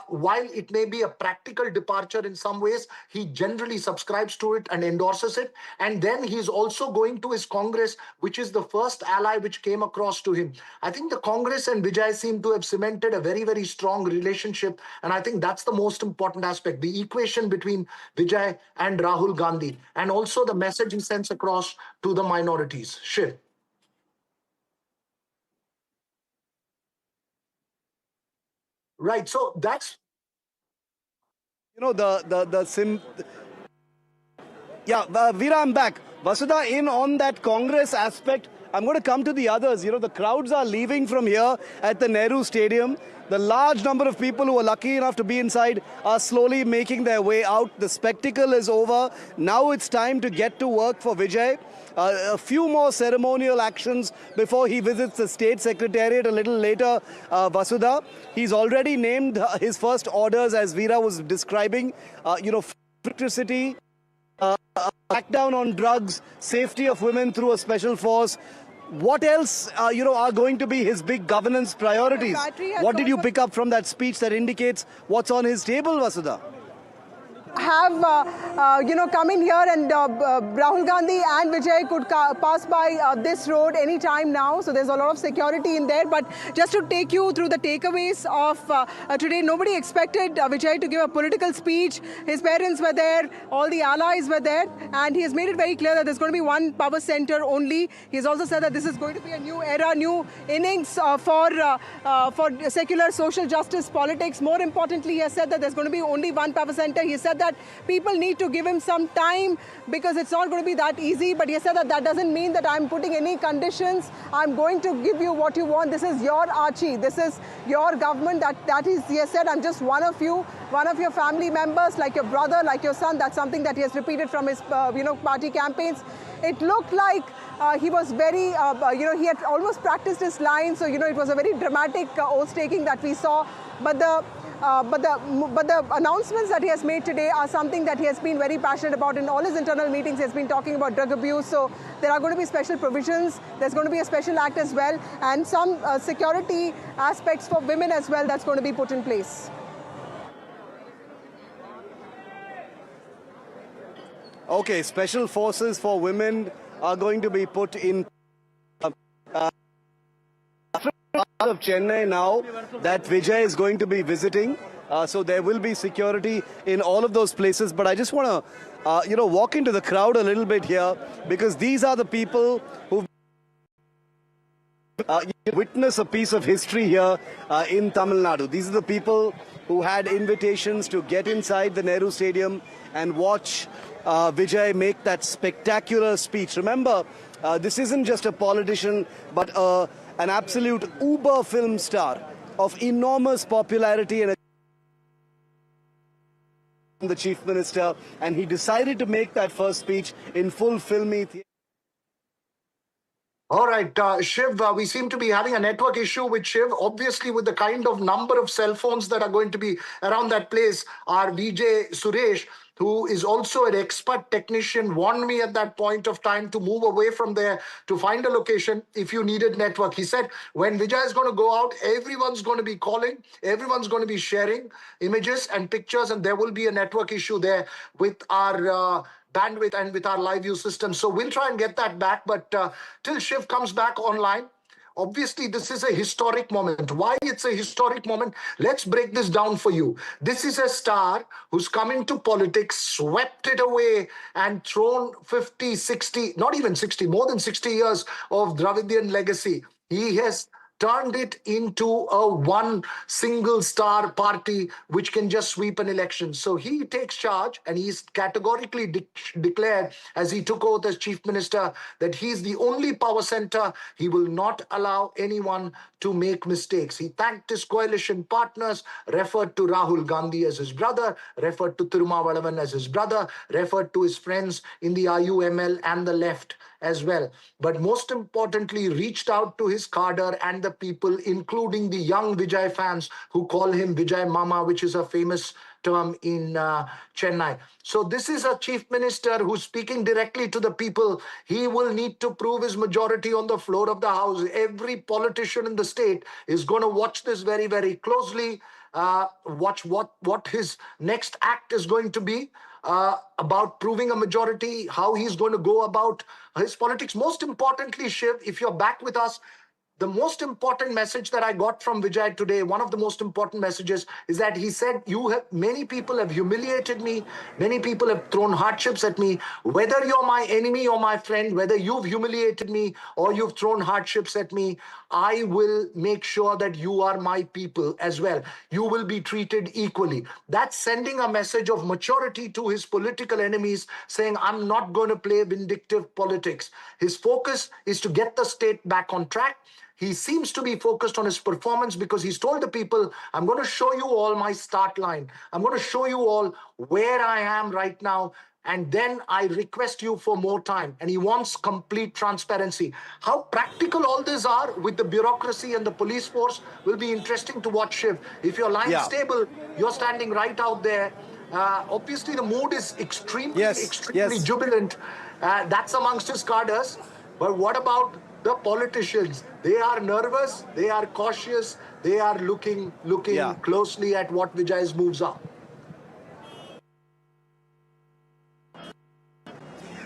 While it may be a practical departure in some ways, he generally subscribes to it and endorses it. And then he's also going to his Congress, which is the first ally which came across to him. I think the Congress and Vijay seem to have cemented a very, very strong relationship. And I think that's the most important aspect, the equation between Vijay and Rahul Gandhi, and also the message he sends across to the minorities. Shiv. Right, so that's... Veera, I'm back. Vasudha, in on that Congress aspect, I'm going to come to the others. The crowds are leaving from here at the Nehru Stadium. The large number of people who are lucky enough to be inside are slowly making their way out. The spectacle is over. Now it's time to get to work for Vijay. A few more ceremonial actions before he visits the State Secretariat a little later, Vasudha. He's already named his first orders, as Veera was describing, electricity, crackdown on drugs, safety of women through a special force. What else, are going to be his big governance priorities? What did you pick up from that speech that indicates what's on his table, Vasudha? Have come in here, and Rahul Gandhi and Vijay could pass by this road any time now. So there's a lot of security in there. But just to take you through the takeaways of today, nobody expected Vijay to give a political speech. His parents were there, all the allies were there, and he has made it very clear that there's going to be one power center only. He's also said that this is going to be a new era, new innings for secular social justice politics. More importantly, he has said that there's going to be only one power center. He said that people need to give him some time because it's not going to be that easy. But he said that that doesn't mean that I'm putting any conditions. I'm going to give you what you want. This is your Archie. This is your government. That is, he has said, I'm just one of you. one of your family members, like your brother, like your son. That's something that he has repeated from his, party campaigns. It looked like he was very, he had almost practiced his lines. So, it was a very dramatic oath taking that we saw. But the announcements that he has made today are something that he has been very passionate about. In all his internal meetings, he has been talking about drug abuse. So there are going to be special provisions. There's going to be a special act as well, and some security aspects for women as well that's going to be put in place. Okay, special forces for women are going to be put in of Chennai now that Vijay is going to be visiting. So there will be security in all of those places. But I just want to, walk into the crowd a little bit here, because these are the people who witness a piece of history here in Tamil Nadu. These are the people who had invitations to get inside the Nehru Stadium and watch Vijay make that spectacular speech. Remember, this isn't just a politician, but an absolute uber film star of enormous popularity and the Chief Minister, and he decided to make that first speech in full filmy theatre. All right, Shiv, we seem to be having a network issue with Shiv. Obviously, with the kind of number of cell phones that are going to be around that place, our VJ Suresh, who is also an expert technician, warned me at that point of time to move away from there to find a location if you needed network. He said, when Vijay is going to go out, everyone's going to be calling, everyone's going to be sharing images and pictures, and there will be a network issue there with our bandwidth and with our live view system. So we'll try and get that back, but till Shiv comes back online, obviously, this is a historic moment. Why it's a historic moment? Let's break this down for you. This is a star who's come into politics, swept it away, and thrown 50, 60, not even 60, more than 60 years of Dravidian legacy. He has turned it into a one single star party which can just sweep an election. So he takes charge, and he's categorically declared, as he took oath as Chief Minister, that he's the only power center. He will not allow anyone to make mistakes. He thanked his coalition partners, referred to Rahul Gandhi as his brother, referred to Tirumavalavan as his brother, referred to his friends in the IUML and the left as well. But most importantly, reached out to his cadre and the people, including the young Vijay fans who call him Vijay Mama, which is a famous term in Chennai. So this is a chief minister who's speaking directly to the people. He will need to prove his majority on the floor of the house. Every politician in the state is going to watch this very, very closely. Watch what his next act is going to be about proving a majority, how he's going to go about his politics. Most importantly, Shiv, if you're back with us, the most important message that I got from Vijay today, one of the most important messages, is that he said, many people have humiliated me, many people have thrown hardships at me. Whether you're my enemy or my friend, whether you've humiliated me or you've thrown hardships at me, I will make sure that you are my people as well. You will be treated equally. That's sending a message of maturity to his political enemies, saying, I'm not going to play vindictive politics. His focus is to get the state back on track. He seems to be focused on his performance, because he's told the people, I'm going to show you all my start line. I'm going to show you all where I am right now. And then I request you for more time. And he wants complete transparency. How practical all these are with the bureaucracy and the police force will be interesting to watch, Shiv. If your line's stable, you're standing right out there. Obviously, the mood is extremely jubilant. That's amongst his cadres. But what about the politicians? They are nervous, they are cautious, they are looking closely at what Vijay's moves are.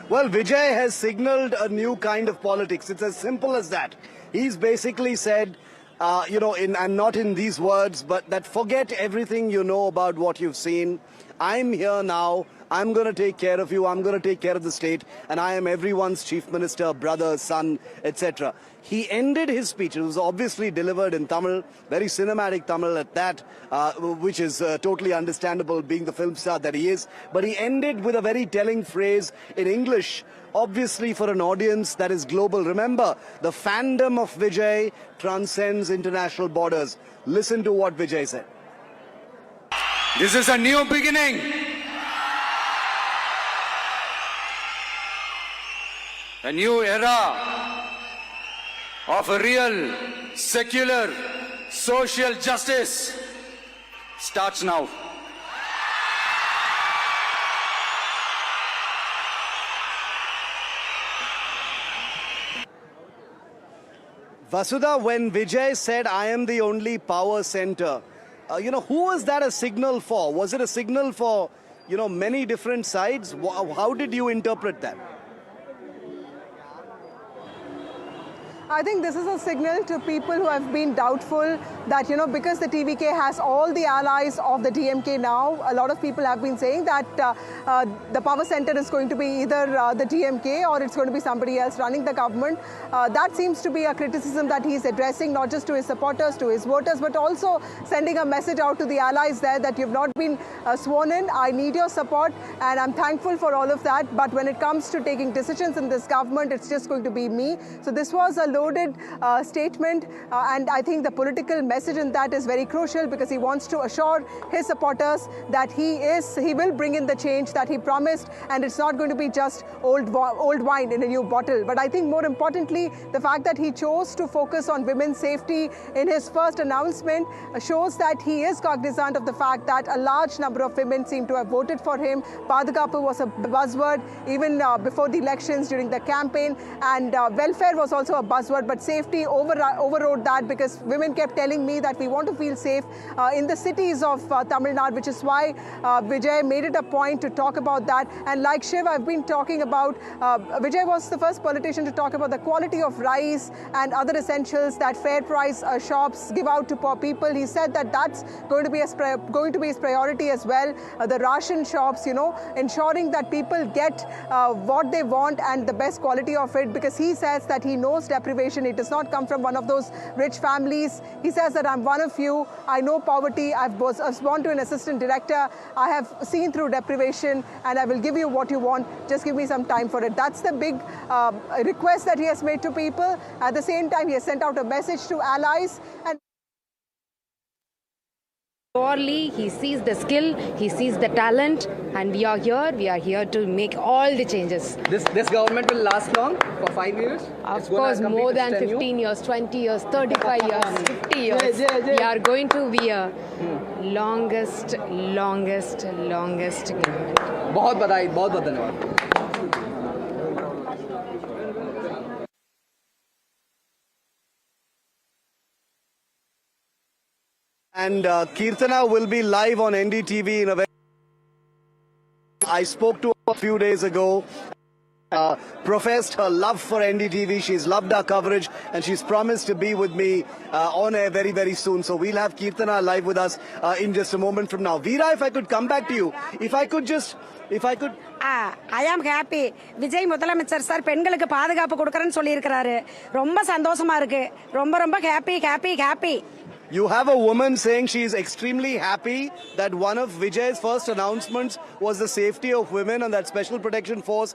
Well, Vijay has signaled a new kind of politics. It's as simple as that. He's basically said, and not in these words, but that forget everything you know about what you've seen. I'm here now. I'm going to take care of you. I'm going to take care of the state. And I am everyone's chief minister, brother, son, etc. He ended his speech. It was obviously delivered in Tamil, very cinematic Tamil at that, which is totally understandable being the film star that he is. But he ended with a very telling phrase in English, obviously for an audience that is global. Remember, the fandom of Vijay transcends international borders. Listen to what Vijay said. This is a new beginning. A new era of a real, secular, social justice starts now. Vasudha, when Vijay said, I am the only power center, who was that a signal for? Was it a signal for, many different sides? How did you interpret that? I think this is a signal to people who have been doubtful that, because the TVK has all the allies of the DMK now, a lot of people have been saying that the power center is going to be either the DMK or it's going to be somebody else running the government. That seems to be a criticism that he's addressing not just to his supporters, to his voters, but also sending a message out to the allies there that you've not been sworn in. I need your support and I'm thankful for all of that. But when it comes to taking decisions in this government, it's just going to be me. So this was a loaded statement and I think the political message in that is very crucial because he wants to assure his supporters that he will bring in the change that he promised, and it's not going to be just old wine in a new bottle. But I think more importantly, the fact that he chose to focus on women's safety in his first announcement shows that he is cognizant of the fact that a large number of women seem to have voted for him. Padhakapu was a buzzword even before the elections during the campaign, and welfare was also a buzzword, but safety overrode that because women kept telling me that we want to feel safe in the cities of Tamil Nadu, which is why Vijay made it a point to talk about that. And like Shiv, I've been talking about, Vijay was the first politician to talk about the quality of rice and other essentials that fair price shops give out to poor people. He said that that's going to be his priority as well. The ration shops, ensuring that people get what they want and the best quality of it, because he says that he knows deprivation. It does not come from one of those rich families. He says that I'm one of you. I know poverty. I was born to an assistant director. I have seen through deprivation and I will give you what you want. Just give me some time for it. That's the big request that he has made to people. At the same time, he has sent out a message to allies. And Purely, he sees the skill, he sees the talent, and we are here to make all the changes. This government will last long, for 5 years? Of course, more than 15 years, 20 years, 35 years, 50 years. We are going to be a longest government. बहुत बधाई, बहुत धन्यवाद. And Kirtana will be live on NDTV in a very... I spoke to her a few days ago, professed her love for NDTV. She's loved our coverage and she's promised to be with me on air very, very soon. So we'll have Kirtana live with us in just a moment from now. Veera, if I could come back to you, if I could... I am happy. Vijay முதலமைச்சர் sir பெண்களுக்கு பாதுகாப்பு கொடுக்கறேன்னு சொல்லி இருக்காரு. ரொம்ப சந்தோஷமா இருக்கு. ரொம்ப happy. You have a woman saying she is extremely happy that one of Vijay's first announcements was the safety of women and that Special Protection Force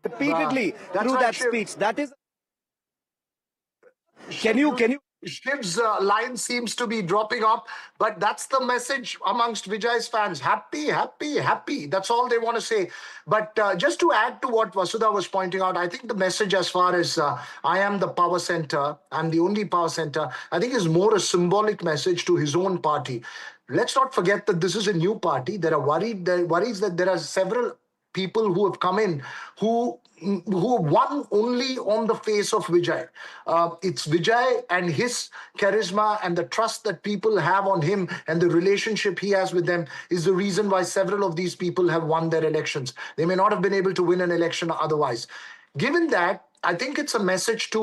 repeatedly through that speech. That is... Can you... Shiv's line seems to be dropping off, but that's the message amongst Vijay's fans. Happy. That's all they want to say. But just to add to what Vasudha was pointing out, I think the message as far as I am the power center, I'm the only power center, I think is more a symbolic message to his own party. Let's not forget that this is a new party. There are worries that there are several people who have come in who won only on the face of Vijay. It's Vijay and his charisma and the trust that people have on him and the relationship he has with them is the reason why several of these people have won their elections. They may not have been able to win an election otherwise. Given that, I think it's a message to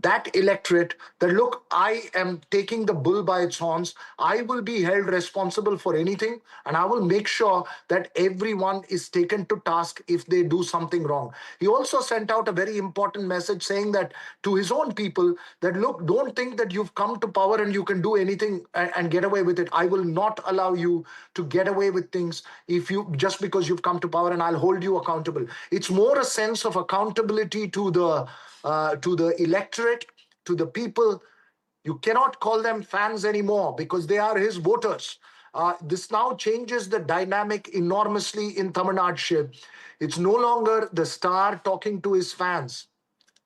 that electorate that, look, I am taking the bull by its horns. I will be held responsible for anything, and I will make sure that everyone is taken to task if they do something wrong. He also sent out a very important message saying that to his own people that, look, don't think that you've come to power and you can do anything and get away with it. I will not allow you to get away with things just because you've come to power, and I'll hold you accountable. It's more a sense of accountability to the electorate, to the people, You cannot call them fans anymore because they are his voters. This now changes the dynamic enormously in Tamil Nadu. It's no longer the star talking to his fans.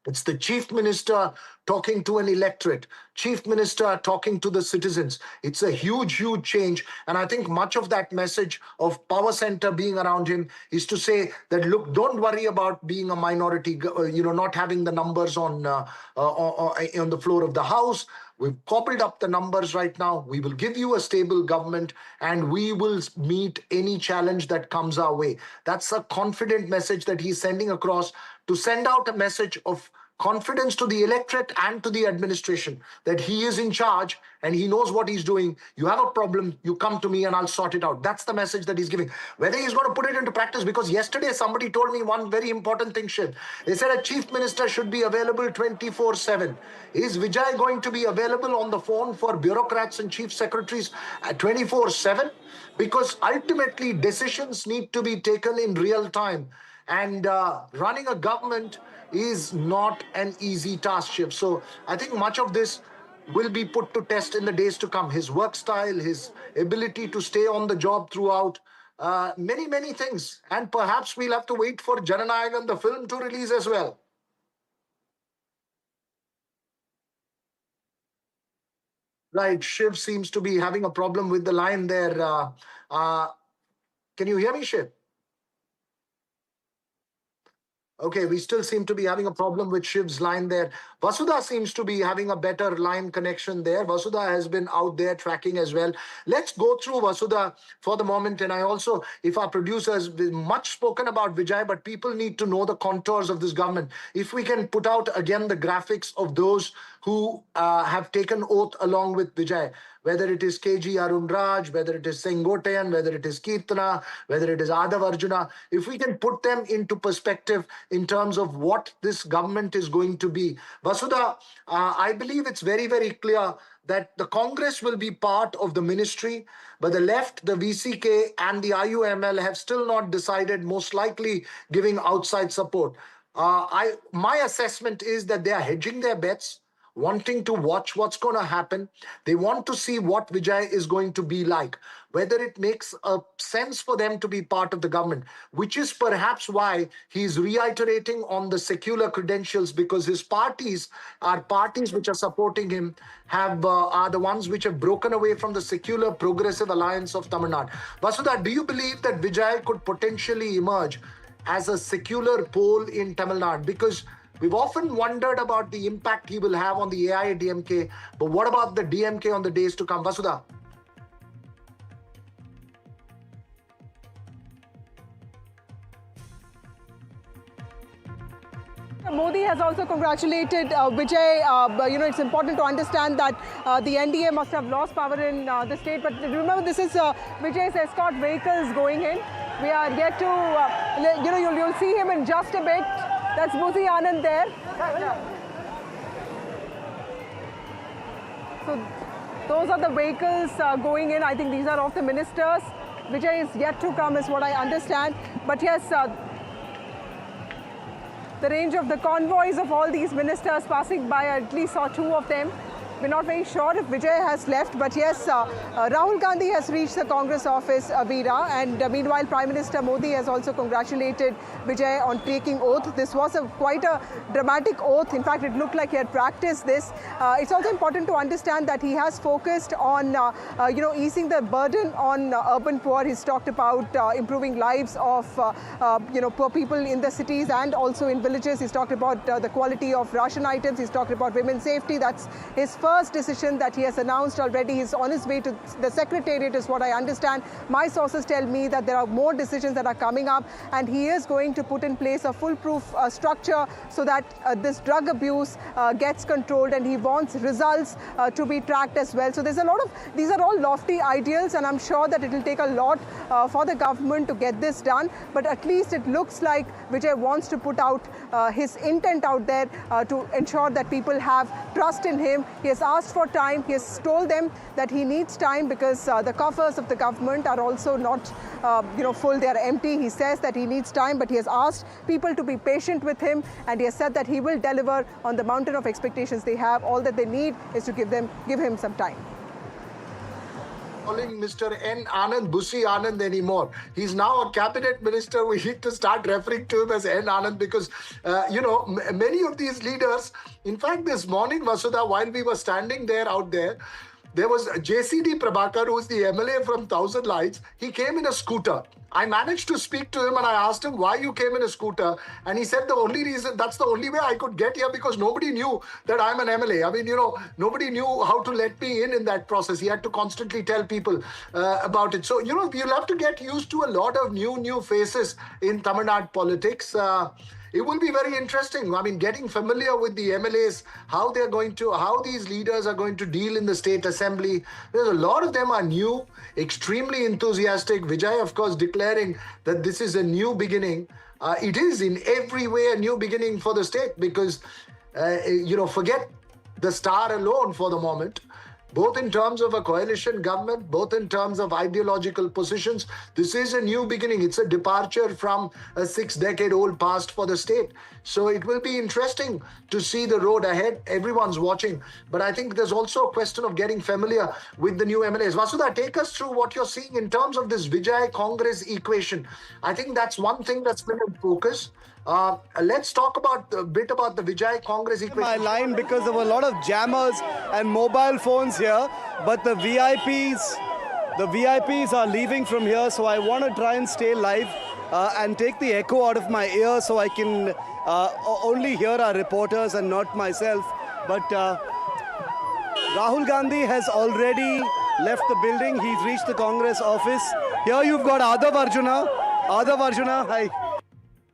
It's the chief minister talking to an electorate, chief minister talking to the citizens. It's a huge, huge change. And I think much of that message of power center being around him is to say that, look, don't worry about being a minority, not having the numbers on the floor of the House. We've cobbled up the numbers right now. We will give you a stable government and we will meet any challenge that comes our way. That's a confident message that he's sending across to send out a message of confidence to the electorate and to the administration that he is in charge and he knows what he's doing. You have a problem, you come to me and I'll sort it out. That's the message that he's giving. Whether he's going to put it into practice, because yesterday somebody told me one very important thing, Shiv. They said a chief minister should be available 24/7. Is Vijay going to be available on the phone for bureaucrats and chief secretaries 24/7? Because ultimately decisions need to be taken in real time. And running a government is not an easy task, Shiv. So I think much of this will be put to test in the days to come. His work style, his ability to stay on the job throughout, many, many things. And perhaps we'll have to wait for Jananayagan, the film, to release as well. Right, Shiv seems to be having a problem with the line there. Can you hear me, Shiv? Okay, we still seem to be having a problem with Shiv's line there. Vasudha seems to be having a better line connection there. Vasudha has been out there tracking as well. Let's go through Vasudha for the moment. And I also, if our producers, much spoken about Vijay, but people need to know the contours of this government. If we can put out again the graphics of those who have taken oath along with Vijay, whether it is KG Arun Raj, whether it is Sengotayan, whether it is Kirtana, whether it is Adav Arjuna, if we can put them into perspective in terms of what this government is going to be. Vasudha, I believe it's very, very clear that the Congress will be part of the ministry, but the left, the VCK and the IUML have still not decided, most likely giving outside support. My assessment is that they are hedging their bets, wanting to watch what's going to happen. They want to see what Vijay is going to be like, whether it makes a sense for them to be part of the government, which is perhaps why he's reiterating on the secular credentials, because his parties which are supporting him are the ones which have broken away from the secular progressive alliance of Tamil Nadu. Vasudha, do you believe that Vijay could potentially emerge as a secular pole in Tamil Nadu? Because we've often wondered about the impact he will have on the AIADMK, but what about the DMK on the days to come? Vasudha? Modi has also congratulated Vijay. It's important to understand that the NDA must have lost power in the state. But remember, this is Vijay's escort vehicles going in. We are yet to, you'll see him in just a bit. That's Muzi Anand there. So those are the vehicles going in. I think these are of the ministers. Vijay is yet to come is what I understand. But yes, the range of the convoys of all these ministers passing by, I at least saw two of them. We're not very sure if Vijay has left, but yes, Rahul Gandhi has reached the Congress office, Veera, and meanwhile, Prime Minister Modi has also congratulated Vijay on taking oath. This was quite a dramatic oath. In fact, it looked like he had practiced this. It's also important to understand that he has focused on, easing the burden on urban poor. He's talked about improving lives of, poor people in the cities and also in villages. He's talked about the quality of ration items. He's talked about women's safety. That's his first decision that he has announced already. He's on his way to the Secretariat is what I understand. My sources tell me that there are more decisions that are coming up, and he is going to put in place a foolproof structure so that this drug abuse gets controlled, and he wants results to be tracked as well. So there's a lot of, these are all lofty ideals, and I'm sure that it will take a lot for the government to get this done, but at least it looks like Vijay wants to put out his intent out there to ensure that people have trust in him. He has has asked for time. He has told them that he needs time because the coffers of the government are also not full, they are empty. He says that he needs time, but he has asked people to be patient with him, and he has said that he will deliver on the mountain of expectations they have. All that they need is to give him some time. Calling Mr. N. Anand Busi Anand anymore. He's now a cabinet minister. We need to start referring to him as N. Anand because, many of these leaders, in fact, this morning, Vasudha, while we were standing there out there, there was JCD Prabhakar, who is the MLA from Thousand Lights. He came in a scooter. I managed to speak to him and I asked him why you came in a scooter. And he said the only reason, that's the only way I could get here because nobody knew that I'm an MLA. I mean, nobody knew how to let me in that process. He had to constantly tell people about it. So, you'll have to get used to a lot of new faces in Tamil Nadu politics. It will be very interesting. I mean, getting familiar with the MLAs, how these leaders are going to deal in the state assembly. There's a lot of them are new, extremely enthusiastic. Vijay, of course, declaring that this is a new beginning. It is in every way a new beginning for the state because, forget the star alone for the moment. Both in terms of a coalition government, both in terms of ideological positions, this is a new beginning. It's a departure from a 6-decade-old past for the state. So it will be interesting to see the road ahead. Everyone's watching. But I think there's also a question of getting familiar with the new MLAs. Vasudha, take us through what you're seeing in terms of this Vijay Congress equation. I think that's one thing that's been in focus. Let's talk a bit about the Vijay Congress equation. My line because there were a lot of jammers and mobile phones here, but the VIPs are leaving from here, so I want to try and stay live and take the echo out of my ear so I can only hear our reporters and not myself. But Rahul Gandhi has already left the building. He's reached the Congress office. Here you've got Adav Arjuna. Hi.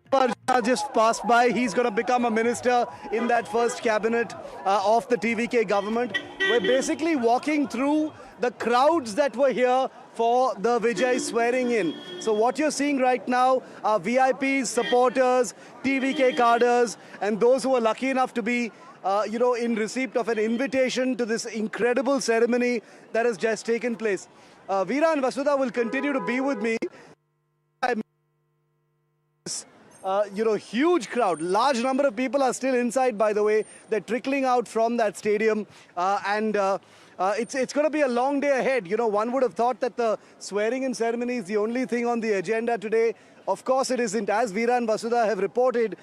Arjuna just passed by. He's going to become a minister in that first cabinet of the TVK government. We're basically walking through the crowds that were here for the Vijay swearing in. So what you're seeing right now are VIPs, supporters, TVK cadres, and those who are lucky enough to be in receipt of an invitation to this incredible ceremony that has just taken place. Veera and Vasudha will continue to be with me. Huge crowd. Large number of people are still inside, by the way. They're trickling out from that stadium. It's going to be a long day ahead. One would have thought that the swearing-in ceremony is the only thing on the agenda today. Of course it isn't. As Veera and Vasudha have reported,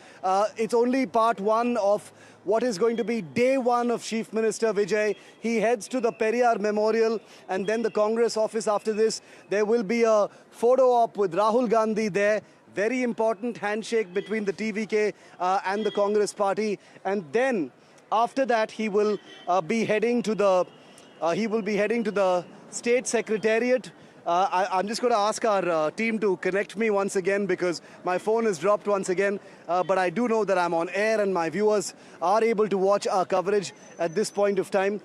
it's only part one of what is going to be day one of Chief Minister Vijay. He heads to the Periyar Memorial and then the Congress office after this. There will be a photo op with Rahul Gandhi there. Very important handshake between the TVK and the Congress party. And then after that, he will be heading to the state secretariat. I'm just going to ask our team to connect me once again because my phone is dropped once again. But I do know that I'm on air and my viewers are able to watch our coverage at this point of time.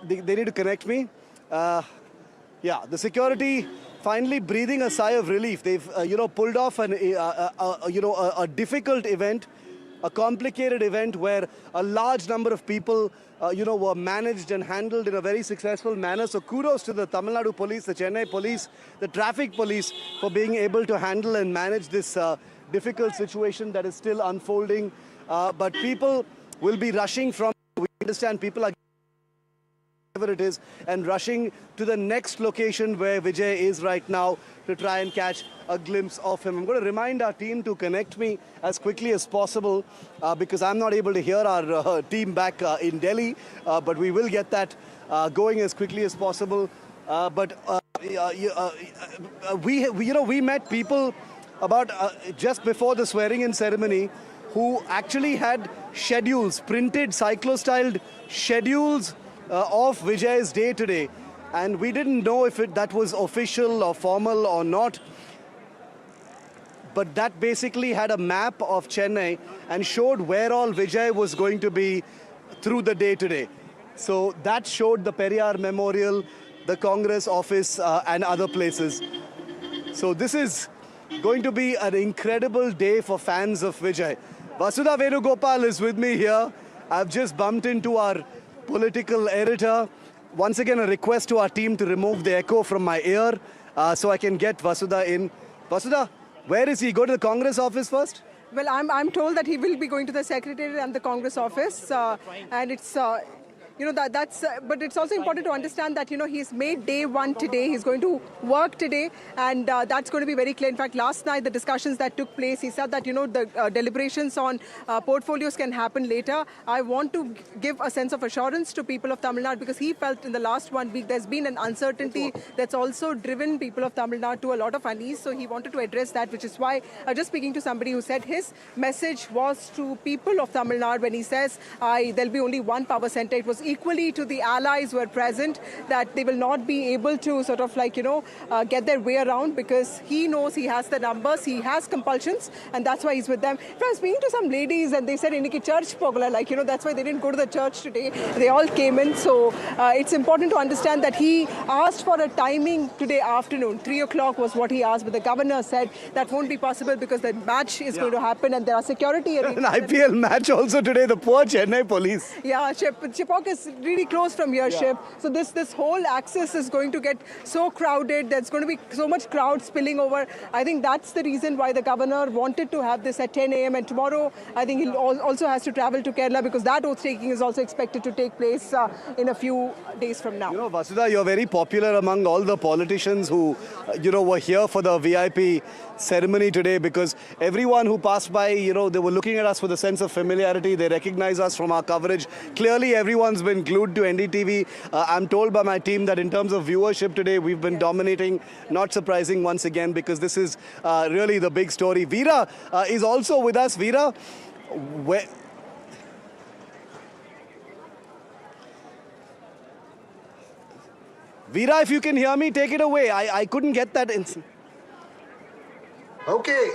They need to connect me. The security finally breathing a sigh of relief. They've pulled off a difficult event, a complicated event where a large number of people were managed and handled in a very successful manner. So kudos to the Tamil Nadu police, the Chennai police, the traffic police for being able to handle and manage this difficult situation that is still unfolding. But people will be rushing from, we understand people are whatever it is, and rushing to the next location where Vijay is right now to try and catch a glimpse of him. I'm going to remind our team to connect me as quickly as possible because I'm not able to hear our team back in Delhi, but we will get that going as quickly as possible. We met people about just before the swearing-in ceremony who actually had schedules, printed cyclo-styled schedules of Vijay's day today, and we didn't know if that was official or formal or not, but that basically had a map of Chennai and showed where all Vijay was going to be through the day today. So that showed the Periyar Memorial, the Congress office and other places. So this is going to be an incredible day for fans of Vijay. Vasudha Venugopal is with me here. I've just bumped into our political editor. Once again, a request to our team to remove the echo from my ear so I can get Vasudha in. Vasudha, where is he? Go to the Congress office first? Well, I'm told that he will be going to the Secretariat and the Congress office, and it's. But it's also important to understand that, he's made day one today. He's going to work today, and that's going to be very clear. In fact, last night, the discussions that took place, he said that, the deliberations on portfolios can happen later. I want to give a sense of assurance to people of Tamil Nadu because he felt in the last 1 week there's been an uncertainty that's also driven people of Tamil Nadu to a lot of unease. So he wanted to address that, which is why I was just speaking to somebody who said his message was to people of Tamil Nadu when he says there'll be only one power center. It was equally to the allies who are present that they will not be able to sort of get their way around because he knows he has the numbers, he has compulsions, and that's why he's with them. I was speaking to some ladies and they said, "Iniki church pogala," that's why they didn't go to the church today. They all came in. So it's important to understand that he asked for a timing today afternoon. 3 o'clock was what he asked, but the governor said that won't be possible because the match is going to happen and there are security arrangements. An IPL match also today, the poor Chennai police. Yeah, Chipok is really close from your ship. So this whole access is going to get so crowded. There's going to be so much crowd spilling over. I think that's the reason why the governor wanted to have this at 10 a.m. And tomorrow, I think he also has to travel to Kerala because that oath taking is also expected to take place in a few days from now. Vasudha, you're very popular among all the politicians who, were here for the VIP ceremony today because everyone who passed by, they were looking at us with a sense of familiarity. They recognize us from our coverage. Clearly, everyone's been glued to NDTV. I'm told by my team that in terms of viewership today, we've been dominating. Not surprising once again because this is really the big story. Veera is also with us. Veera, Veera, if you can hear me, take it away. I couldn't get that. Okay.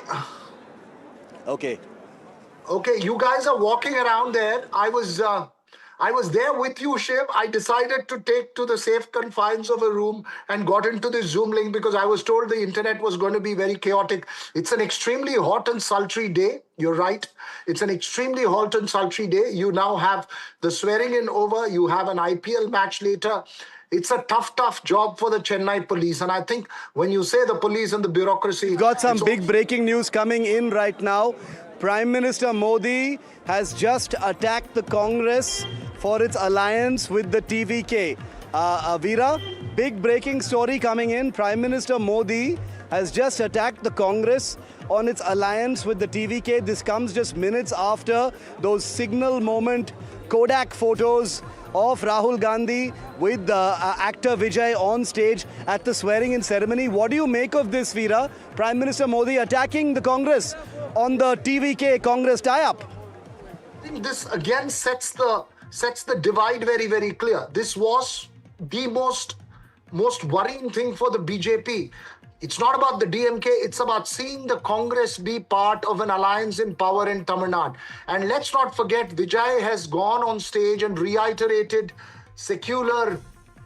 Okay, you guys are walking around there. I was there with you, Shiv. I decided to take to the safe confines of a room and got into the Zoom link because I was told the internet was going to be very chaotic. It's an extremely hot and sultry day. You're right. It's an extremely hot and sultry day. You now have the swearing in over. You have an IPL match later. It's a tough job for the Chennai police. And I think when you say the police and the bureaucracy... We've got some big breaking news coming in right now. Prime Minister Modi has just attacked the Congress for its alliance with the TVK. Veera, big breaking story coming in. Prime Minister Modi has just attacked the Congress on its alliance with the TVK. This comes just minutes after those signal moment Kodak photos of Rahul Gandhi with actor Vijay on stage at the swearing-in ceremony. What do you make of this, Veera? Prime Minister Modi attacking the Congress on the TVK Congress tie-up. I think this again sets the divide very, very clear. This was the most worrying thing for the BJP. It's not about the DMK, it's about seeing the Congress be part of an alliance in power in Tamil Nadu. And let's not forget, Vijay has gone on stage and reiterated secular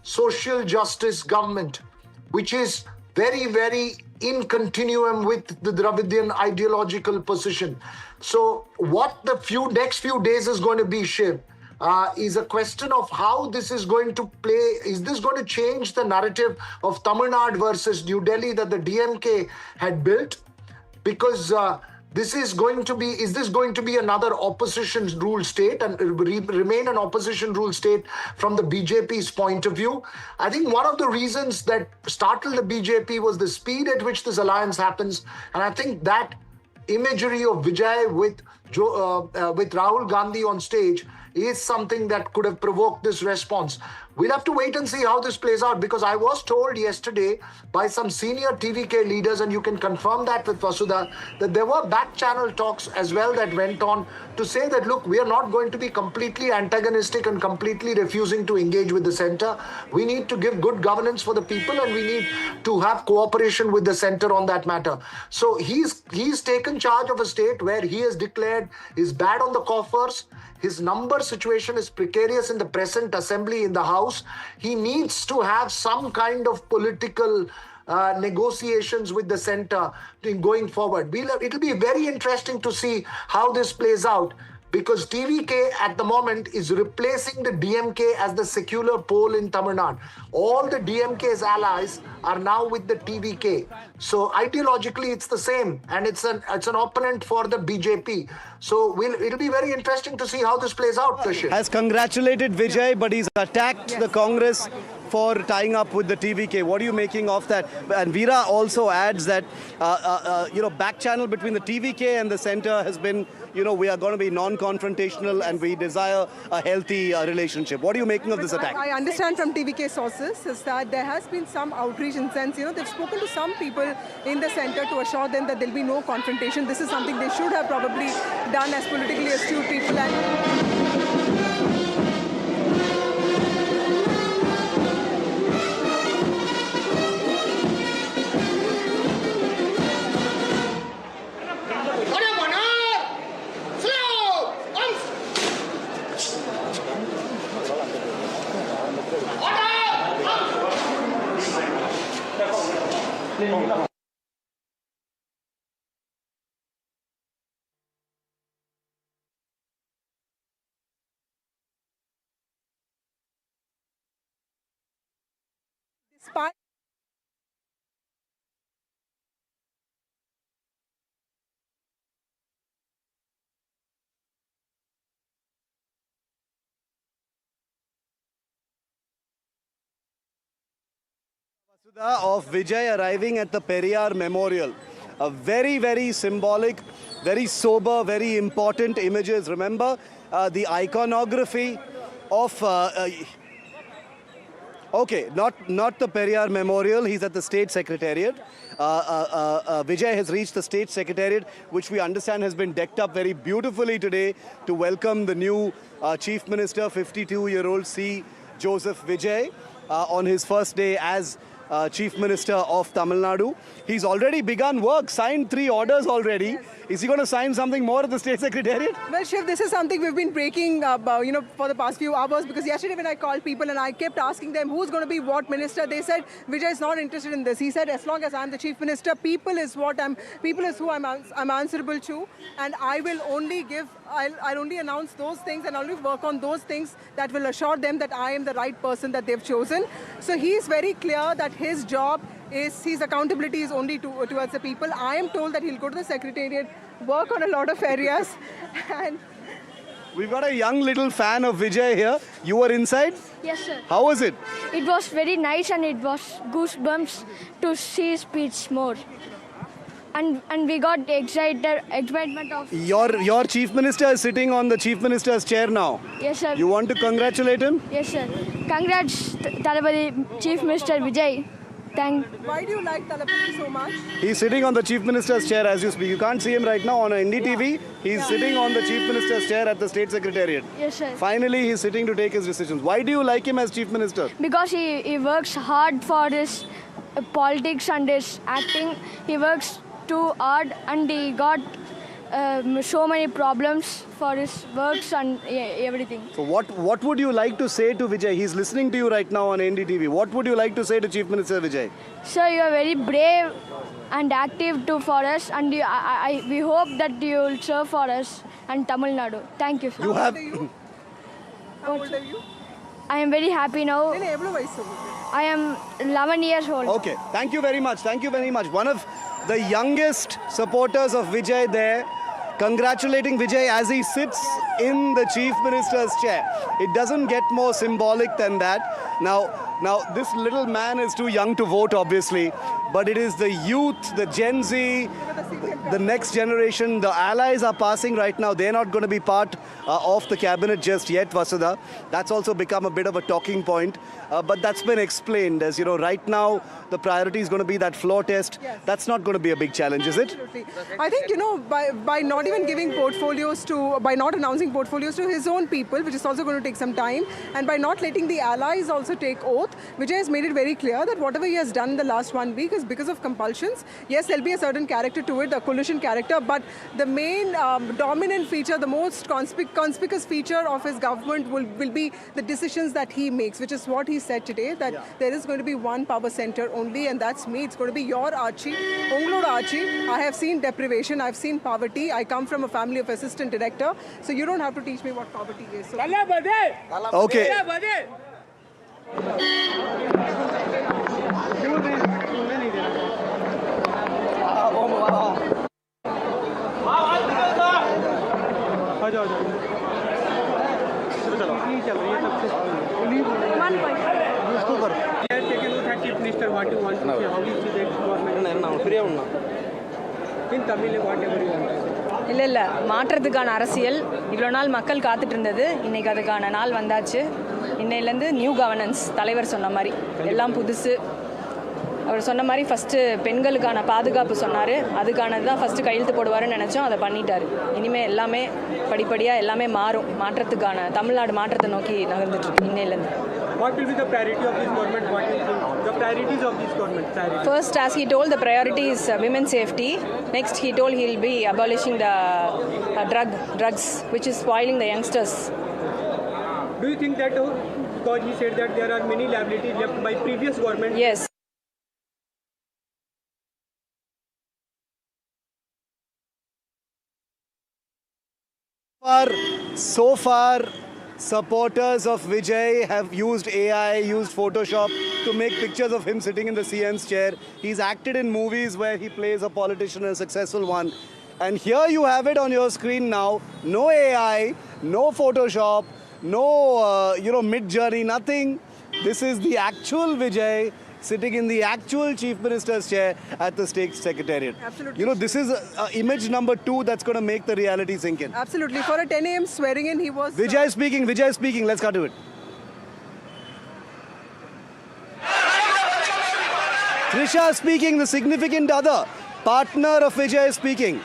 social justice government, which is very, very in continuum with the Dravidian ideological position. So what the next few days is going to be, Shiv, is a question of how this is going to play. Is this going to change the narrative of Tamil Nadu versus New Delhi that the DMK had built? Because is this going to be another opposition rule state and remain an opposition rule state from the BJP's point of view? I think one of the reasons that startled the BJP was the speed at which this alliance happens. And I think that imagery of Vijay with Rahul Gandhi on stage is something that could have provoked this response. We'll have to wait and see how this plays out because I was told yesterday by some senior TVK leaders, and you can confirm that with Vasudha, that there were back channel talks as well that went on to say that, look, we are not going to be completely antagonistic and completely refusing to engage with the center. We need to give good governance for the people and we need to have cooperation with the center on that matter. So he's taken charge of a state where he has declared is bad on the coffers. His number situation is precarious in the present assembly in the House. He needs to have some kind of political negotiations with the center going forward. It'll be very interesting to see how this plays out because TVK at the moment is replacing the DMK as the secular pole in Tamil Nadu. All the DMK's allies are now with the TVK. So ideologically it's the same, and it's an opponent for the BJP. So it'll be very interesting to see how this plays out, Kashyap. Has congratulated Vijay, but he's attacked the Congress for tying up with the TVK. What are you making of that? And Veera also adds that, back channel between the TVK and the centre has been, we are going to be non-confrontational and we desire a healthy relationship. What are you making of this attack? I understand from TVK sources is that there has been some outreach in sense, they've spoken to some people in the centre to assure them that there'll be no confrontation. This is something they should have probably done as politically astute people. Despite of Vijay arriving at the Periyar Memorial. A very, very symbolic, very sober, very important images. Remember the iconography of... Okay, not the Periyar Memorial. He's at the State Secretariat. Vijay has reached the State Secretariat, which we understand has been decked up very beautifully today to welcome the new Chief Minister, 52-year-old C. Joseph Vijay, on his first day as Chief Minister of Tamil Nadu. He's already begun work, signed 3 orders already. Yes. Is he going to sign something more at the State Secretariat? Well, Shiv, this is something we've been breaking, for the past few hours, because yesterday when I called people and I kept asking them who's going to be what minister, they said Vijay is not interested in this. He said as long as I'm the Chief Minister, people is who I'm answerable to, and I will only I'll only announce those things and only work on those things that will assure them that I am the right person that they've chosen. So he's very clear that his job is, his accountability is only towards the people. I am told that he'll go to the Secretariat, work on a lot of areas. And we've got a young little fan of Vijay here. You were inside? Yes, sir. How was it? It was very nice and it was goosebumps to see his speech more. And we got excitement of... Your Chief Minister is sitting on the Chief Minister's chair now. Yes, sir. You want to congratulate him? Yes, sir. Congrats, Thalapathy Chief Minister Vijay. Why do you like Thalapathy so much? He's sitting on the Chief Minister's chair as you speak. You can't see him right now on NDTV. Yeah. He's sitting on the Chief Minister's chair at the State Secretariat. Yes, sir. Finally, he's sitting to take his decisions. Why do you like him as Chief Minister? Because he works hard for his politics and his acting. He works too hard and he got so many problems for his works and everything. So what would you like to say to Vijay? He's listening to you right now on NDTV. What would you like to say to Chief Minister Vijay? Sir, you are very brave and active for us, and we hope that you will serve for us and Tamil Nadu. Thank you, sir. How old are you? I am very happy now. I am 11 years old. Okay, thank you very much. Thank you very much. One of the youngest supporters of Vijay there, congratulating Vijay as he sits in the Chief Minister's chair. It doesn't get more symbolic than that. Now, this little man is too young to vote, obviously, but it is the youth, the Gen Z, the next generation, the allies are passing right now. They're not going to be part of the cabinet just yet, Vasudha. That's also become a bit of a talking point, but that's been explained. As you know, right now, the priority is going to be that floor test. Yes. That's not going to be a big challenge, is it? Absolutely. I think, by not even giving portfolios by not announcing portfolios to his own people, which is also going to take some time, and by not letting the allies also take oath, both. Vijay has made it very clear that whatever he has done in the last 1 week is because of compulsions. Yes, there'll be a certain character to it, the collusion character, but the main dominant feature, the most conspicuous feature of his government will be the decisions that he makes, which is what he said today, that there is going to be one power center only, and that's me. It's going to be your Archie, Ongloda Archie. I have seen deprivation, I've seen poverty. I come from a family of assistant director, so you don't have to teach me what poverty is. So Okay. இல்லை இல்லை மாற்றத்துக்கான அரசியல் இவ்வளோ நாள் மக்கள் காத்துட்டு இருந்தது. இன்றைக்கி அதுக்கான நாள் வந்தாச்சு. இன்னையிலேருந்து நியூ கவர்னன்ஸ், தலைவர் சொன்ன மாதிரி எல்லாம் புதுசு. அவர் சொன்ன மாதிரி ஃபஸ்ட்டு பெண்களுக்கான பாதுகாப்பு சொன்னார். அதுக்கானது தான் ஃபஸ்ட்டு கையெழுத்து போடுவார்னு நினச்சோம், அதை பண்ணிட்டார். இனிமேல் எல்லாமே படிப்படியாக எல்லாமே மாறும். மாற்றத்துக்கான தமிழ்நாடு மாற்றத்தை நோக்கி நகர்ந்துட்டுருக்கு இன்னையிலேருந்து. What will be the priority of this government? What will be the priorities of this government? First, as he told, the priority is women's safety. Next, he told he'll be abolishing the drugs, which is spoiling the youngsters. Do you think that because he said that there are many liabilities left by previous government? Yes. So far, supporters of Vijay have used AI, used Photoshop to make pictures of him sitting in the CM's chair. He's acted in movies where he plays a politician, a successful one. And here you have it on your screen now. No AI, no Photoshop, no mid-journey, nothing. This is the actual Vijay sitting in the actual Chief Minister's chair at the State Secretariat. Absolutely. You know, this is image number 2 that's going to make the reality sink in. Absolutely. For a 10 a.m. swearing in, he was... Vijay speaking. Let's cut to it. Trisha speaking, the significant other, partner of Vijay speaking.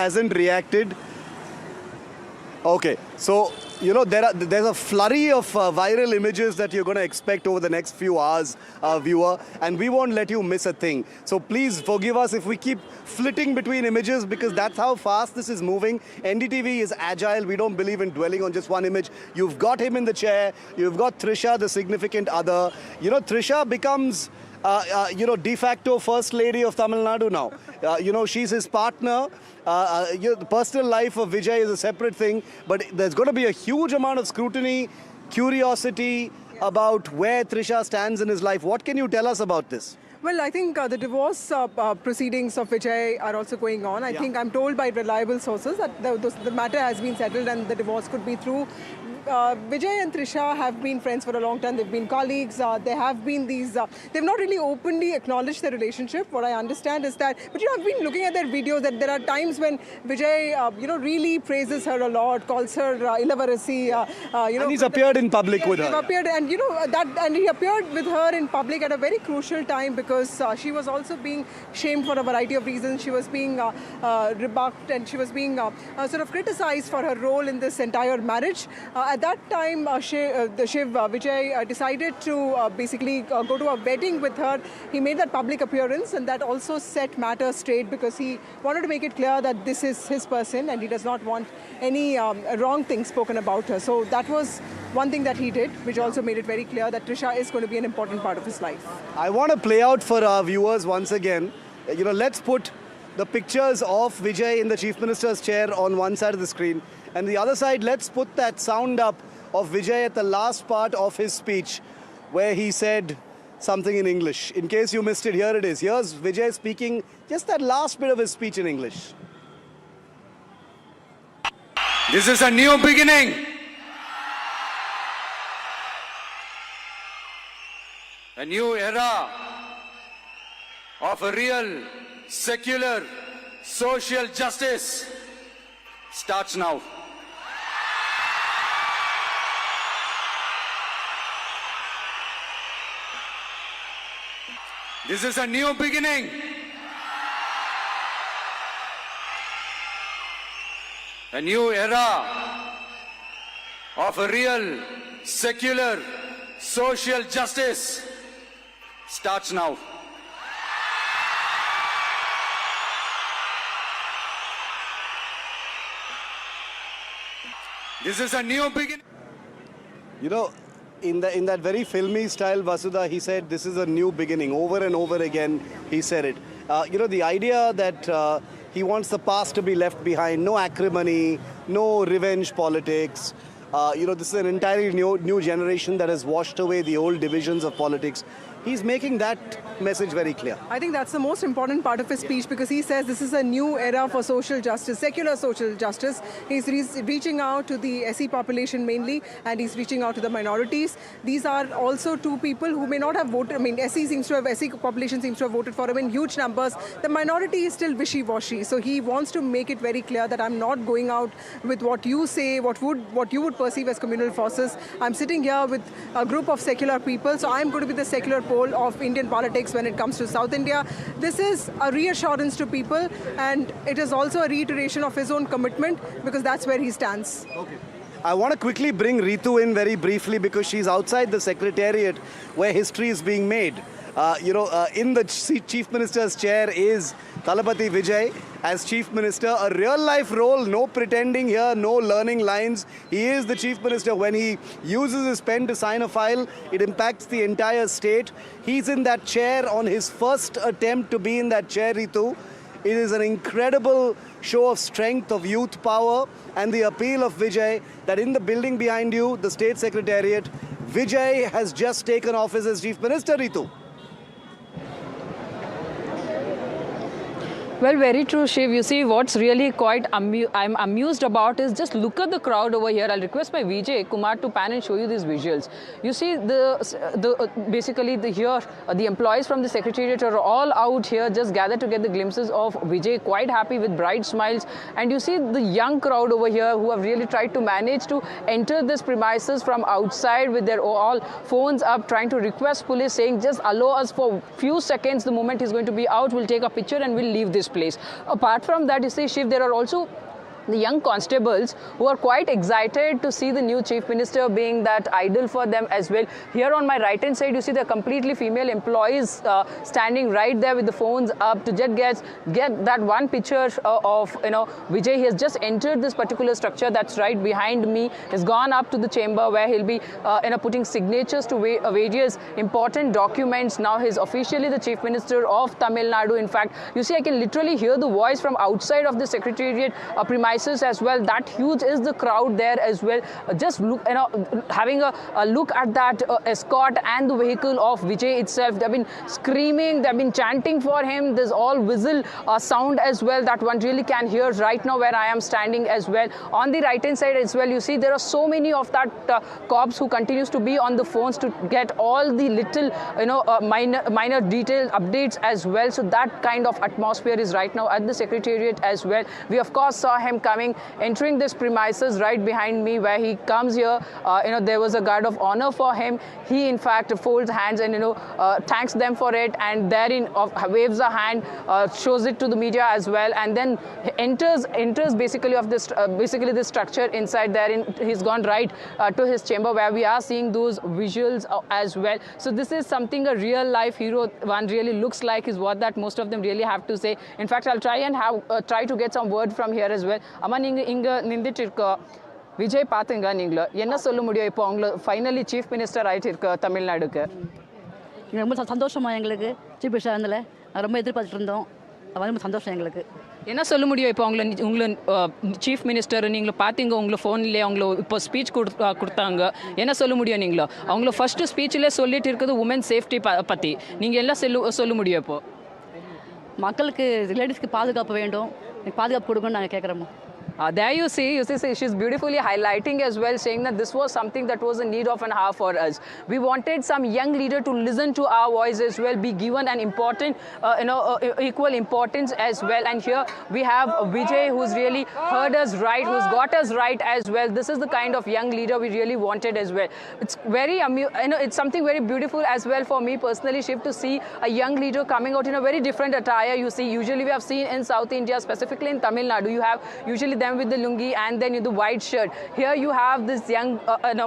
Hasn't reacted. Okay, so there's a flurry of viral images that you're going to expect over the next few hours, viewer, and we won't let you miss a thing. So please forgive us if we keep flitting between images, because that's how fast this is moving. NDTV is agile. We don't believe in dwelling on just one image. You've got him in the chair. You've got Trisha, the significant other. Trisha becomes de facto first lady of Tamil Nadu now. She's his partner. The personal life of Vijay is a separate thing, but there's going to be a huge amount of scrutiny, curiosity about where Trisha stands in his life. What can you tell us about this? Well, I think the divorce proceedings of Vijay are also going on. I think I'm told by reliable sources that the matter has been settled and the divorce could be through. Vijay and Trisha have been friends for a long time. They've been colleagues. There have been these... they've not really openly acknowledged their relationship. What I understand is that... But, I've been looking at their videos that there are times when Vijay, really praises her a lot, calls her Ilavarasi. And he's appeared in public with her. Appeared, and, and he appeared with her in public at a very crucial time because she was also being shamed for a variety of reasons. She was being rebuffed and she was being sort of criticized for her role in this entire marriage. At that time, Vijay decided to basically go to a wedding with her. He made that public appearance, and that also set matters straight because he wanted to make it clear that this is his person and he does not want any wrong things spoken about her. So that was one thing that he did, which also made it very clear that Trisha is going to be an important part of his life. I want to play out for our viewers once again. Let's put the pictures of Vijay in the Chief Minister's chair on one side of the screen. And the other side, let's put that sound up of Vijay at the last part of his speech where he said something in English. In case you missed it, here it is. Here's Vijay speaking just that last bit of his speech in English. This is a new beginning. A new era of a real, secular, social justice starts now. This is a new beginning. A new era of a real, secular, social justice starts now. This is a new beginning. You know, in that very filmy style, Vasudha, he said this is a new beginning. Over and over again, he said it. You know, the idea that he wants the past to be left behind, no acrimony, no revenge politics. You know, this is an entirely new generation that has washed away the old divisions of politics. He's making that message very clear. I think that's the most important part of his speech because he says this is a new era for social justice, secular social justice. He's reaching out to the SC population mainly, and he's reaching out to the minorities. These are also two people who may not have voted. I mean, SC population seems to have voted for him in huge numbers. The minority is still wishy-washy. So he wants to make it very clear that I'm not going out with what you say, what you would perceive as communal forces. I'm sitting here with a group of secular people, so I'm going to be the secular pole of Indian politics when it comes to South India. This is a reassurance to people, and it is also a reiteration of his own commitment because that's where he stands. Okay. I want to quickly bring Ritu in very briefly because she's outside the Secretariat where history is being made. You know, in the Chief Minister's chair is Thalapathy Vijay as Chief Minister. A real-life role, no pretending here, no learning lines. He is the Chief Minister. When he uses his pen to sign a file, it impacts the entire state. He's in that chair on his first attempt to be in that chair, Ritu. It is an incredible show of strength, of youth power, and the appeal of Vijay that in the building behind you, the State Secretariat, Vijay has just taken office as Chief Minister, Ritu. Well, very true, Shiv. You see, what's really quite I'm amused about is just look at the crowd over here. I'll request my Vijay Kumar to pan and show you these visuals. You see, basically the employees from the Secretariat are all out here, just gathered to get the glimpses of Vijay, quite happy with bright smiles. And you see the young crowd over here who have really tried to manage to enter this premises from outside with their all phones up, trying to request police, saying just allow us for few seconds. The moment he's going to be out, we'll take a picture and we'll leave this place. Apart from that, you see, Shiv, there are also the young constables who are quite excited to see the new Chief Minister being that idol for them as well. Here on my right hand side, you see the completely female employees standing right there with the phones up to get that one picture of, you know, Vijay. He has just entered this particular structure that's right behind me. He's gone up to the chamber where he'll be you know, putting signatures to various important documents. Now he's officially the Chief Minister of Tamil Nadu. In fact, you see, I can literally hear the voice from outside of the Secretariat premises as well. That huge is the crowd there as well. Just look, you know, having a look at that escort and the vehicle of Vijay itself. They've been screaming, they've been chanting for him. There's all whistle sound as well that one really can hear right now where I am standing as well. On the right hand side as well, you see there are so many of that cops who continues to be on the phones to get all the little, you know, minor detailed updates as well. So that kind of atmosphere is right now at the Secretariat as well. We of course saw him entering this premises right behind me where he comes here. You know, there was a guard of honor for him. He in fact folds hands and, you know, thanks them for it, and therein waves a hand, shows it to the media as well, and then enters basically of this this structure inside there. He's gone right to his chamber where we are seeing those visuals as well. So this is something a real life hero one really looks like is what that most of them really have to say. In fact, I'll try to get some word from here as well. அம்மா, நீங்கள் இங்கே நின்றுட்டு இருக்க விஜய் பார்த்துங்க, நீங்கள் என்ன சொல்ல முடியும் இப்போ அவங்கள ஃபைனலி சீஃப் மினிஸ்டர் ஆகிட்டு இருக்க தமிழ்நாடுக்கு? ரொம்ப சந்தோஷமா எங்களுக்கு சீஃப் மினிஸ்டர் ஆனதில் ரொம்ப எதிர்பார்த்துட்டு இருந்தோம். அது ரொம்ப சந்தோஷம் எங்களுக்கு. என்ன சொல்ல முடியும் இப்போ உங்களை சீஃப் மினிஸ்டர் நீங்கள் பார்த்தீங்க, உங்களை ஃபோன்லேயே அவங்கள இப்போ ஸ்பீச் கொடுத்தாங்க. என்ன சொல்ல முடியும் நீங்களோ? அவங்கள ஃபர்ஸ்ட் ஸ்பீச்சிலே சொல்லிட்டு இருக்குது உமன் சேஃப்டி பற்றி. நீங்கள் எல்லாம் சொல்ல முடியும் இப்போ? மக்களுக்கு லேடிஸ்க்கு பாதுகாப்பு வேண்டும், பாதுகாப்பு கொடுங்கன்னு நாங்கள் கேட்குறோம். There you see, she's beautifully highlighting as well, saying that this was something that was a need of an hour for us. We wanted some young leader to listen to our voice as well, be given an important, equal importance as well. And here we have Vijay, who's really heard us right, who's got us right as well. This is the kind of young leader we really wanted as well. It's very, it's something very beautiful as well for me personally, Shiv, to see a young leader coming out in a very different attire. You see, usually we have seen in South India, specifically in Tamil Nadu, you have usually them with the lungi and then the white shirt. Here you have this young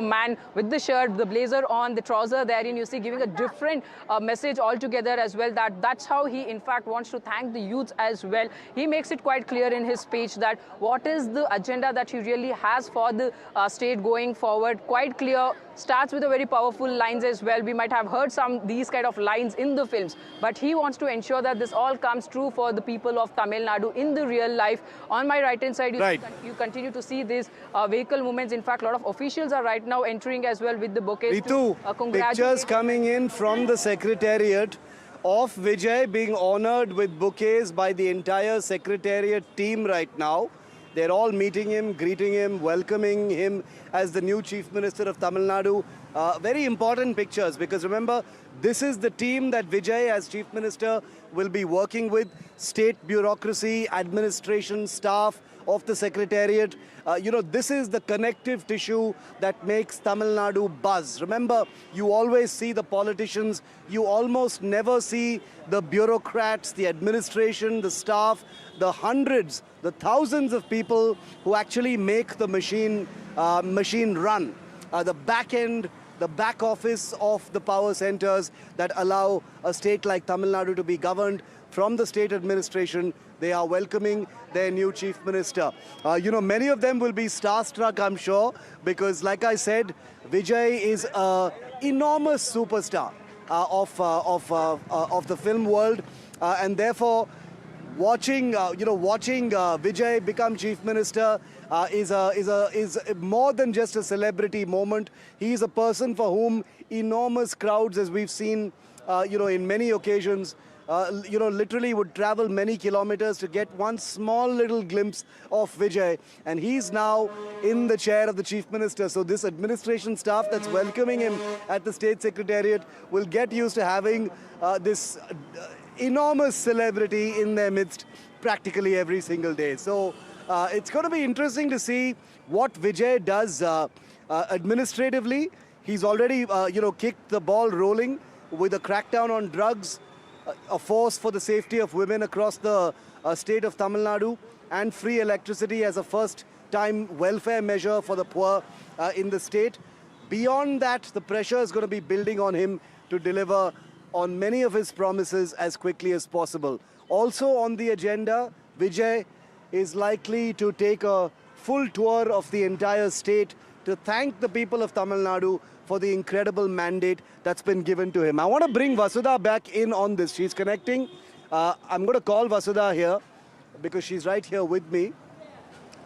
man with the shirt, the blazer on, the trouser therein, you see, giving a different message altogether as well. That's how he in fact wants to thank the youth as well. He makes it quite clear in his speech that what is the agenda that he really has for the state going forward. Quite clear, starts with a very powerful lines as well. We might have heard these kind of lines in the films, but he wants to ensure that this all comes true for the people of Tamil Nadu in the real life. On my right hand side, you continue to see these vehicle movements. In fact, a lot of officials are right now entering as well with the bouquets. Ritu, pictures coming in from the secretariat of Vijay being honored with bouquets by the entire secretariat team right now. They're all meeting him, greeting him, welcoming him as the new Chief Minister of Tamil Nadu. Very important pictures, because remember, this is the team that Vijay as Chief Minister will be working with. State bureaucracy, administration, staff of the Secretariat. This is the connective tissue that makes Tamil Nadu buzz. Remember, you always see the politicians, you almost never see the bureaucrats, the administration, the staff, the hundreds, the thousands of people who actually make the machine run. The back end, the back office of the power centers that allow a state like Tamil Nadu to be governed from the state administration. They are welcoming their new Chief Minister. Many of them will be starstruck, I'm sure, because like I said, Vijay is an enormous superstar of the film world, and therefore watching Vijay become Chief Minister is more than just a celebrity moment. He is a person for whom enormous crowds, as we've seen, in many occasions, literally would travel many kilometers to get one small little glimpse of Vijay. And he's now in the chair of the Chief Minister. So this administration staff that's welcoming him at the State Secretariat will get used to having this enormous celebrity in their midst practically every single day. So it's going to be interesting to see what Vijay does administratively. He's already, kicked the ball rolling with a crackdown on drugs, a force for the safety of women across the state of Tamil Nadu, and free electricity as a first-time welfare measure for the poor in the state. Beyond that, the pressure is going to be building on him to deliver on many of his promises as quickly as possible. Also on the agenda, Vijay is likely to take a full tour of the entire state to thank the people of Tamil Nadu for the incredible mandate that's been given to him. I want to bring Vasudha back in on this. She's connecting. I'm going to call Vasudha here because she's right here with me.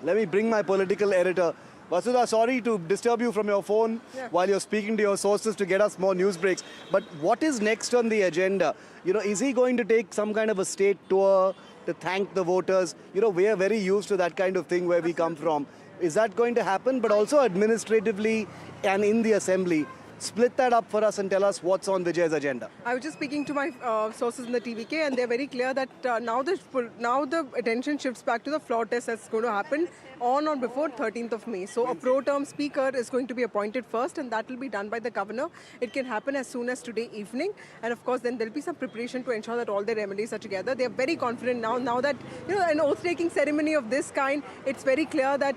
Let me bring my political editor. Vasudha, sorry to disturb you from your phone while you're speaking to your sources to get us more news breaks. But what is next on the agenda? Is he going to take some kind of a state tour to thank the voters? We are very used to that kind of thing where we come from. Is that going to happen? But also administratively and in the Assembly, split that up for us and tell us what's on Vijay's agenda. I was just speaking to my sources in the TVK, and they're very clear that now the attention shifts back to the floor test that's going to happen on or before 13th of May. So a pro-term speaker is going to be appointed first, and that will be done by the governor. It can happen as soon as today evening. And of course, then there'll be some preparation to ensure that all their MLAs are together. They're very confident now that, an oath-taking ceremony of this kind, it's very clear that,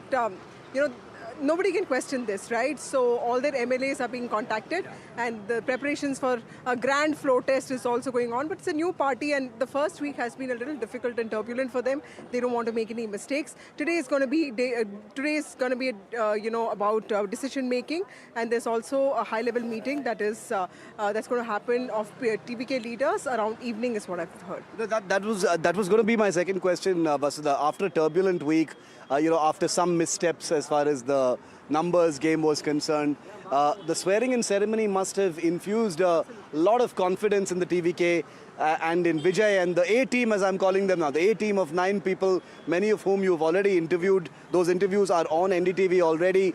nobody can question this, right? So all their MLAs are being contacted, and the preparations for a grand floor test is also going on. But it's a new party, and the first week has been a little difficult and turbulent for them. They don't want to make any mistakes. Today is going to be about decision making, and there's also a high-level meeting that's going to happen of TVK leaders around evening, is what I've heard. That was going to be my second question, Vasudha. After a turbulent week, after some missteps as far as the numbers game was concerned. The swearing-in ceremony must have infused a lot of confidence in the TVK and in Vijay and the A-team, as I'm calling them now, the A-team of 9 people, many of whom you've already interviewed. Those interviews are on NDTV already.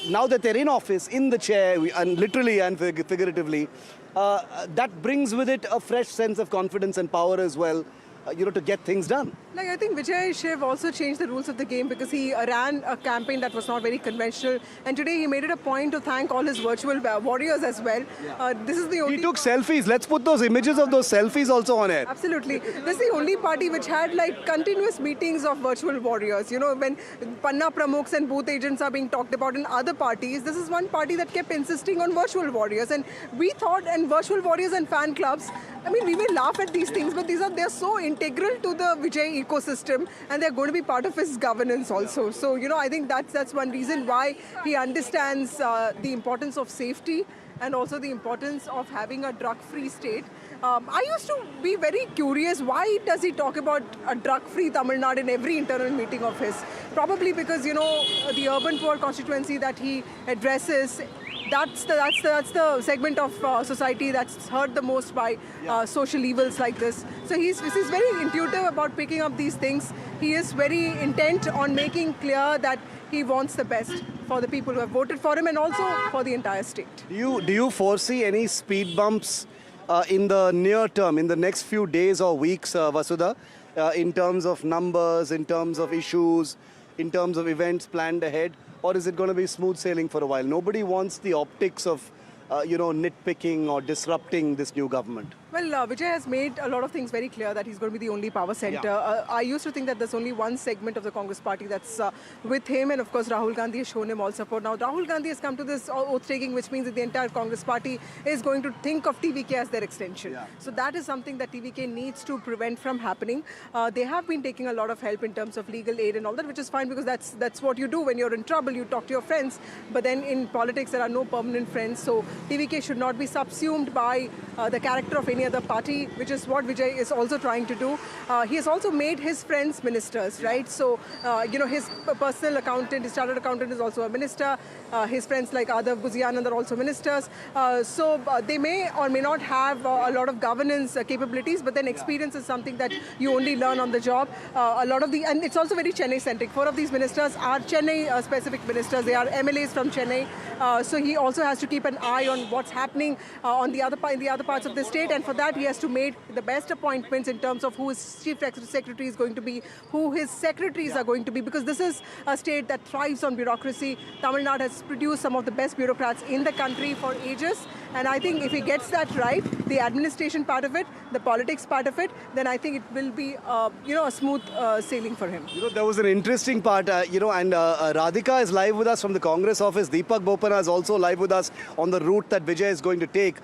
Now that they're in office, in the chair, and literally and figuratively, that brings with it a fresh sense of confidence and power as well, to get things done. Like, I think Vijay Shiv also changed the rules of the game because he ran a campaign that was not very conventional, and today he made it a point to thank all his virtual warriors as well. This is the only... He took selfies. Let's put those images of those selfies also on air. Absolutely. This is the only party which had like continuous meetings of virtual warriors. When Panna Pramukhs and booth agents are being talked about in other parties, this is one party that kept insisting on virtual warriors. And we thought, and virtual warriors and fan clubs, I mean, we may laugh at these things, but they're so integral to the Vijay ecosystem, and they're going to be part of his governance also. So, I think that's one reason why he understands the importance of safety and also the importance of having a drug-free state. I used to be very curious, why does he talk about a drug-free Tamil Nadu in every internal meeting of his? Probably because, the urban poor constituency that he addresses, that's the segment of society that's hurt the most by social evils like this. So he's very intuitive about picking up these things. He is very intent on making clear that he wants the best for the people who have voted for him and also for the entire state. Do you foresee any speed bumps in the near term, in the next few days or weeks, Vasudha, in terms of numbers, in terms of issues, in terms of events planned ahead? Or is it going to be smooth sailing for a while? Nobody wants the optics of, nitpicking or disrupting this new government. Well, Vijay has made a lot of things very clear that he's going to be the only power center. Yeah. I used to think that there's only one segment of the Congress party that's with him, and of course Rahul Gandhi has shown him all support. Now Rahul Gandhi has come to this oath-taking, which means that the entire Congress party is going to think of TVK as their extension. Yeah. So that is something that TVK needs to prevent from happening. They have been taking a lot of help in terms of legal aid and all that, which is fine because that's what you do when you're in trouble. You talk to your friends. But then in politics, there are no permanent friends. So TVK should not be subsumed by the character of any other party, which is what Vijay is also trying to do. He has also made his friends ministers, right? So, his personal accountant, his chartered accountant is also a minister. His friends like Adav Guzianand are also ministers. So they may or may not have a lot of governance capabilities, but then experience is something that you only learn on the job. And it's also very Chennai-centric. 4 of these ministers are Chennai-specific ministers. They are MLAs from Chennai. So he also has to keep an eye on what's happening in the other parts of the state, and for that he has to make the best appointments in terms of who his chief secretary is going to be, who his secretaries are going to be, because this is a state that thrives on bureaucracy. Tamil Nadu has produced some of the best bureaucrats in the country for ages, and I think if he gets that right, the administration part of it, the politics part of it, then I think it will be a smooth sailing for him. There was an interesting part, and Radhika is live with us from the Congress office. Deepak Bopana is also live with us on the route that Vijay is going to take.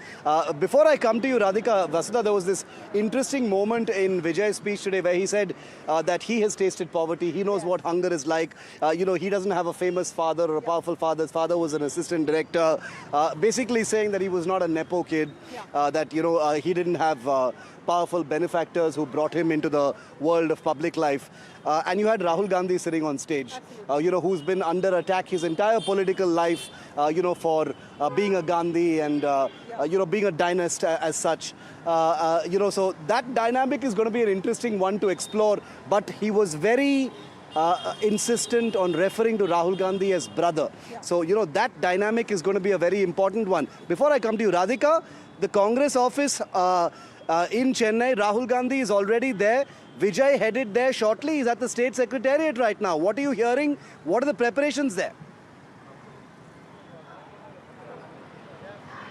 Before I come to you, Radhika, Vasudha, there was this interesting moment in Vijay's speech today where he said that he has tasted poverty. He knows what hunger is like. He doesn't have a famous father or a powerful father. His father was an assistant director, basically saying that he was not a Nepo kid, that, he didn't have powerful benefactors who brought him into the world of public life. And you had Rahul Gandhi sitting on stage, who's been under attack his entire political life, for being a Gandhi and, being a dynast as such. So that dynamic is going to be an interesting one to explore. But he was very insistent on referring to Rahul Gandhi as brother. So, that dynamic is going to be a very important one. Before I come to you, Radhika, the Congress office in Chennai, Rahul Gandhi is already there. Vijay headed there shortly. He's at the state secretariat right now. What are you hearing? What are the preparations there?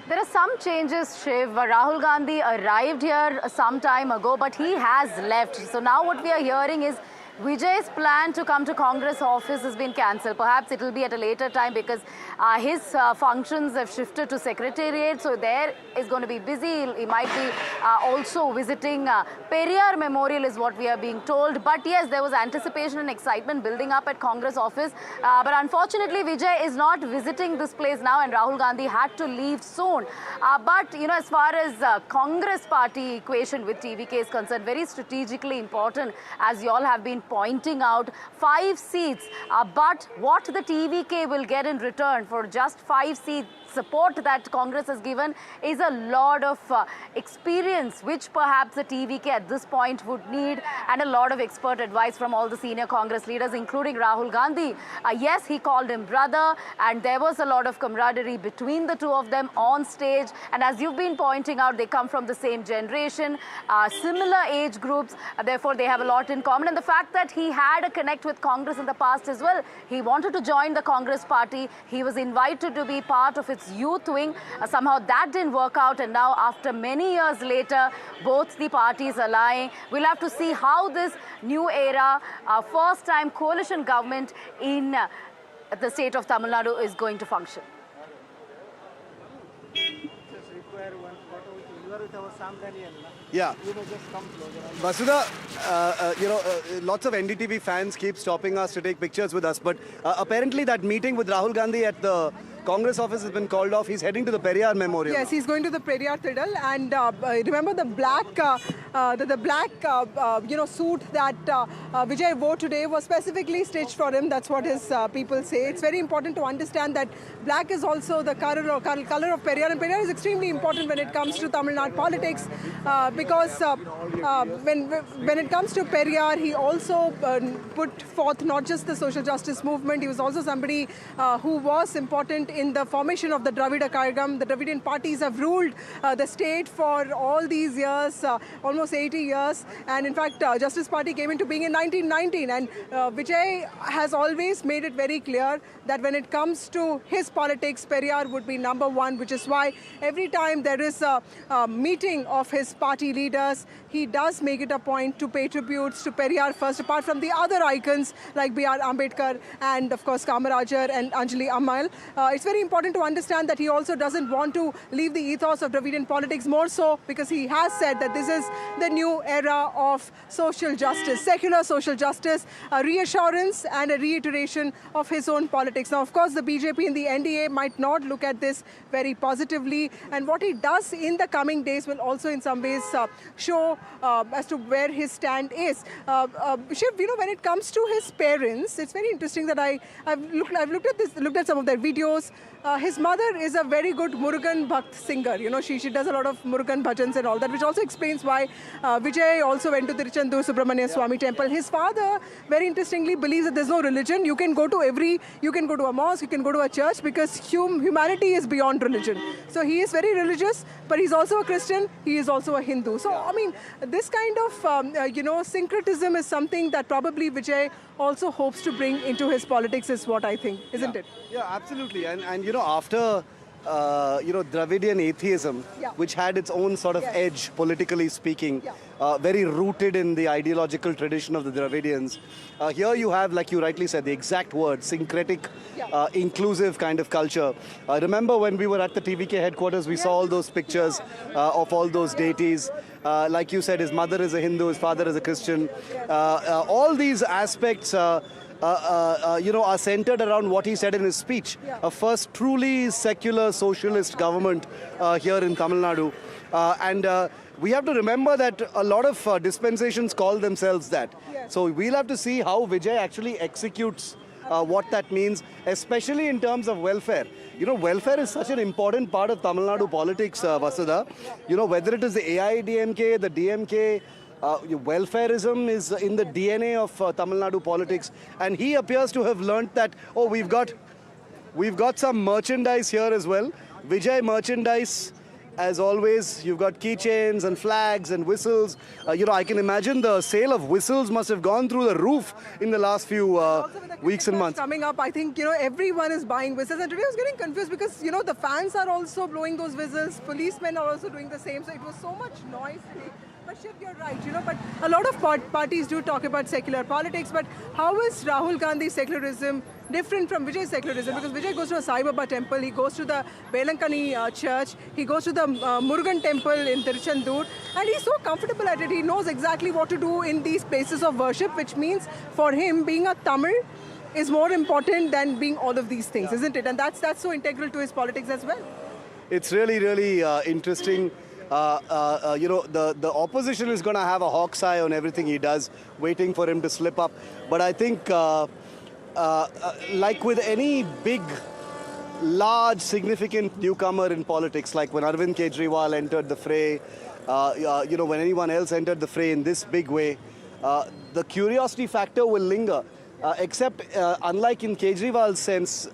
There are some changes, Shiv. Rahul Gandhi arrived here some time ago, but he has left. So now what we are hearing is Vijay's plan to come to Congress office has been cancelled. Perhaps it will be at a later time because his functions have shifted to Secretariat. So there is going to be busy. He might be also visiting Periyar Memorial is what we are being told. But yes, there was anticipation and excitement building up at Congress office. But unfortunately, Vijay is not visiting this place now and Rahul Gandhi had to leave soon. But, as far as Congress party equation with TVK is concerned, very strategically important, as you all have been pointing out 5 seats. But what the TVK will get in return for just 5 seats support that Congress has given is a lot of experience, which perhaps the TVK at this point would need, and a lot of expert advice from all the senior Congress leaders, including Rahul Gandhi. Yes, he called him brother, and there was a lot of camaraderie between the two of them on stage. And as you've been pointing out, they come from the same generation, similar age groups, therefore they have a lot in common. And the fact that he had a connect with Congress in the past as well, he wanted to join the Congress party, he was invited to be part of its youth wing. Somehow that didn't work out, and now after many years later, both the parties are lying. We'll have to see how this new era, first time coalition government in the state of Tamil Nadu is going to function. Yeah. Vasudha, lots of NDTV fans keep stopping us to take pictures with us, but apparently that meeting with Rahul Gandhi at the Congress office has been called off. He's heading to the Periyar Memorial. Yes, he's going to the Periyar Tidal, and remember the black, suit that Vijay wore today was specifically stitched for him. That's what his people say. It's very important to understand that black is also the color of Periyar, and Periyar is extremely important when it comes to Tamil Nadu politics because when it comes to Periyar, he also put forth not just the social justice movement. He was also somebody who was important in the formation of the Dravida Kazhagam. The Dravidian parties have ruled the state for all these years, almost 80 years. And in fact, Justice Party came into being in 1919. And Vijay has always made it very clear that when it comes to his politics, Periyar would be number one, which is why every time there is a meeting of his party leaders, he does make it a point to pay tributes to Periyar first, apart from the other icons like B.R. Ambedkar and, of course, Kamarajar and Anjali Ammal. It's very important to understand that he also doesn't want to leave the ethos of Dravidian politics, more so because he has said that this is the new era of social justice, secular social justice, a reassurance and a reiteration of his own politics. Now, of course, the BJP and the NDA might not look at this very positively, and what he does in the coming days will also in some ways show as to where his stand is. Shiv, when it comes to his parents, it's very interesting that I've looked at some of their videos. His mother is a very good Murugan Bhakt singer. She does a lot of Murugan bhajans and all that, which also explains why Vijay also went to the Tiruchendur Subramania Swami temple. His father, very interestingly, believes that there's no religion. You can go to a mosque, you can go to a church, because humanity is beyond religion. So he is very religious, but he's also a Christian, he is also a Hindu. So, I mean, this kind of, syncretism is something that probably Vijay also hopes to bring into his politics, is what I think, isn't it? Yeah, absolutely. And after Dravidian atheism, which had its own sort of edge, politically speaking, very rooted in the ideological tradition of the Dravidians. Here you have, like you rightly said, the exact word, syncretic, inclusive kind of culture. Remember when we were at the TVK headquarters, we saw all those pictures of all those deities. Like you said, his mother is a Hindu, his father is a Christian. All these aspects are centered around what he said in his speech. A first truly secular socialist government here in Tamil Nadu. And we have to remember that a lot of dispensations call themselves that. So we'll have to see how Vijay actually executes what that means, especially in terms of welfare. Welfare is such an important part of Tamil Nadu politics, Vasudha. Whether it is the AIDMK, the DMK, welfareism is in the DNA of Tamil Nadu politics, and he appears to have learnt that, we've got some merchandise here as well. Vijay merchandise, as always. You've got keychains and flags and whistles. I can imagine the sale of whistles must have gone through the roof in the last few weeks and months. Coming up, I think, everyone is buying whistles. And today I was getting confused because, the fans are also blowing those whistles. Policemen are also doing the same. So it was so much noise today. But Shiv, you're right, but a lot of parties do talk about secular politics, but how is Rahul Gandhi's secularism different from Vijay's secularism? Because Vijay goes to a Sai Baba temple, he goes to the Belankani church, he goes to the Murugan temple in Tiruchendur, and he's so comfortable at it. He knows exactly what to do in these places of worship, which means for him, being a Tamil is more important than being all of these things, isn't it? And that's so integral to his politics as well. It's really, really interesting. The opposition is going to have a hawk's eye on everything he does, waiting for him to slip up. But I think, like with any big, large, significant newcomer in politics, like when Arvind Kejriwal entered the fray, when anyone else entered the fray in this big way, the curiosity factor will linger. Except, unlike in Kejriwal's sense,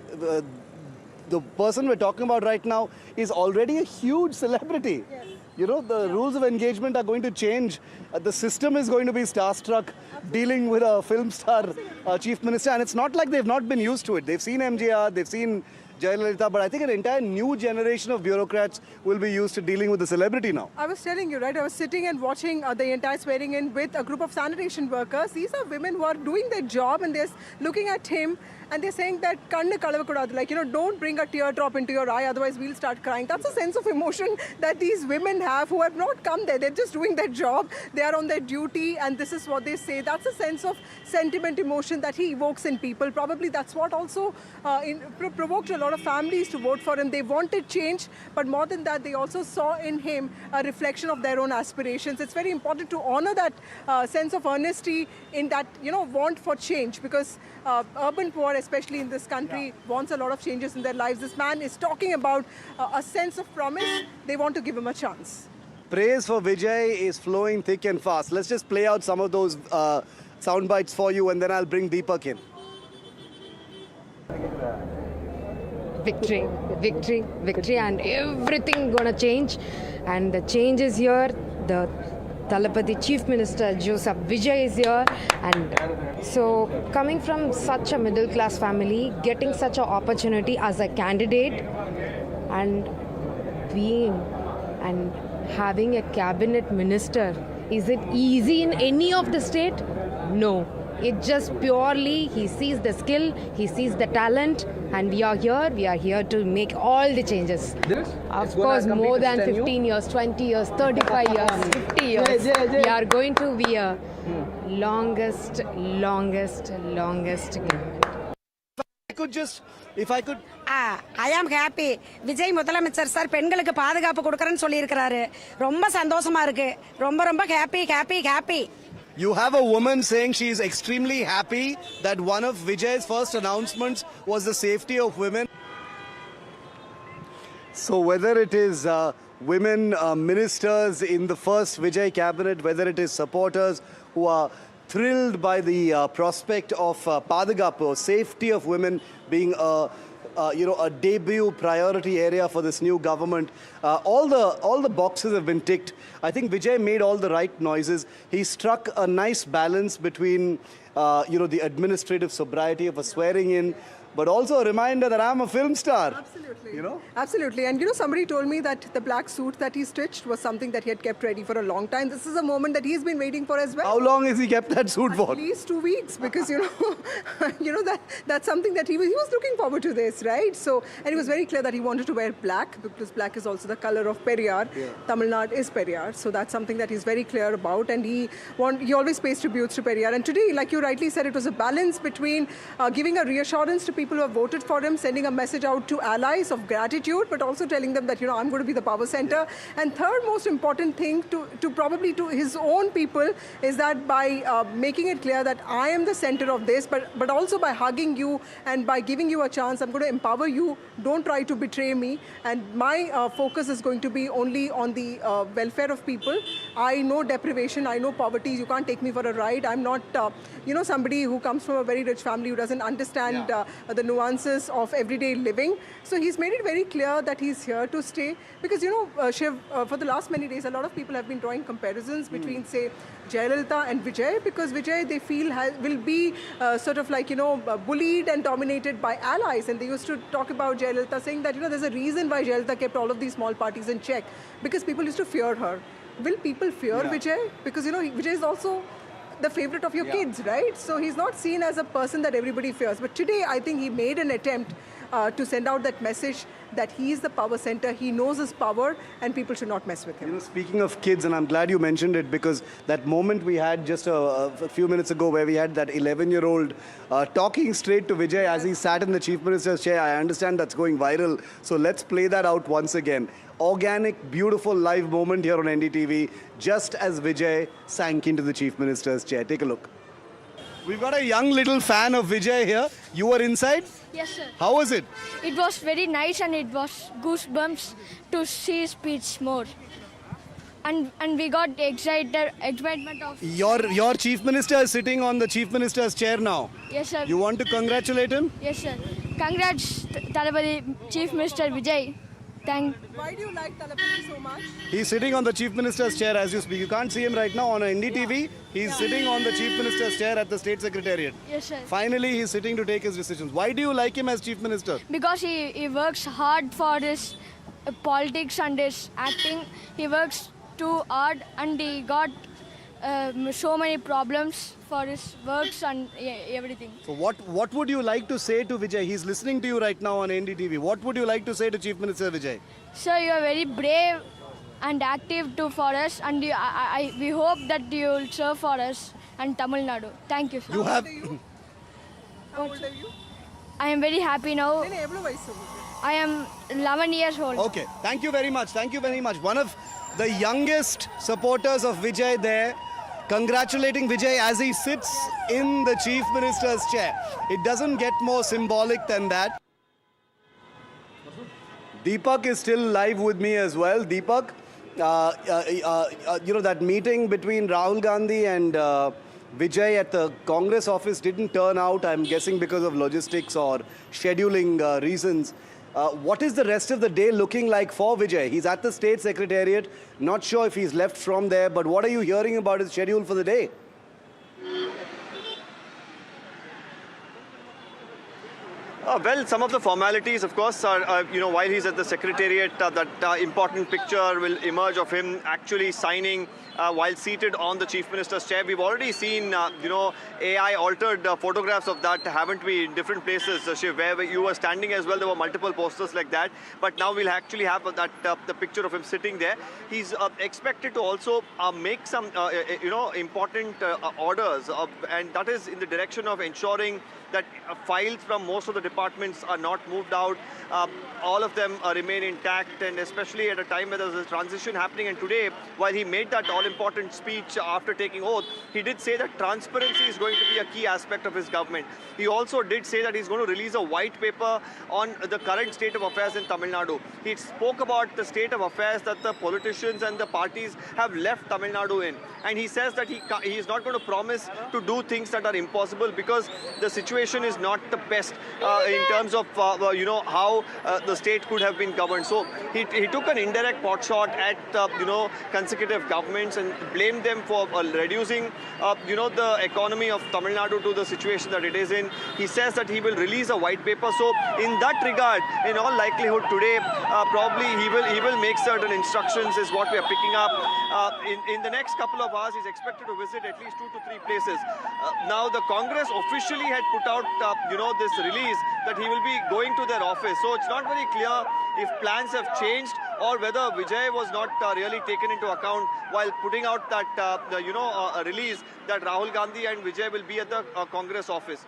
the person we're talking about right now is already a huge celebrity. Yes. The rules of engagement are going to change. The system is going to be starstruck dealing with a film star chief minister. And it's not like they've not been used to it. They've seen MGR, they've seen Jayalalitha, but I think an entire new generation of bureaucrats will be used to dealing with the celebrity now. I was telling you, right? I was sitting and watching the entire swearing in with a group of sanitation workers. These are women who are doing their job and they're looking at him and they're saying that kannu kalavakudadu, like, don't bring a teardrop into your eye, otherwise we'll start crying. That's a sense of emotion that these women have who have not come there. They're just doing their job. They are on their duty and this is what they say. That's a sense of sentiment, emotion that he evokes in people. Probably that's what also provoked a lot of families to vote for him. They wanted change, but more than that, they also saw in him a reflection of their own aspirations. It's very important to honor that sense of earnesty in that, want for change, because urban poor, especially in this country, wants a lot of changes in their lives. This man is talking about a sense of promise. They want to give him a chance. Praise for Vijay is flowing thick and fast. Let's just play out some of those sound bites for you, and then I'll bring Deepak in. Victory, victory, victory, and everything gonna change. And the change is here. The Thalapathy Chief Minister Joseph Vijay is here, and so coming from such a middle class family, getting such an opportunity as a candidate, and being and having a cabinet minister, is it easy in any of the state? No. It just purely, he sees the skill, he sees the talent, and we are here to make all the changes. Of course, more than 15 years, 20 years, 35 years, 50 years. We are going to be a longest. I am happy. Vijay முதலமைச்சர் sir பெண்களுக்கு பாதுகாப்பு கொடுக்கறேன்னு சொல்லி இருக்காரு. ரொம்ப சந்தோஷமா இருக்கு. ரொம்ப happy. You have a woman saying she is extremely happy that one of Vijay's first announcements was the safety of women. So whether it is women ministers in the first Vijay cabinet, whether it is supporters who are thrilled by the prospect of Padagapu, or safety of women being a debut priority area for this new government. All the boxes have been ticked. I think Vijay made all the right noises. He struck a nice balance between the administrative sobriety of a swearing in, but also a reminder that I'm a film star. Absolutely. Absolutely. And somebody told me that the black suit that he stitched was something that he had kept ready for a long time. This is a moment that he's been waiting for as well. How long has he kept that suit for? At least 2 weeks, because that's something that he was looking forward to this, right? So, and it was very clear that he wanted to wear black, because black is also the color of Periyar. Yeah. Tamil Nadu is Periyar, so that's something that he's very clear about, and he always pays tributes to Periyar. And today, like you rightly said, it was a balance between giving a reassurance to people who have voted for him, sending a message out to allies of gratitude, but also telling them that I'm going to be the power center. And third most important thing to his own people is that by making it clear that I am the center of this, but also by hugging you and by giving you a chance, I'm going to empower you. Don't try to betray me. And my focus is going to be only on the welfare of people. I know deprivation, I know poverty. You can't take me for a ride. I'm not somebody who comes from a very rich family who doesn't understand the nuances of everyday living. So he's made it very clear that he's here to stay, because Shiv, for the last many days a lot of people have been drawing comparisons between, say, Jayalalitha and Vijay, because Vijay, they feel, will be sort of like bullied and dominated by allies, and they used to talk about Jayalalitha, saying that there's a reason why Jayalalitha kept all of these small parties in check, because people used to fear her. Will people fear Vijay? Because Vijay is also the favorite of your kids, right? So he's not seen as a person that everybody fears. But today, I think he made an attempt to send out that message that he is the power center, he knows his power, and people should not mess with him. You know, speaking of kids, and I'm glad you mentioned it, because that moment we had just a few minutes ago where we had that 11-year-old talking straight to Vijay as he sat in the Chief Minister's chair, I understand that's going viral, so let's play that out once again. Organic, beautiful live moment here on NDTV, just as Vijay sank into the Chief Minister's chair. Take a look. We've got a young little fan of Vijay here. You were inside? Yes, sir. How was it? It was very nice and it was goosebumps to see his speech more. And we got excitement of... Your Chief Minister is sitting on the Chief Minister's chair now. Yes, sir. You want to congratulate him? Yes, sir. Congrats, Thalapathy Chief Minister Vijay. Why do you like Thalapathy so much? He's sitting on the Chief Minister's chair as you speak. You can't see him right now on NDTV. He's sitting on the Chief Minister's chair at the State Secretariat. Yes, sir. Finally, he's sitting to take his decisions. Why do you like him as Chief Minister? Because he works hard for his politics and his acting. He works too hard and he got so many problems for his works and everything. So what would you like to say to Vijay? He's listening to you right now on NDTV. What would you like to say to Chief Minister Vijay? Sir, you are very brave and active for us, and we hope that you will serve for us and Tamil Nadu. Thank you, sir. You have... How old are you? I am very happy now. I am 11 years old. Okay, thank you very much. Thank you very much. One of the youngest supporters of Vijay there, congratulating Vijay as he sits in the Chief Minister's chair. It doesn't get more symbolic than that. Deepak is still live with me as well. Deepak, you know, that meeting between Rahul Gandhi and Vijay at the Congress office didn't turn out, I'm guessing because of logistics or scheduling reasons. What is the rest of the day looking like for Vijay? He's at the State Secretariat. Not sure if he's left from there, but what are you hearing about his schedule for the day? Well, some of the formalities, of course, are, you know, while he's at the Secretariat, that important picture will emerge of him actually signing while seated on the Chief Minister's chair. We've already seen, you know, AI-altered photographs of that, haven't we, in different places, Shiv, where you were standing as well. There were multiple posters like that. But now we'll actually have that the picture of him sitting there. He's expected to also make some, you know, important orders, and that is in the direction of ensuring that files from most of the departments are not moved out. All of them remain intact, and especially at a time where there's a transition happening. And today, while he made that all-important speech after taking oath, he did say that transparency is going to be a key aspect of his government. He also did say that he's going to release a white paper on the current state of affairs in Tamil Nadu. He spoke about the state of affairs that the politicians and the parties have left Tamil Nadu in. And he says that he is not going to promise to do things that are impossible because the situation is not the best in terms of, you know, how the state could have been governed. So he took an indirect pot shot at, you know, consecutive governments and blamed them for reducing, you know, the economy of Tamil Nadu to the situation that it is in. He says that he will release a white paper. So in that regard, in all likelihood today, probably he will make certain instructions is what we are picking up. In the next couple of hours, he's expected to visit at least 2 to 3 places. Now, the Congress officially had put out, you know, this release that he will be going to their office. So it's not very clear if plans have changed or whether Vijay was not really taken into account while putting out that, you know, a release that Rahul Gandhi and Vijay will be at the Congress office.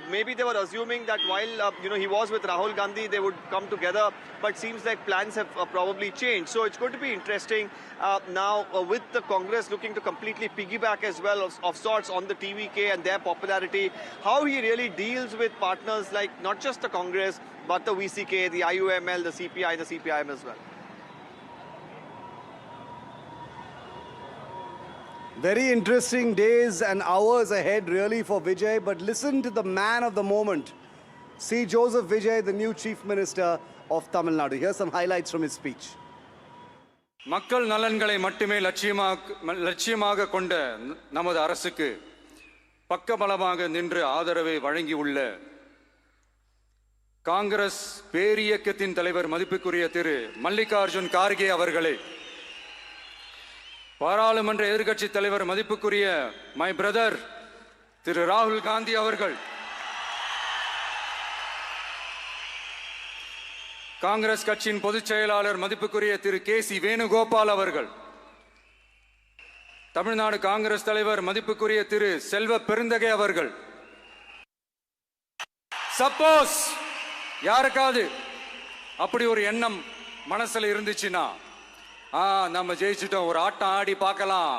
Maybe they were assuming that while, you know, he was with Rahul Gandhi, they would come together, but seems like plans have probably changed. So it's going to be interesting now with the Congress looking to completely piggyback as well of sorts on the TVK and their popularity, how he really deals with partners like not just the Congress, but the VCK, the IUML, the CPI, the CPI-M as well. Very interesting days and hours ahead really for Vijay, but listen to the man of the moment. See Joseph Vijay, the new Chief Minister of Tamil Nadu. Here's some highlights from his speech. மக்கள் நலன்களை மட்டுமே லட்சியமாக கொண்ட நமது அரசுக்கு பக்கபலமாக நின்று ஆதரவை வழங்கியுள்ள காங்கிரஸ் பேரியக்கத்தின் தலைவர் மதிப்புக்குரிய திரு மல்லிகார்ஜுன் கார்கே அவர்களே, பாராளுமன்ற எதிர்க்கட்சி தலைவர் மதிப்புக்குரிய மை பிரதர் திரு ராகுல் காந்தி அவர்கள், காங்கிரஸ் கட்சியின் பொதுச் செயலாளர் மதிப்புக்குரிய திரு கே.சி. வேணுகோபால் அவர்கள், தமிழ்நாடு காங்கிரஸ் தலைவர் மதிப்புக்குரிய திரு செல்வ பெருந்தகை அவர்கள். சப்போஸ் யாருக்காவது அப்படி ஒரு எண்ணம் மனசுல இருந்துச்சுன்னா, நம்ம ஜெயிச்சிட்டோம், ஒரு ஆட்டம் ஆடி பார்க்கலாம்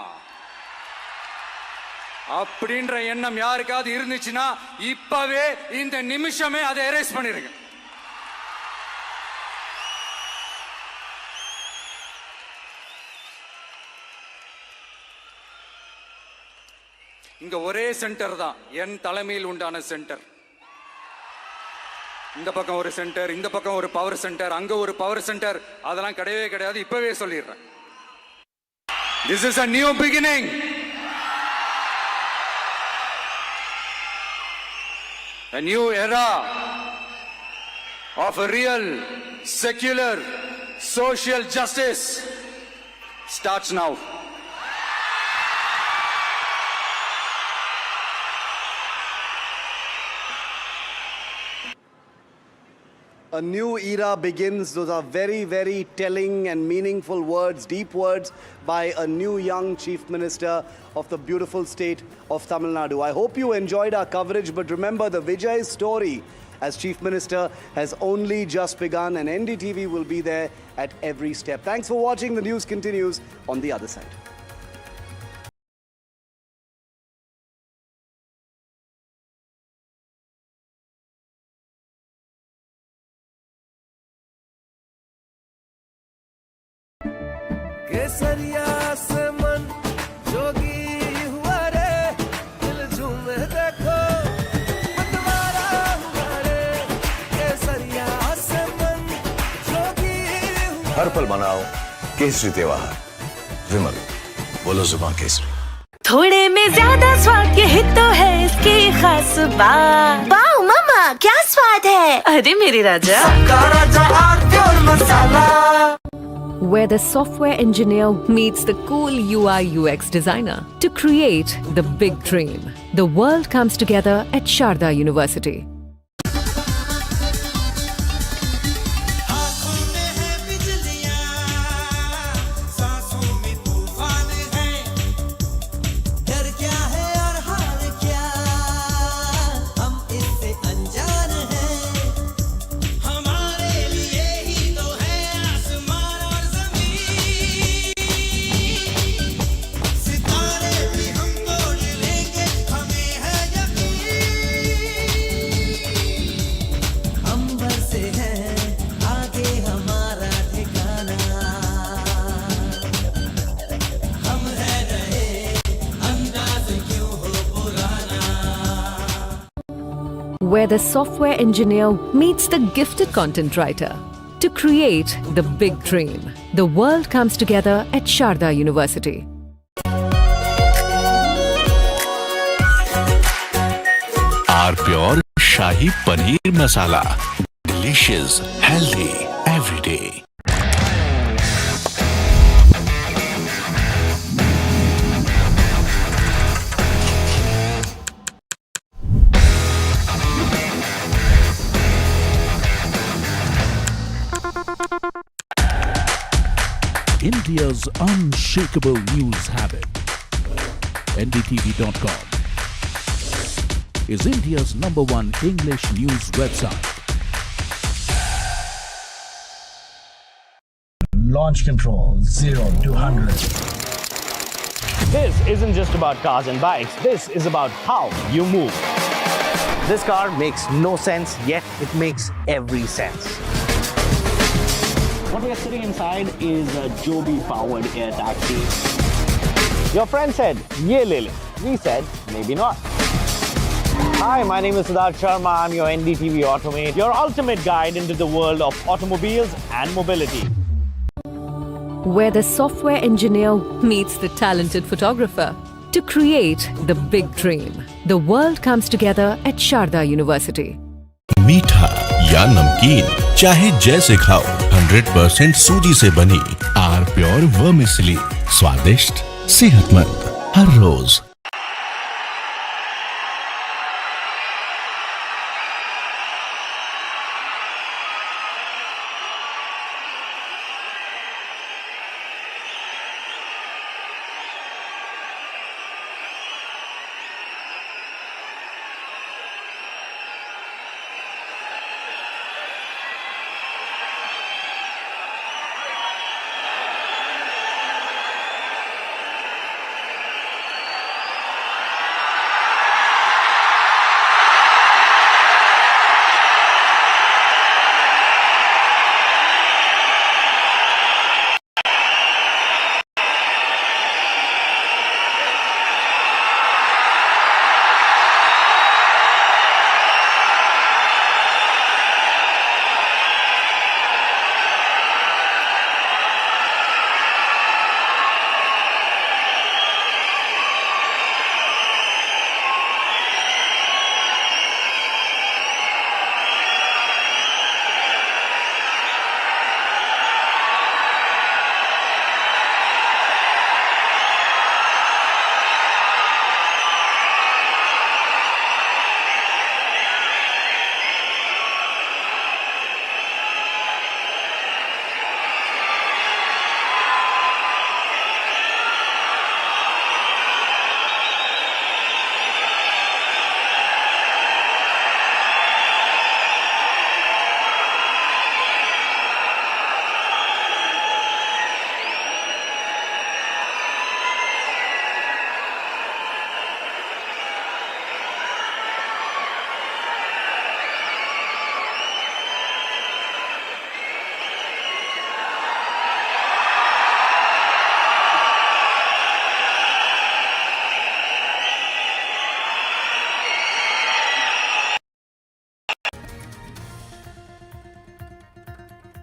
அப்படின்ற எண்ணம் யாருக்காவது இருந்துச்சுன்னா இப்பவே இந்த நிமிஷமே அதை எரேஸ் பண்ணிருங்க. இங்க ஒரே சென்டர் தான், என் தலைமையில் உண்டான சென்டர். இந்த பக்கம் ஒரு சென்டர், இந்த பக்கம் ஒரு பவர் சென்டர், அங்க ஒரு பவர் சென்டர், அதெல்லாம் கிடையவே கிடையாது. இப்பவே சொல்லிடுறேன். This is a new beginning. A new era of a real secular social justice starts now. A new era begins. Those are very, very telling and meaningful words, deep words by a new young Chief Minister of the beautiful state of Tamil Nadu. I hope you enjoyed our coverage, but remember, the Vijay story as Chief Minister has only just begun, and NDTV will be there at every step. Thanks for watching. The news continues on the other side. केसरिया से मन जोगी हुआ रे, दिल झूमे देखो मतवारा हुआ रे, केसरिया से मन जोगी हुआ। हर पल मनाओ केसरी त्योहार। विमल, बोलो जुबान केसरी। थोड़े में ज्यादा स्वाद, यही तो है इसकी खास बात। वाओ मामा, क्या स्वाद है। अरे मेरे राजा, सबका राजा आरती और मसाला। Where the software engineer meets the cool UI UX designer to create the big dream. The world comes together at Sharda University. Where the software engineer meets the gifted content writer to create the big dream. The world comes together at Sharda University. Our pure Shahi Paneer Masala. Delicious, healthy, every day. India's unshakable news habit. NDTV.com is India's #1 English news website. Launch control 0 to 100. This isn't just about cars and bikes. This is about how you move. This car makes no sense, yet it makes every sense. What we are sitting inside is a Joby-powered air taxi. Your friend said, "Ye le le." We said, maybe not. Hi, my name is Siddharth Sharma. I'm your NDTV Automate, your ultimate guide into the world of automobiles and mobility. Where the software engineer meets the talented photographer to create the big dream. The world comes together at Sharda University. मीठा या नमकीन, चाहे जैसे खाओ, 100% सूजी से बनी are pure vermicelli, स्वादिष्ट, सेहतमंद, हर रोज।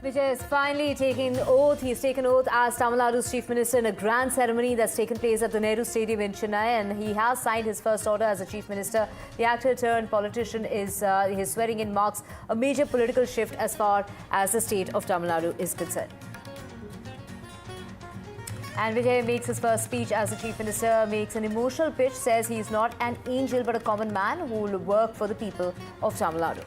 Vijay is finally taking oath. He's taken oath as Tamil Nadu's Chief Minister in a grand ceremony that's taken place at the Nehru Stadium in Chennai, and he has signed his first order as a Chief Minister. The actor turned politician is his swearing in marks a major political shift as far as the state of Tamil Nadu is concerned. And Vijay makes his first speech as the Chief Minister, makes an emotional pitch, says he is not an angel but a common man who will work for the people of Tamil Nadu.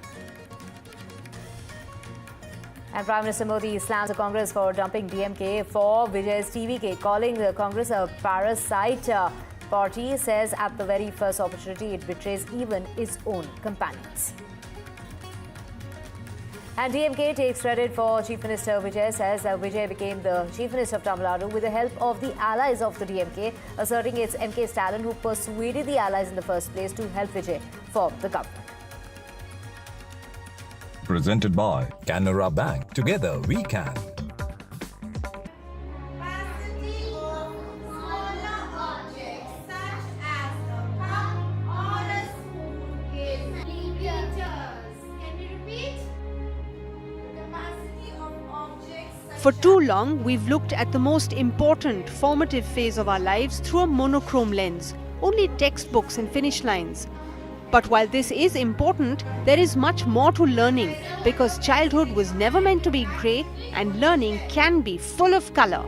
And Prime Minister Modi slams the Congress for dumping DMK for Vijay's TVK, calling the Congress a parasite party, says at the very first opportunity it betrays even its own companions. And DMK takes credit for Chief Minister Vijay, says that Vijay became the Chief Minister of Tamil Nadu with the help of the allies of the DMK, asserting it's MK Stalin who persuaded the allies in the first place to help Vijay form the government. Presented by Canara Bank. Together we can. For too long, we've looked at the most important formative phase of our lives through a monochrome lens, only textbooks and finish lines. But while this is important, there is much more to learning, because childhood was never meant to be grey and learning can be full of colour.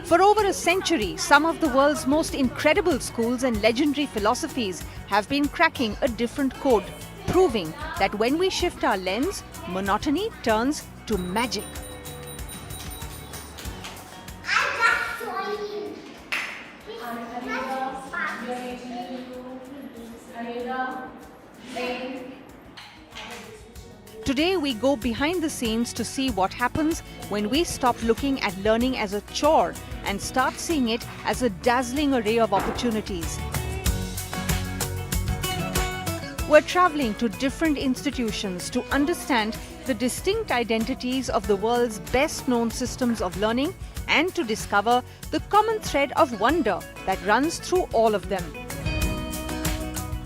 For over a century, some of the world's most incredible schools and legendary philosophies have been cracking a different code, proving that when we shift our lens, monotony turns to magic. Today we go behind the scenes to see what happens when we stop looking at learning as a chore and start seeing it as a dazzling array of opportunities. We're traveling to different institutions to understand the distinct identities of the world's best-known systems of learning and to discover the common thread of wonder that runs through all of them.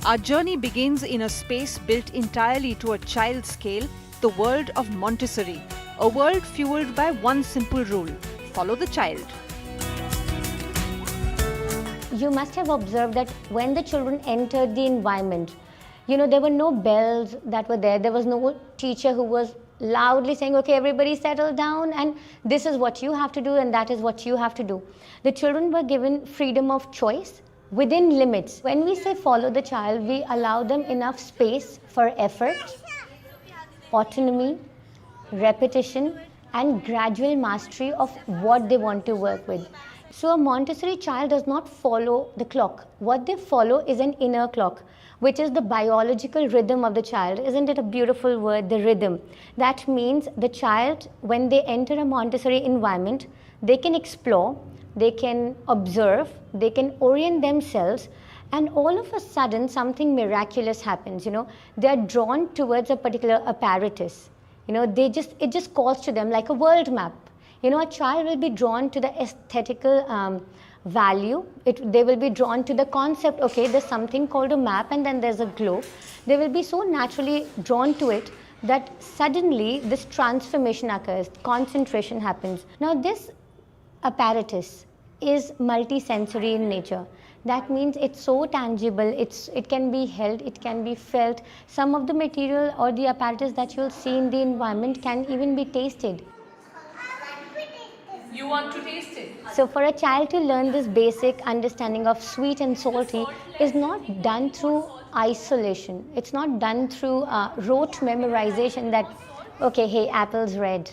Our journey begins in a space built entirely to a child scale, the world of Montessori, a world fueled by one simple rule: follow the child. You must have observed that when the children entered the environment, there were no bells that were there. There was no teacher who was loudly saying, okay, everybody settle down and this is what you have to do and that is what you have to do. The children were given freedom of choice within limits. When we say follow the child, we allow them enough space for effort, autonomy, repetition, and gradual mastery of what they want to work with. So a Montessori child does not follow the clock. What they follow is an inner clock, which is the biological rhythm of the child. Isn't it a beautiful word, the rhythm? That means the child, when they enter a Montessori environment, they can explore, they can observe, they can orient themselves, and all of a sudden something miraculous happens. They are drawn towards a particular apparatus. It just calls to them like a world map. A child will be drawn to the aesthetical value. They will be drawn to the concept, okay, there's something called a map and then there's a globe. They will be so naturally drawn to it that suddenly this transformation occurs, concentration happens. Now this apparatus is multisensory in nature. That means it's so tangible, it can be held, it can be felt. Some of the material or the apparatus that you'll see in the environment can even be tasted. You want to taste it? So for a child to learn this basic understanding of sweet and salty is not done through isolation. It's not done through rote memorization that, okay, hey, apple's red.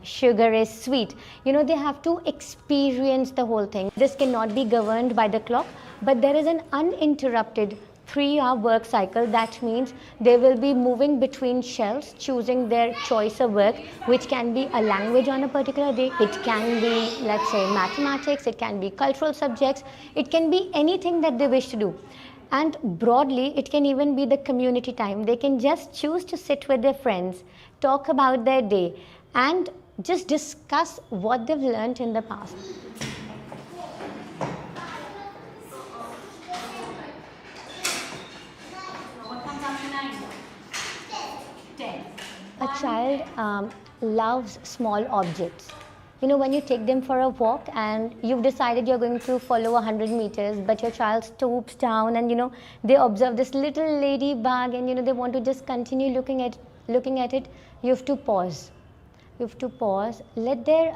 Sugar is sweet. They have to experience the whole thing. This cannot be governed by the clock, but there is an uninterrupted 3-hour work cycle. That means they will be moving between shelves, choosing their choice of work, which can be a language on a particular day. It can be, let's say, mathematics. It can be cultural subjects. It can be anything that they wish to do. And broadly, it can even be the community time. They can just choose to sit with their friends, talk about their day, and just discuss what they've learned in the past. child loves small objects. You know, when you take them for a walk and you've decided you're going to follow 100 meters, but your child stoops down and, you know, they observe this little ladybug and, you know, they want to just continue looking at it, you have to pause. You have to pause, let their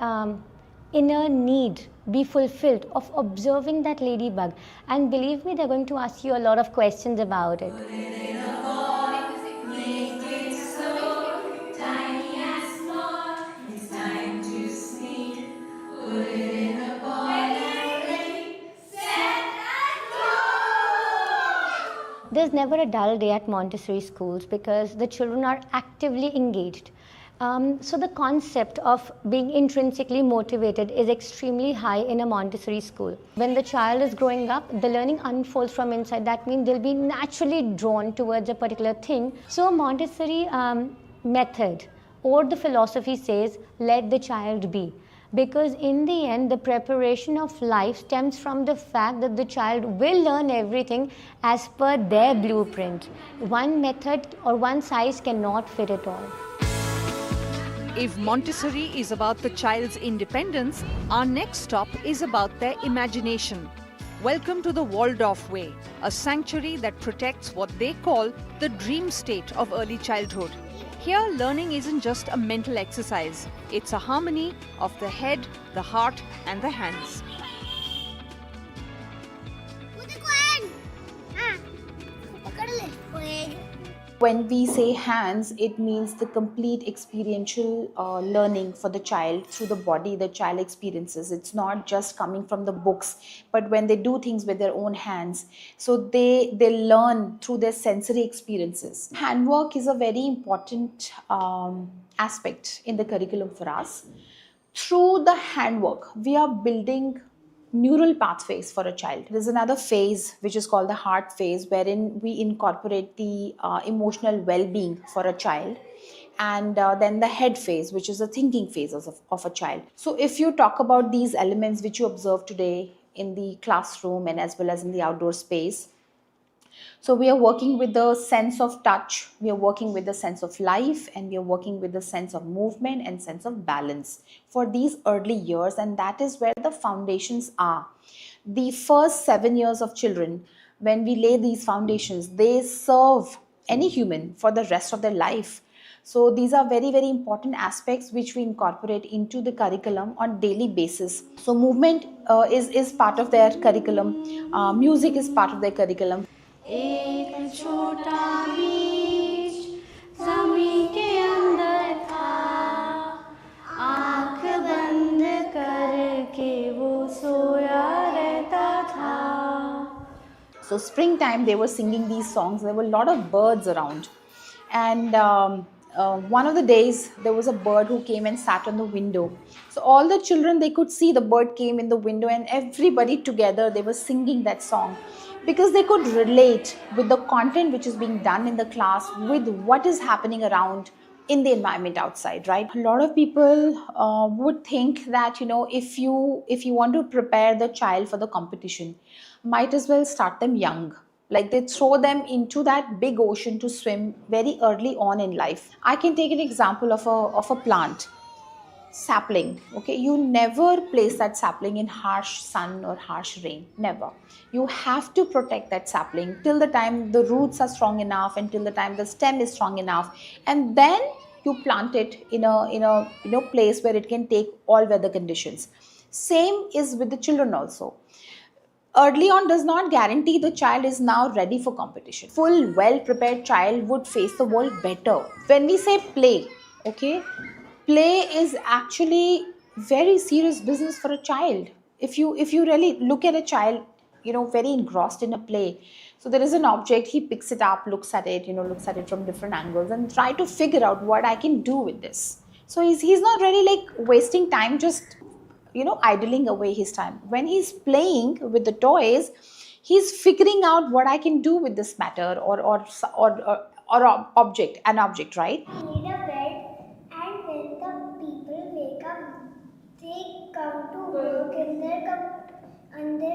inner need be fulfilled of observing that ladybug. And believe me, they're going to ask you a lot of questions about it. There's never a dull day at Montessori schools because the children are actively engaged. So the concept of being intrinsically motivated is extremely high in a Montessori school. When the child is growing up, the learning unfolds from inside. That means they'll be naturally drawn towards a particular thing. So Montessori method or the philosophy says, let the child be. Because in the end, the preparation of life stems from the fact that the child will learn everything as per their blueprint. One method or one size cannot fit it all. If Montessori is about the child's independence, our next stop is about their imagination. Welcome to the Waldorf Way, a sanctuary that protects what they call the dream state of early childhood. Here, learning isn't just a mental exercise. It's a harmony of the head, the heart, and the hands. When we say hands, it means the complete experiential learning for the child through the body the child experiences. It's not just coming from the books, but when they do things with their own hands. So they learn through their sensory experiences. Handwork is a very important aspect in the curriculum for us. Through the handwork, we are building neural pathways for a child. There's another phase which is called the heart phase, wherein we incorporate the emotional well-being for a child, and then the head phase, which is the thinking phase of a child. So if you talk about these elements which you observe today in the classroom and as well as in the outdoor space, so we are working with the sense of touch, we are working with the sense of life, and we are working with the sense of movement and sense of balance for these early years, and that is where the foundations are. The first 7 years of children, when we lay these foundations, they serve any human for the rest of their life. So these are very, very important aspects which we incorporate into the curriculum on daily basis. So movement is part of their curriculum, music is part of their curriculum. एक छोटा बीज ज़मीन के अंदर था, आँख बंद करके वो सोया रहता था. So springtime, they were singing these songs. There were a lot of birds around, and one of the days there was a bird who came and sat on the window. So all the children, they could see the bird came in the window, and everybody together they were singing that song, because they could relate with the content which is being done in the class with what is happening around in the environment outside, right? A lot of people would think that, you know, if you want to prepare the child for the competition, might as well start them young. Like they throw them into that big ocean to swim very early on in life. I can take an example of a plant. Sapling, okay, you never place that sapling in harsh sun or harsh rain, never. You have to protect that sapling till the time the roots are strong enough and till the time the stem is strong enough, and then you plant it in a place where it can take all weather conditions. Same is with the children also. Early on does not guarantee the child is now ready for competition. Full well-prepared child would face the world better. When we say play, okay, play is actually very serious business for a child. If you really look at a child, you know, very engrossed in a play. So there is an object, he picks it up, looks at it from different angles and try to figure out what I can do with this. So he's not really like wasting time just, you know, idling away his time. When he's playing with the toys, he's figuring out what I can do with this matter or object, an object, right? Need a bed, and when the people wake up, they come to work on their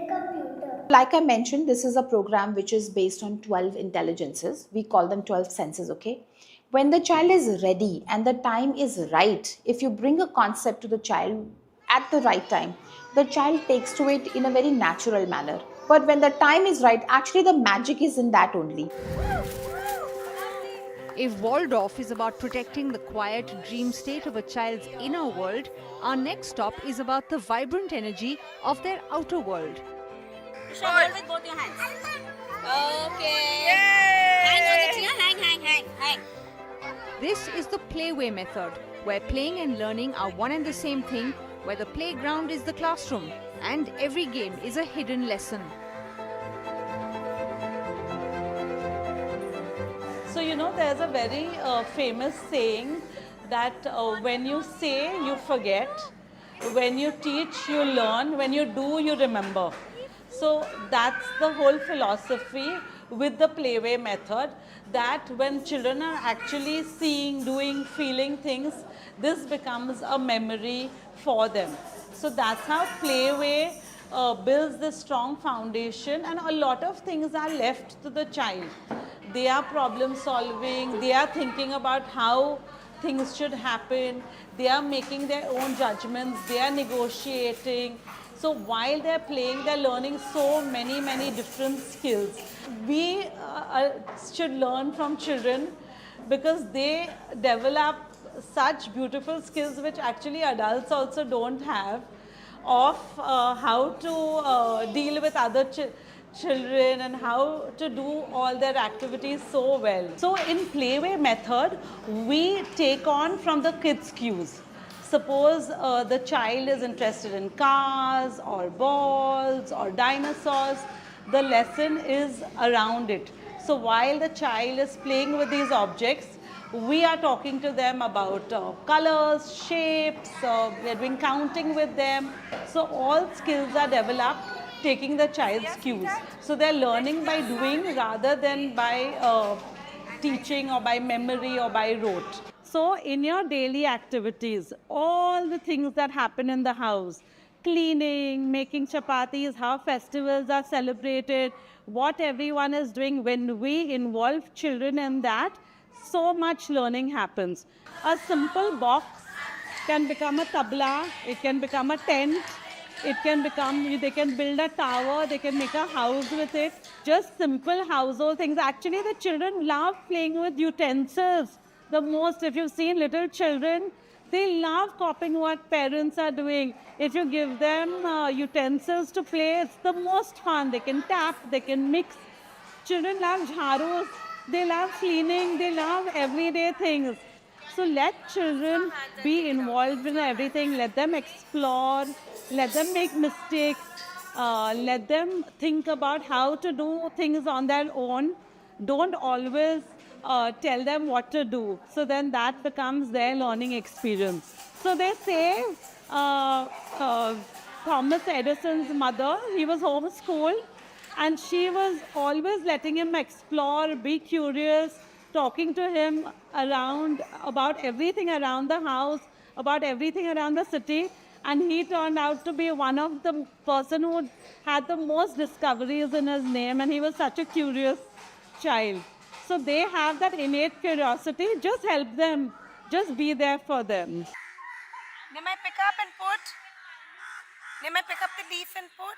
computer. Like I mentioned, this is a program which is based on 12 intelligences. We call them 12 senses, okay? When the child is ready and the time is right, if you bring a concept to the child at the right time, the child takes to it in a very natural manner. But when the time is right, actually the magic is in that only. If Waldorf is about protecting the quiet dream state of a child's inner world, our next stop is about the vibrant energy of their outer world. You should hold with both your hands. Okay. Yay! Hang on the chair. Hang. This is the playway method, where playing and learning are one and the same thing, where the playground is the classroom and every game is a hidden lesson. So, you know, there's a very famous saying that when you say, you forget. When you teach, you learn. When you do, you remember. So that's the whole philosophy with the playway method, that when children are actually seeing, doing, feeling things, this becomes a memory for them. So that's how playway builds this strong foundation, and a lot of things are left to the child. They are problem solving, they are thinking about how things should happen, they are making their own judgments, they are negotiating. So while they're playing, they're learning so many different skills. We should learn from children because they develop such beautiful skills which actually adults also don't have, of how to deal with other children and how to do all their activities so well. So in playway method, we take on from the kids' cues. Suppose the child is interested in cars or balls or dinosaurs, the lesson is around it. So while the child is playing with these objects, we are talking to them about colors, shapes, we're doing counting with them. So all skills are developed taking the child's cues. So they're learning by doing rather than by teaching or by memory or by rote. So in your daily activities, all the things that happen in the house, cleaning, making chapatis, how festivals are celebrated, what everyone is doing, when we involve children in that, so much learning happens. A simple box can become a tabla, it can become a tent, it can become, they can build a tower, they can make a house with it. Just simple household things. Actually, the children love playing with utensils the most. If you've seen little children, they love copying what parents are doing. If you give them utensils to play, it's the most fun. They can tap, they can mix. Children love jharus, they love cleaning, they love everyday things. So let children be involved in everything. Let them explore, let them make mistakes, let them think about how to do things on their own. Don't always tell them what to do. So then that becomes their learning experience. So they say Thomas Edison's mother, he was homeschooled, and she was always letting him explore, be curious, talking to him about everything around the house, about everything around the city. And he turned out to be one of the person who had the most discoveries in his name, and he was such a curious child. So they have that innate curiosity. Just help them. Just be there for them. Nimai, pick up and put. Nimai, pick up the leaf and put.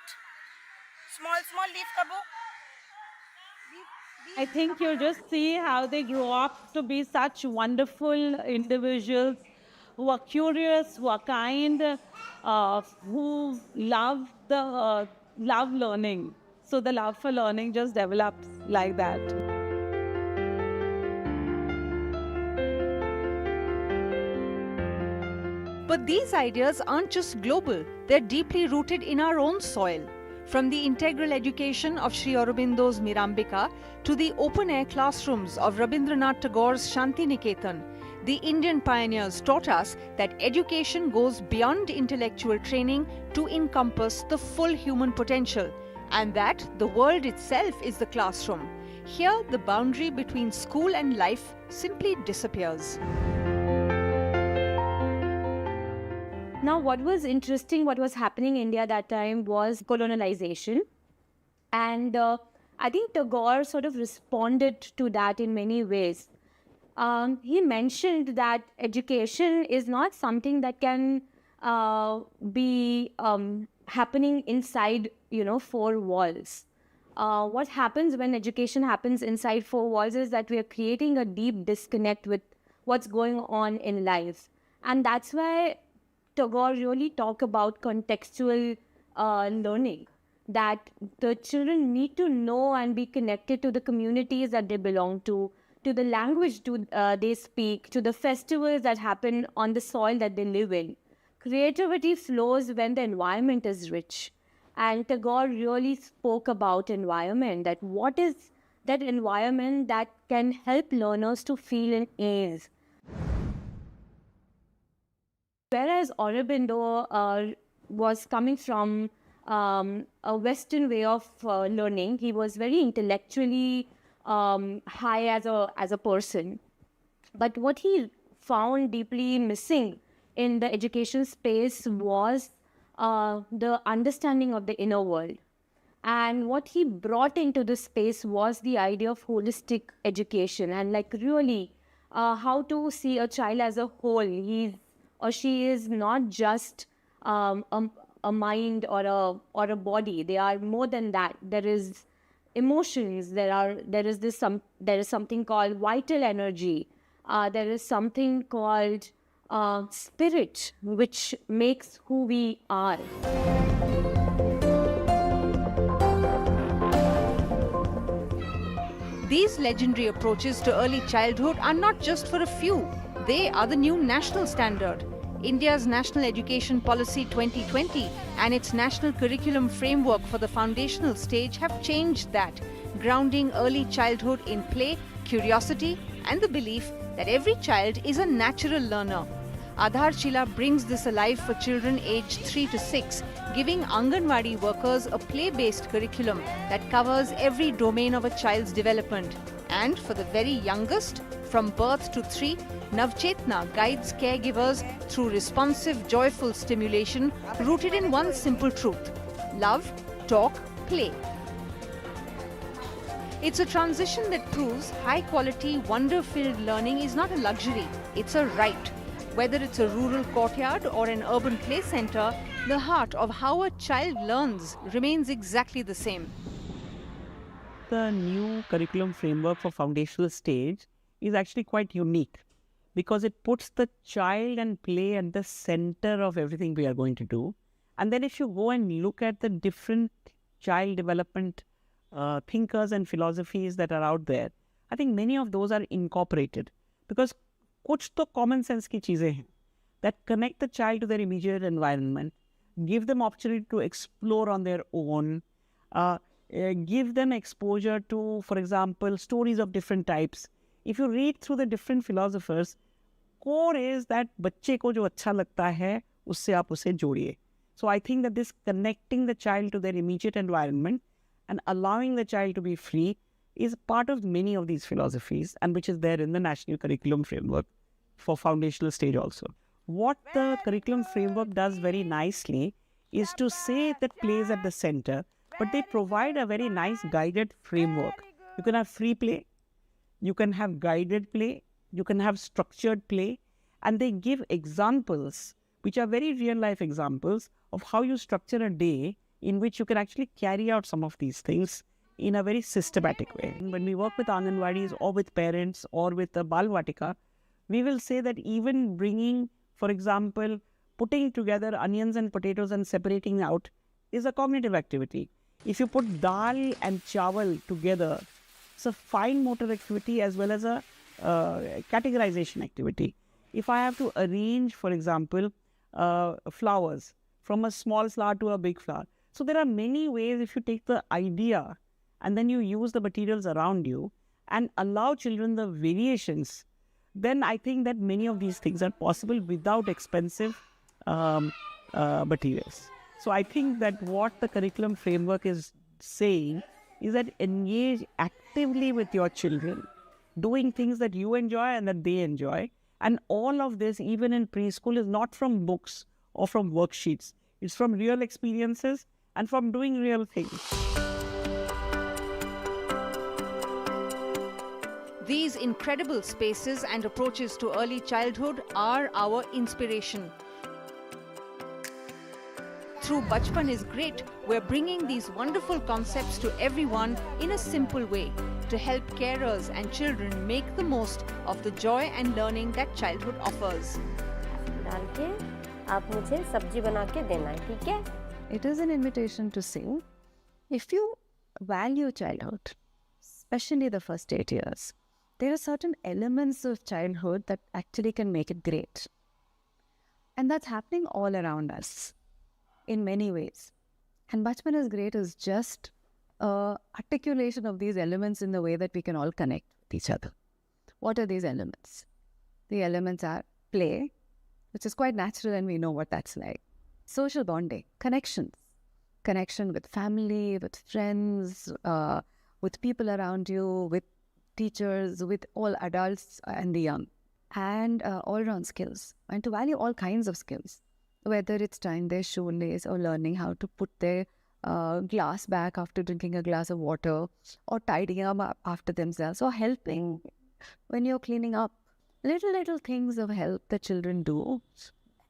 Small leaf, Kabu. I think you'll just see how they grow up to be such wonderful individuals who are curious, who are kind, who love learning. So the love for learning just develops like that. But these ideas aren't just global, they're deeply rooted in our own soil. From the integral education of Sri Aurobindo's Mirambika to the open-air classrooms of Rabindranath Tagore's Shanti Niketan, the Indian pioneers taught us that education goes beyond intellectual training to encompass the full human potential, and that the world itself is the classroom. Here, the boundary between school and life simply disappears. Now, what was interesting, what was happening in India that time was colonialization. And I think Tagore sort of responded to that in many ways. he mentioned that education is not something that can be happening inside, four walls. What happens when education happens inside four walls is that we are creating a deep disconnect with what's going on in life. And that's why Tagore really talk about contextual learning, that the children need to know and be connected to the communities that they belong to the language they speak, to the festivals that happen on the soil that they live in. Creativity flows when the environment is rich. And Tagore really spoke about environment, that what is that environment that can help learners to feel in ease. Whereas Aurobindo was coming from a Western way of learning, he was very intellectually high as a person. But what he found deeply missing in the education space was the understanding of the inner world. And what he brought into the space was the idea of holistic education, and really how to see a child as a whole. He or she is not just a mind or a body. They are more than that. There is emotions. There is something called vital energy. There is something called spirit, which makes who we are. These legendary approaches to early childhood are not just for a few. They are the new national standard. India's National Education Policy 2020 and its National Curriculum Framework for the foundational stage have changed that, grounding early childhood in play, curiosity, and the belief that every child is a natural learner. Adharshila brings this alive for children aged 3 to 6, giving Anganwadi workers a play-based curriculum that covers every domain of a child's development. And for the very youngest, from birth to 3, Navchetna guides caregivers through responsive, joyful stimulation rooted in one simple truth: love, talk, play. It's a transition that proves high-quality, wonder-filled learning is not a luxury, it's a right. Whether it's a rural courtyard or an urban play center, the heart of how a child learns remains exactly the same. The new curriculum framework for foundational stage is actually quite unique because it puts the child and play at the center of everything we are going to do. And then if you go and look at the different child development thinkers and philosophies that are out there, I think many of those are incorporated because कुछ तो common sense की चीज़ें हैं that connect the child to their immediate environment, give them opportunity to explore on their own, give them exposure to, for example, stories of different types. If you read through the different philosophers, core is that बच्चे को जो अच्छा लगता है उससे आप उसे जोड़िए. So I think that this connecting the child to their immediate environment and allowing the child to be free is part of many of these philosophies, and which is there in the National Curriculum Framework for foundational stage also. What the curriculum framework does very nicely is to say that play is at the center, but they provide a very nice guided framework. You can have free play, you can have guided play, you can have structured play, and they give examples which are very real life examples of how you structure a day in which you can actually carry out some of these things in a very systematic way. When we work with Anganwadis or with parents or with the Balvatika, we will say that even bringing, for example, putting together onions and potatoes and separating out is a cognitive activity. If you put dal and chawal together, it's a fine motor activity as well as a categorization activity. If I have to arrange, for example, flowers from a small flower to a big flower. So there are many ways. If you take the idea and then you use the materials around you and allow children the variations, then I think that many of these things are possible without expensive materials. So I think that what the curriculum framework is saying is that engage actively with your children, doing things that you enjoy and that they enjoy. And all of this, even in preschool, is not from books or from worksheets. It's from real experiences and from doing real things. These incredible spaces and approaches to early childhood are our inspiration. Through Bachpan is Great, we're bringing these wonderful concepts to everyone in a simple way to help carers and children make the most of the joy and learning that childhood offers. डाल के आप मुझे सब्जी बना के देना है, ठीक है? It is an invitation to say, if you value childhood, especially the first 8 years, there are certain elements of childhood that actually can make it great. And that's happening all around us in many ways. And Bachpan is Great is just an articulation of these elements in the way that we can all connect with each other. What are these elements? The elements are play, which is quite natural and we know what that's like. Social bonding, connections, connection with family, with friends, with people around you, with teachers, with all adults and the young, and all-round skills, and to value all kinds of skills, whether it's tying their shoelace or learning how to put their glass back after drinking a glass of water, or tidying up after themselves, or helping when you're cleaning up. Little things of help that children do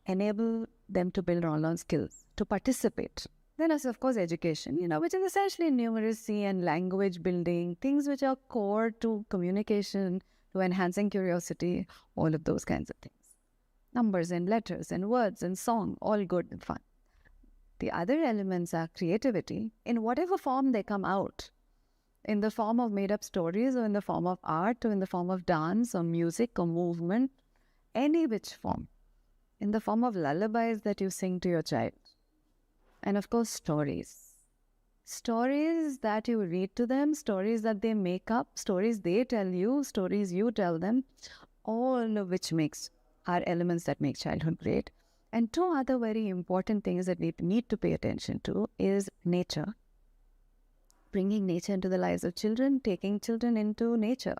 enable them to build all-round skills, to participate. Then there's, of course, education, which is essentially numeracy and language building, things which are core to communication, to enhancing curiosity, all of those kinds of things. Numbers and letters and words and song, all good and fun. The other elements are creativity in whatever form they come out, in the form of made-up stories or in the form of art or in the form of dance or music or movement, any which form, in the form of lullabies that you sing to your child. And of course, stories. Stories that you read to them, stories that they make up, stories they tell you, stories you tell them, all of which are elements that make childhood great. And two other very important things that we need to pay attention to is nature. Bringing nature into the lives of children, taking children into nature.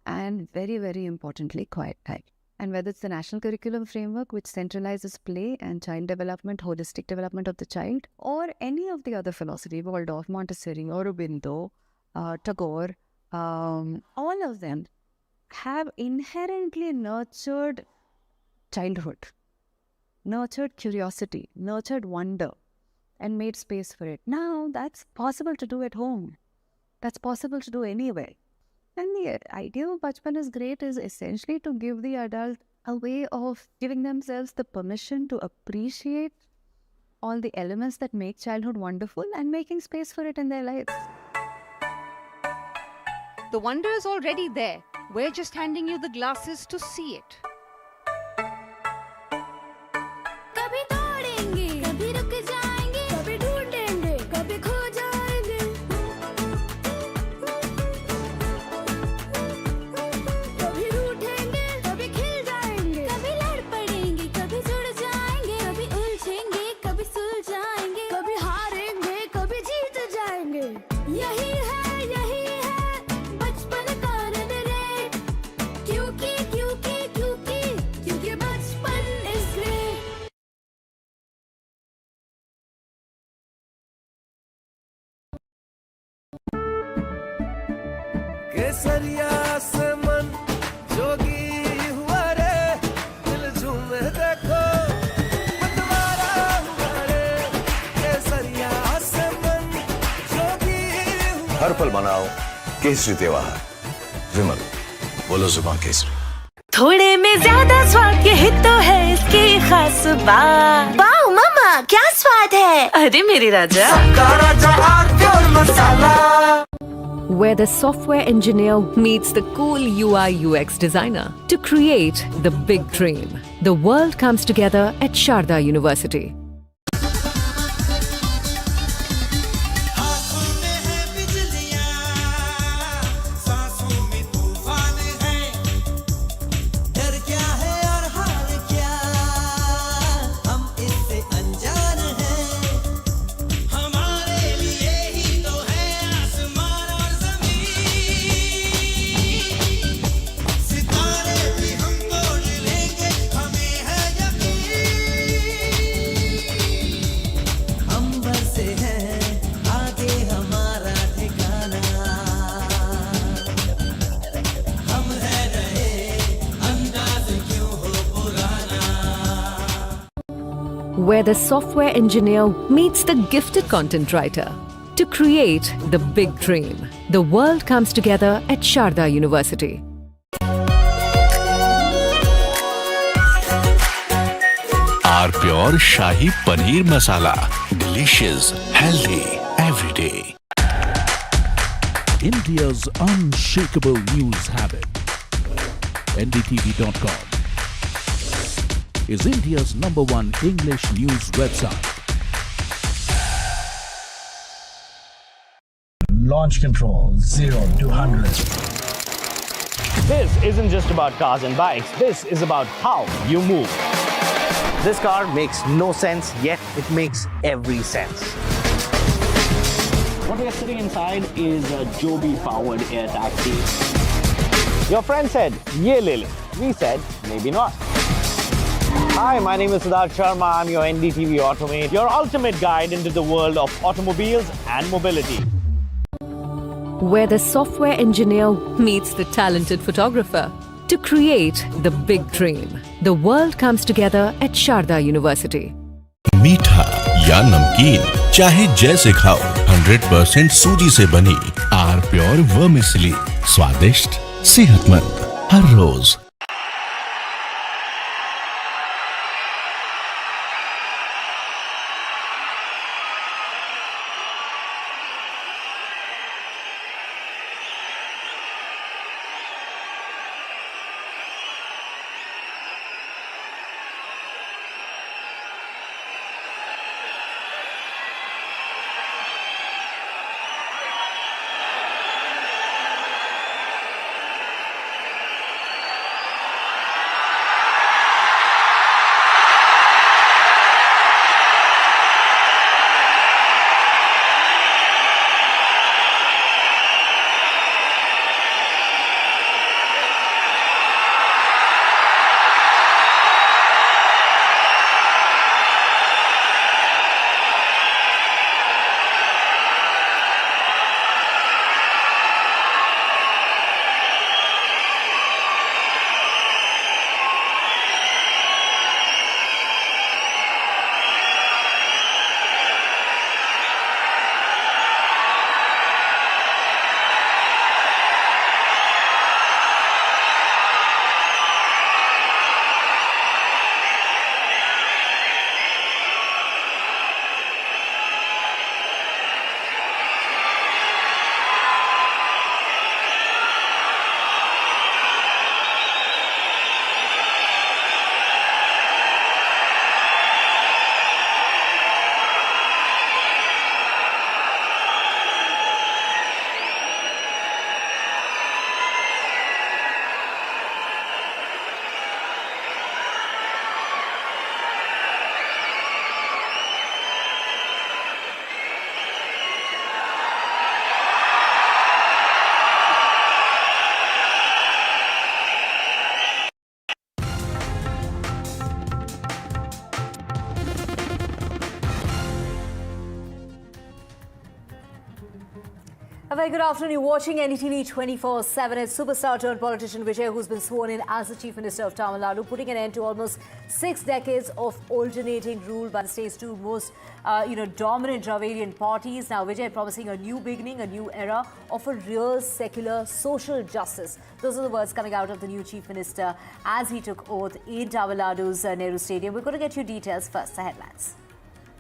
And very, very importantly, quiet time. And whether it's the National Curriculum Framework, which centralizes play and child development, holistic development of the child, or any of the other philosophy, Waldorf, Montessori, Aurobindo, Tagore, all of them have inherently nurtured childhood, nurtured curiosity, nurtured wonder, and made space for it. Now, that's possible to do at home. That's possible to do anywhere. And the idea of Bachpan is Great is essentially to give the adult a way of giving themselves the permission to appreciate all the elements that make childhood wonderful and making space for it in their lives. The wonder is already there. We're just handing you the glasses to see it. केसरिया से मन जोगी हुआ रे दिल झूमे देखो मतवारा हुआ रे केसरिया से मन जोगी हुआ हर पल मनाओ केसरी त्योहार विमल बोलो जुबान केसरी थोड़े में ज्यादा स्वाद यही तो है इसकी खास बात। वाओ मामा क्या स्वाद है, अरे मेरे राजा। सबका राजा आरती और मसाला। Where the software engineer meets the cool UI UX designer to create the big dream. The world comes together at Sharda University. where the software engineer meets the gifted content writer to create the big dream. The world comes together at Sharda University. Our pure Shahi Paneer Masala. Delicious, healthy, every day. India's unshakable news habit. NDTV.com is India's #1 English news website. Launch control 0 to 100. This isn't just about cars and bikes. This is about how you move. This car makes no sense, yet it makes every sense. What we are sitting inside is a Joby-powered air taxi. Your friend said, "Ye le le." We said, "Maybe not." Hi, my name is Siddharth Sharma. I'm your NDTV Automate, your ultimate guide into the world of automobiles and mobility. Where the software engineer meets the talented photographer to create the big dream. The world comes together at Sharda University. मीठा या नमकीन चाहे जैसे खाओ 100% सूजी से बनी are pure vermicelli स्वादिष्ट सेहतमंद हर रोज. A very good afternoon. You're watching NDTV 24/7. It's superstar turned politician Vijay, who's been sworn in as the Chief Minister of Tamil Nadu, putting an end to almost 6 decades of alternating rule by the state's two most, dominant Dravidian parties. Now, Vijay promising a new beginning, a new era of a real secular social justice. Those are the words coming out of the new Chief Minister as he took oath in Tamil Nadu's Nehru Stadium. We're going to get you details first. The headlines.